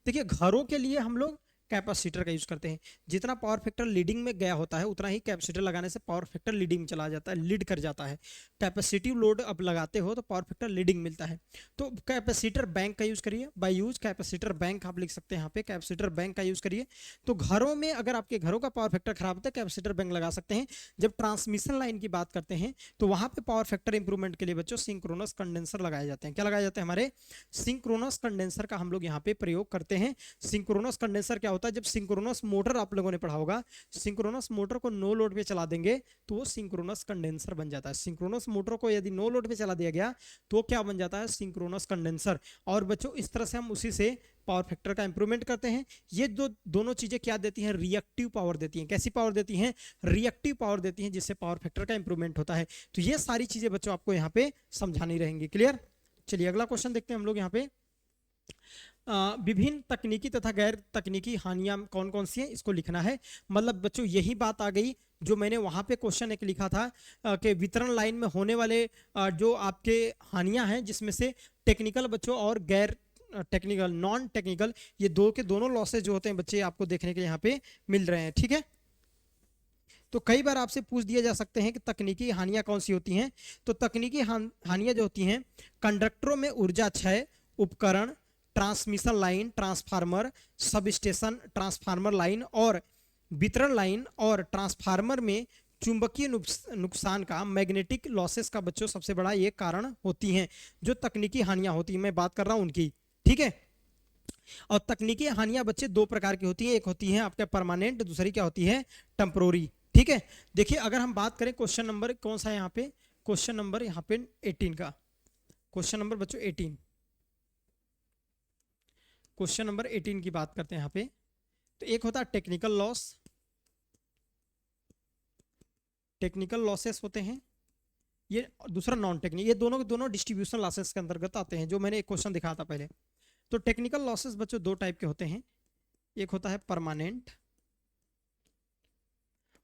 देखिए घरों के लिए हम लोग कैपेसिटर का यूज करते हैं। जितना पावर फैक्टर लीडिंग में गया होता है उतना ही कैपेसिटर लगाने से पावर फैक्टर लीडिंग में चला जाता है, लीड कर जाता है। कैपेसिटिव लोड अब लगाते हो तो पावर फैक्टर लीडिंग मिलता है। तो कैपेसिटर बैंक का यूज करिए, बाय यूज कैपेसिटर बैंक आप लिख सकते हैं यहाँ पे, कैपेसिटर बैंक का यूज करिए। तो घरों में अगर आपके घरों का पावर फैक्टर खराब होता है, कैपेसिटर बैंक लगा सकते हैं। जब ट्रांसमिशन लाइन की बात करते हैं तो वहां पे पावर फैक्टर इंप्रूवमेंट के लिए बच्चों सिंक्रोनस कंडेंसर लगाए जाते हैं। क्या लगाए जाते हैं? हमारे सिंक्रोनस कंडेंसर का हम लोग यहाँ पे प्रयोग करते हैं। सिंक्रोनस कंडेंसर क्या होता है? जब सिंक्रोनस मोटर आप लोगों ने पढ़ा होगा, सिंक्रोनस मोटर को नो लोड पे चला देंगे तो वो सिंक्रोनस कंडेंसर बन जाता है। सिंक्रोनस मोटर को यदि नो लोड पे चला दिया गया तो क्या बन जाता है? Synchronous condenser. और बच्चों इस तरह से हम उसी से पावर फैक्टर का इंप्रूवमेंट करते हैं। ये दोनों चीजें क्या देती हैं? रिएक्टिव पावर देती हैं। कैसी पावर देती हैं? रिएक्टिव पावर देती हैं, जिससे पावर फैक्टर का इंप्रूवमेंट होता है। तो ये सारी चीजें बच्चों आपको यहाँ पे समझानी रहेंगी। क्लियर? चलिए अगला क्वेश्चन देखते हैं हम लोग यहाँ पे। विभिन्न तकनीकी तथा गैर तकनीकी हानियां कौन कौन सी हैं, इसको लिखना है। मतलब बच्चों यही बात आ गई जो मैंने वहां पे क्वेश्चन एक लिखा था कि वितरण लाइन में होने वाले जो आपके हानियां हैं, जिसमें से टेक्निकल बच्चों और गैर टेक्निकल, नॉन टेक्निकल, ये दो के दोनों लॉसेज जो होते हैं बच्चे आपको देखने के लिए यहाँ पे मिल रहे हैं। ठीक है, तो कई बार आपसे पूछ दिया जा सकते हैं कि तकनीकी हानियां कौन सी होती हैं। तो तकनीकी हानियां जो होती हैं, कंडक्टरों में ऊर्जा क्षय, उपकरण, transmission line, transformer, sub station, transformer line और वितरण लाइन और ट्रांसफार्मर में चुंबकीय नुकसान का, मैग्नेटिक लॉसेस का बच्चों सबसे बड़ा ये कारण होती हैं। जो तकनीकी हानियां होती हैं मैं बात कर रहा हूं उनकी। ठीक है, और तकनीकी हानियां बच्चे दो प्रकार की होती हैं, एक होती है आपका परमानेंट, दूसरी क्या होती है? टेम्पोररी। ठीक है, देखिए अगर हम बात करें क्वेश्चन नंबर कौन सा है यहाँ पे, क्वेश्चन नंबर यहाँ पे 18 का, क्वेश्चन नंबर बच्चों 18, क्वेश्चन नंबर 18 की बात करते हैं यहाँ पे। तो एक होता है टेक्निकल लॉस, टेक्निकल लॉसेस होते हैं ये, दूसरा नॉन टेक्निकल, ये दोनों के दोनों डिस्ट्रीब्यूशन लॉसेस के अंतर्गत आते हैं, जो मैंने एक क्वेश्चन दिखाया था पहले। तो टेक्निकल लॉसेस बच्चों दो टाइप के होते हैं, एक होता है परमानेंट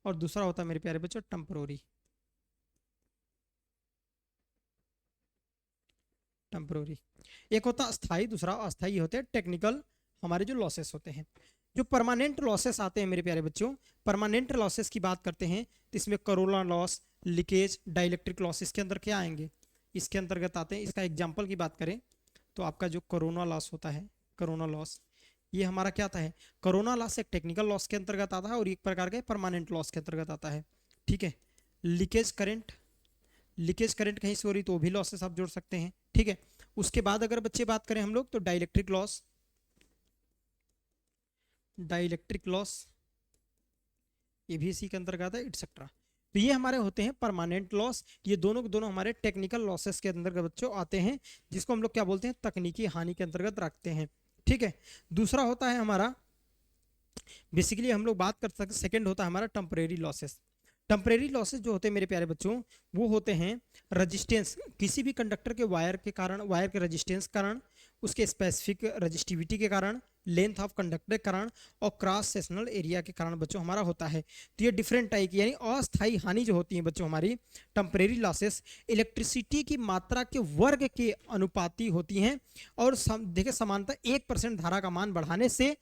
और दूसरा होता है मेरे प्यारे बच्चों टेम्पोररी। टेम्पोररी एक होता अस्थाई, दूसरा अस्थाई होते हैं टेक्निकल हमारे जो लॉसेस होते हैं। जो परमानेंट लॉसेस आते हैं मेरे प्यारे बच्चों, परमानेंट लॉसेस की बात करते हैं तो इसमें corona loss, leakage, dielectric loss इसके अंदर क्या आएंगे? इसके अंतर्गत आते हैं। इसका एग्जाम्पल की बात करें तो आपका जो कोरोना लॉस होता है, कोरोना लॉस ये हमारा क्या आता है? कोरोना लॉस एक टेक्निकल लॉस के अंतर्गत आता है और एक प्रकार के परमानेंट लॉस के अंतर्गत आता है। ठीक है, लीकेज करंट, लीकेज करंट कहीं से हो रही तो भी लॉसेस आप जोड़ सकते हैं। ठीक है, उसके बाद अगर बच्चे बात करें हम लोग तो डाइलेक्ट्रिक लॉस, डाइलेक्ट्रिक लॉस ये भी इसी के अंतर्गत है, एटसेट्रा। तो ये हमारे होते हैं परमानेंट लॉस। ये दोनों के दोनों हमारे टेक्निकल लॉसेस के अंतर्गत बच्चों आते हैं, जिसको हम लोग क्या बोलते हैं? तकनीकी हानि के अंतर्गत रखते हैं। ठीक है। दूसरा होता है हमारा, बेसिकली हम लोग बात कर सकते, सेकंड होता है हमारा टेम्परेरी लॉसेस। टेम्परेरी लॉसेस जो होते हैं मेरे प्यारे बच्चों, वो होते हैं रजिस्टेंस, किसी भी कंडक्टर के वायर के कारण, वायर के रजिस्टेंस के कारण, उसके स्पेसिफिक रजिस्टिविटी के कारण, लेंथ ऑफ कंडक्टर के कारण और क्रॉस सेक्शनल एरिया के कारण बच्चों हमारा होता है। तो ये डिफरेंट टाइप की यानी अस्थायी हानि जो होती है बच्चों हमारी टेम्परेरी लॉसेस, इलेक्ट्रिसिटी की मात्रा के वर्ग के अनुपाती होती हैं। और देखिए समानता 1% धारा का मान बढ़ाने से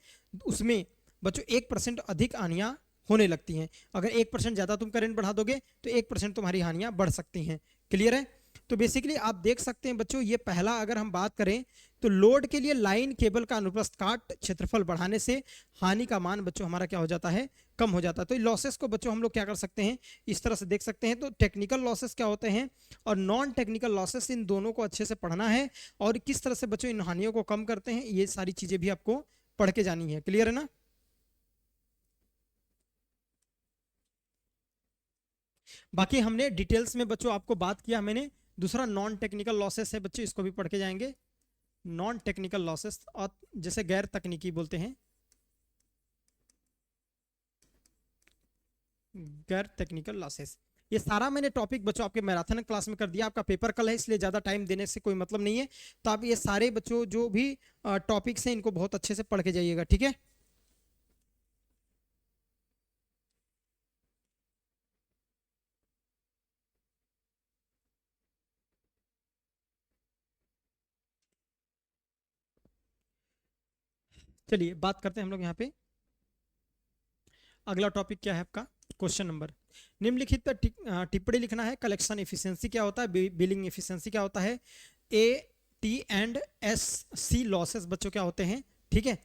उसमें बच्चों 1% अधिक हानियां होने लगती हैं। अगर 1% ज़्यादा तुम करंट बढ़ा दोगे तो 1% तुम्हारी हानियां बढ़ सकती हैं। क्लियर है? तो बेसिकली आप देख सकते हैं बच्चों, ये पहला अगर हम बात करें तो लोड के लिए लाइन केबल का अनुप्रस्थ काट क्षेत्रफल बढ़ाने से हानि का मान बच्चों हमारा क्या हो जाता है, कम हो जाता है। तो लॉसेस को बच्चों हम लोग क्या कर सकते हैं, इस तरह से देख सकते हैं। तो टेक्निकल लॉसेस क्या होते हैं और नॉन टेक्निकल लॉसेस, इन दोनों को अच्छे से पढ़ना है और किस तरह से बच्चों इन हानियों को कम करते हैं, ये सारी चीजें भी आपको पढ़ के जानी है। क्लियर है ना? बाकी हमने डिटेल्स में बच्चों आपको बात किया मैंने। दूसरा नॉन टेक्निकल लॉसेस है बच्चों, इसको भी पढ़ के जाएंगे। नॉन टेक्निकल लॉसेस और जैसे गैर तकनीकी बोलते हैं, गैर टेक्निकल लॉसेस। ये सारा मैंने टॉपिक बच्चों आपके मैराथन क्लास में कर दिया। आपका पेपर कल है इसलिए ज़्यादा टाइम देने से कोई मतलब नहीं है। तो आप ये सारे बच्चों जो भी टॉपिक्स हैं इनको बहुत अच्छे से पढ़ के जाइएगा, ठीक है। चलिए बात करते हैं हम लोग यहाँ पे। अगला टॉपिक क्या है आपका, क्वेश्चन नंबर, निम्नलिखित पर टिप्पणी लिखना है। कलेक्शन एफिशिएंसी क्या होता है, बिलिंग एफिशिएंसी क्या होता है, A T and S C losses बच्चों क्या होते हैं, ठीक है।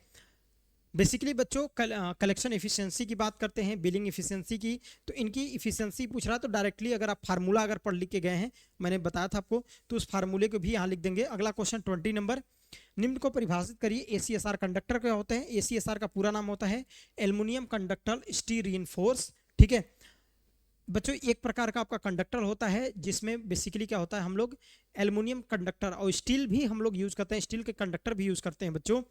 बेसिकली बच्चों कलेक्शन एफिशिएंसी की बात करते हैं, बिलिंग एफिशिएंसी की। तो इनकी एफिशिएंसी पूछ रहा तो डायरेक्टली अगर आप फार्मूला अगर पढ़ लिख के गए हैं, मैंने बताया था आपको, तो उस फार्मूले को भी यहाँ लिख देंगे। अगला क्वेश्चन 20 नंबर, निम्न को परिभाषित करिए। एसीएसआर कंडक्टर क्या होते हैं। एसीएसआर का पूरा नाम होता है एल्युमिनियम कंडक्टर स्टील रीइंफोर्स, ठीक है। बच्चों एक प्रकार का आपका कंडक्टर होता है जिसमें बेसिकली क्या होता है, हम लोग एल्युमिनियम कंडक्टर और स्टील भी हम लोग यूज करते हैं, स्टील के कंडक्टर भी यूज करते हैं बच्चों।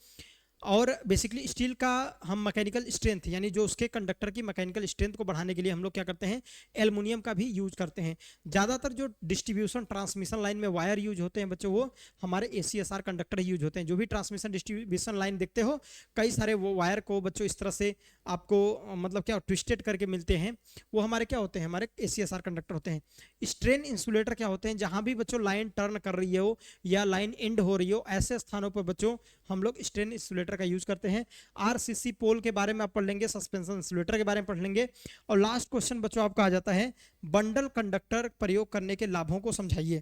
और बेसिकली स्टील का हम मैकेनिकल स्ट्रेंथ यानी जो उसके कंडक्टर की मैकेनिकल स्ट्रेंथ को बढ़ाने के लिए हम लोग क्या करते हैं, एल्युमिनियम का भी यूज करते हैं। ज़्यादातर जो डिस्ट्रीब्यूशन ट्रांसमिशन लाइन में वायर यूज होते हैं बच्चों, वो हमारे एसीएसआर कंडक्टर यूज होते हैं। जो भी ट्रांसमिशन डिस्ट्रीब्यूशन लाइन देखते हो, कई सारे वो वायर को बच्चों इस तरह से आपको मतलब क्या ट्विस्टेड करके मिलते हैं, वो हमारे क्या होते हैं, हमारे एसीएसआर कंडक्टर होते हैं। स्ट्रेन इंसुलेटर क्या होते हैं, जहां भी बच्चों लाइन टर्न कर रही हो या लाइन एंड हो रही हो, ऐसे स्थानों पर बच्चों हम लोग स्ट्रेन इंसुलेटर का यूज करते हैं। आरसीसी पोल के बारे में आप पढ़ लेंगे, सस्पेंशन इंसुलेटर के बारे में पढ़ लेंगे। और लास्ट क्वेश्चन बच्चों आपका आ जाता है, बंडल कंडक्टर प्रयोग करने के लाभों को समझाइए।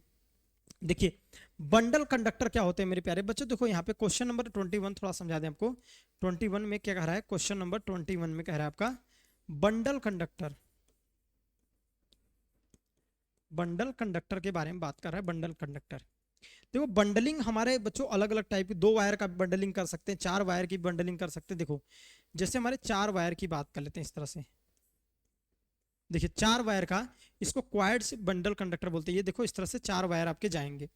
देखिए बंडल कंडक्टर क्या होते हैं मेरे प्यारे बच्चों, देखो यहाँ पे क्वेश्चन नंबर 21 थोड़ा समझा दें आपको। 21 में क्या कह रहा है, क्वेश्चन नंबर 21 में कह रहा है आपका बंडल कंडक्टर, बंडल कंडक्टर के बारे में बात कर रहा है। बंडल कंडक्टर, देखो बंडलिंग हमारे बच्चों अलग अलग टाइप की, 2 वायर का बंडलिंग कर सकते हैं, 4 वायर की बंडलिंग कर सकते हैं। देखो जैसे हमारे 4 वायर की बात कर लेते हैं इस तरह से, देखिए 4 वायर का, इसको क्वाइड से बंडल कंडक्टर बोलते हैं। ये देखो इस तरह से 4 वायर आपके जाएंगे।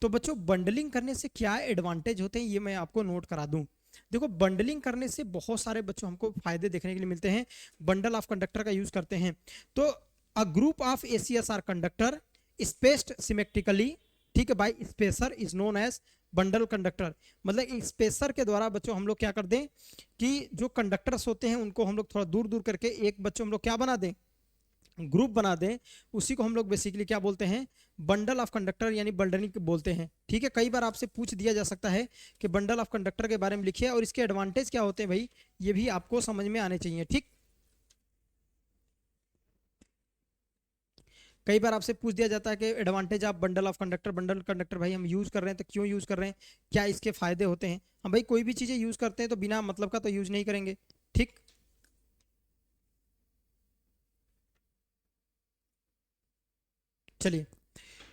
तो बच्चों बंडलिंग करने से क्या एडवांटेज होते हैं, ये मैं आपको नोट करा दूं। देखो बंडलिंग करने से बहुत सारे बच्चों हमको फायदे देखने के लिए मिलते हैं। बंडल ऑफ कंडक्टर का यूज करते हैं तो a group of ACSR conductor spaced symmetrically, ठीक है, by spacer is known as bundle conductor. मतलब स्पेसर के द्वारा बच्चों हम लोग क्या कर दें कि जो कंडक्टर्स होते हैं उनको हम लोग थोड़ा दूर दूर करके एक बच्चों हम लोग क्या बना दें, ग्रुप बना दें। उसी को हम लोग बेसिकली क्या बोलते हैं, बंडल ऑफ कंडक्टर यानी बंडलिंग बोलते हैं, ठीक है। कई बार आपसे पूछ दिया जा सकता है कि बंडल ऑफ कंडक्टर के बारे में लिखिए और इसके एडवांटेज क्या होते हैं भाई, ये भी आपको समझ में आने चाहिए, ठीक। कई बार आपसे पूछ दिया जाता है कि advantage of bundle of conductor, bundle conductor भाई हम यूज कर रहे हैं तो क्यों यूज कर रहे हैं, क्या इसके फायदे होते हैं। हम भाई कोई भी चीजें यूज करते हैं तो बिना मतलब का तो यूज नहीं करेंगे, ठीक। चलिए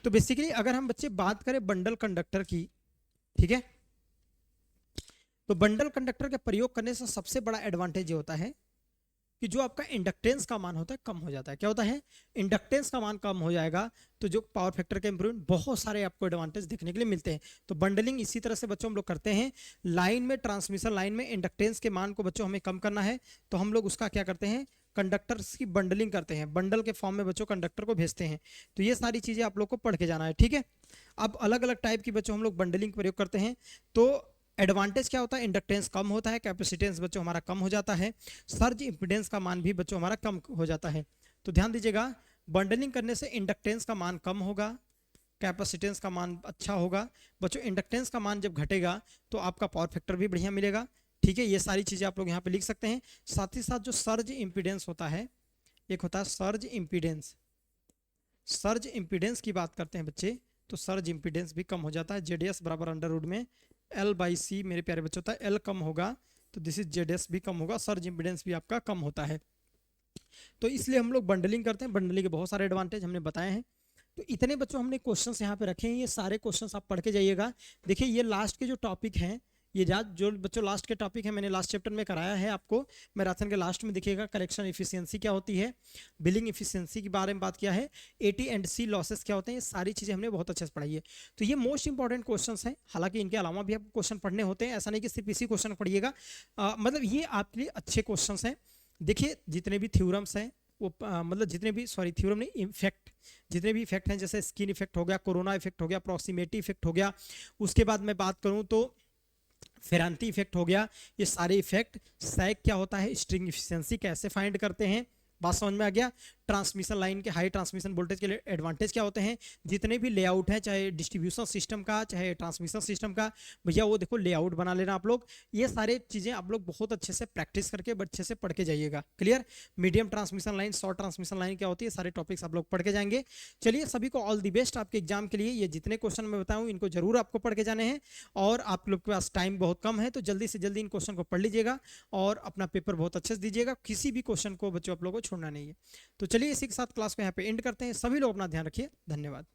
तो बेसिकली अगर हम बच्चे बात करें बंडल कंडक्टर की, ठीक है, तो बंडल कंडक्टर के प्रयोग करने से सबसे बड़ा एडवांटेज ये होता है कि जो आपका इंडक्टेंस का मान होता है कम हो जाता है। क्या होता है? इंडक्टेंस का मान कम हो जाएगा तो जो पावर फैक्टर का इंप्रूवमेंट, बहुत सारे आपको एडवांटेज देखने के लिए मिलते हैं। तो बंडलिंग इसी तरह से बच्चों हम लोग करते हैं। लाइन में, ट्रांसमिशन लाइन में इंडक्टेंस के मान को बच्चों हमें कम करना है, तो हम लोग उसका क्या करते हैं, कंडक्टर्स की बंडलिंग करते हैं, बंडल के फॉर्म में बच्चों कंडक्टर को भेजते हैं। तो ये सारी चीजें आप लोग को पढ़ के जाना है, ठीक है। अब अलग अलग टाइप की बच्चों हम लोग बंडलिंग प्रयोग करते हैं। तो एडवांटेज क्या होता है, इंडक्टेंस कम होता है, कैपेसिटेंस बच्चों हमारा कम हो जाता है, सर्ज इंपीडेंस का मान भी बच्चों हमारा कम हो जाता है। तो ध्यान दीजिएगा, बंडलिंग करने से इंडक्टेंस का मान कम होगा, कैपेसिटेंस का मान अच्छा होगा। बच्चों इंडक्टेंस का मान जब घटेगा तो आपका पावर फैक्टर भी बढ़िया मिलेगा, ठीक है। ये सारी चीजें आप लोग यहाँ पे लिख सकते हैं। साथ ही साथ जो सर्ज इंपीडेंस होता है, एक होता है सर्ज इंपीडेंस। सर्ज इंपीडेंस की बात करते हैं बच्चे, तो सर्ज इंपीडेंस भी कम हो जाता है। जेडीएस बराबर अंडर रूट में L/C मेरे प्यारे बच्चों, होता है L कम होगा तो दिस इज जेडीएस भी कम होगा, सर्ज इंपीडेंस भी आपका कम होता है। तो इसलिए हम लोग बंडलिंग करते हैं। बंडलिंग के बहुत सारे एडवांटेज हमने बताए हैं। तो इतने बच्चों हमने क्वेश्चंस यहाँ पे रखे हैं, ये सारे क्वेश्चंस आप पढ़ के जाइएगा। देखिए ये लास्ट के जो टॉपिक हैं, ये जो बच्चों लास्ट के टॉपिक है मैंने लास्ट चैप्टर में कराया है आपको मैराथन के लास्ट में। देखिएगा कलेक्शन इफिशियंसी क्या होती है, बिलिंग इफिशियंसी के बारे में बात किया है, AT&C लॉसेस क्या होते हैं, ये सारी चीज़ें हमने बहुत अच्छे से पढ़ाई है। तो ये मोस्ट इंपॉर्टेंट क्वेश्चंस हैं। हालांकि इनके अलावा भी आपको क्वेश्चन पढ़ने होते हैं, ऐसा नहीं कि सिर्फ इसी क्वेश्चन पढ़िएगा। मतलब ये आपके लिए अच्छे क्वेश्चन हैं। देखिए जितने भी थ्योरम्स हैं वो मतलब जितने भी, सॉरी थ्योरम नहीं, इफेक्ट, जितने भी इफेक्ट हैं, जैसे स्किन इफेक्ट हो गया, कोरोना इफेक्ट हो गया, प्रॉक्सिमिटी इफेक्ट हो गया, उसके बाद मैं बात करूं तो फेरांती इफेक्ट हो गया, ये सारे इफेक्ट, सैग क्या होता है, स्ट्रिंग इफिशियंसी कैसे फाइंड करते हैं, बात समझ में आ गया। ट्रांसमिशन लाइन के हाई ट्रांसमिशन वोल्टेज के लिए एडवांटेज क्या होते हैं, जितने भी लेआउट है, चाहे डिस्ट्रीब्यूशन सिस्टम का चाहे ट्रांसमिशन सिस्टम का, भैया वो देखो लेआउट बना लेना आप लोग। ये सारे चीजें आप लोग बहुत अच्छे से प्रैक्टिस करके अच्छे से पढ़ के जाइएगा। Clear. Medium transmission line, short transmission line क्या होती है, सारे टॉपिक्स आप लोग पढ़ के जाएंगे। चलिए सभी को ऑल दी बेस्ट आपके एग्जाम के लिए। ये जितने क्वेश्चन मैं बताऊँ इनको जरूर आपको पढ़ के जाने हैं, और आप लोग के पास टाइम बहुत कम है, तो जल्दी से जल्दी इन क्वेश्चन को पढ़ लीजिएगा और अपना पेपर बहुत अच्छे से दीजिएगा। किसी भी क्वेश्चन को बच्चों आप लोगों को छोड़ना नहीं है। तो चलिए इसी के साथ क्लास को यहाँ पे एंड करते हैं। सभी लोग अपना ध्यान रखिए। धन्यवाद।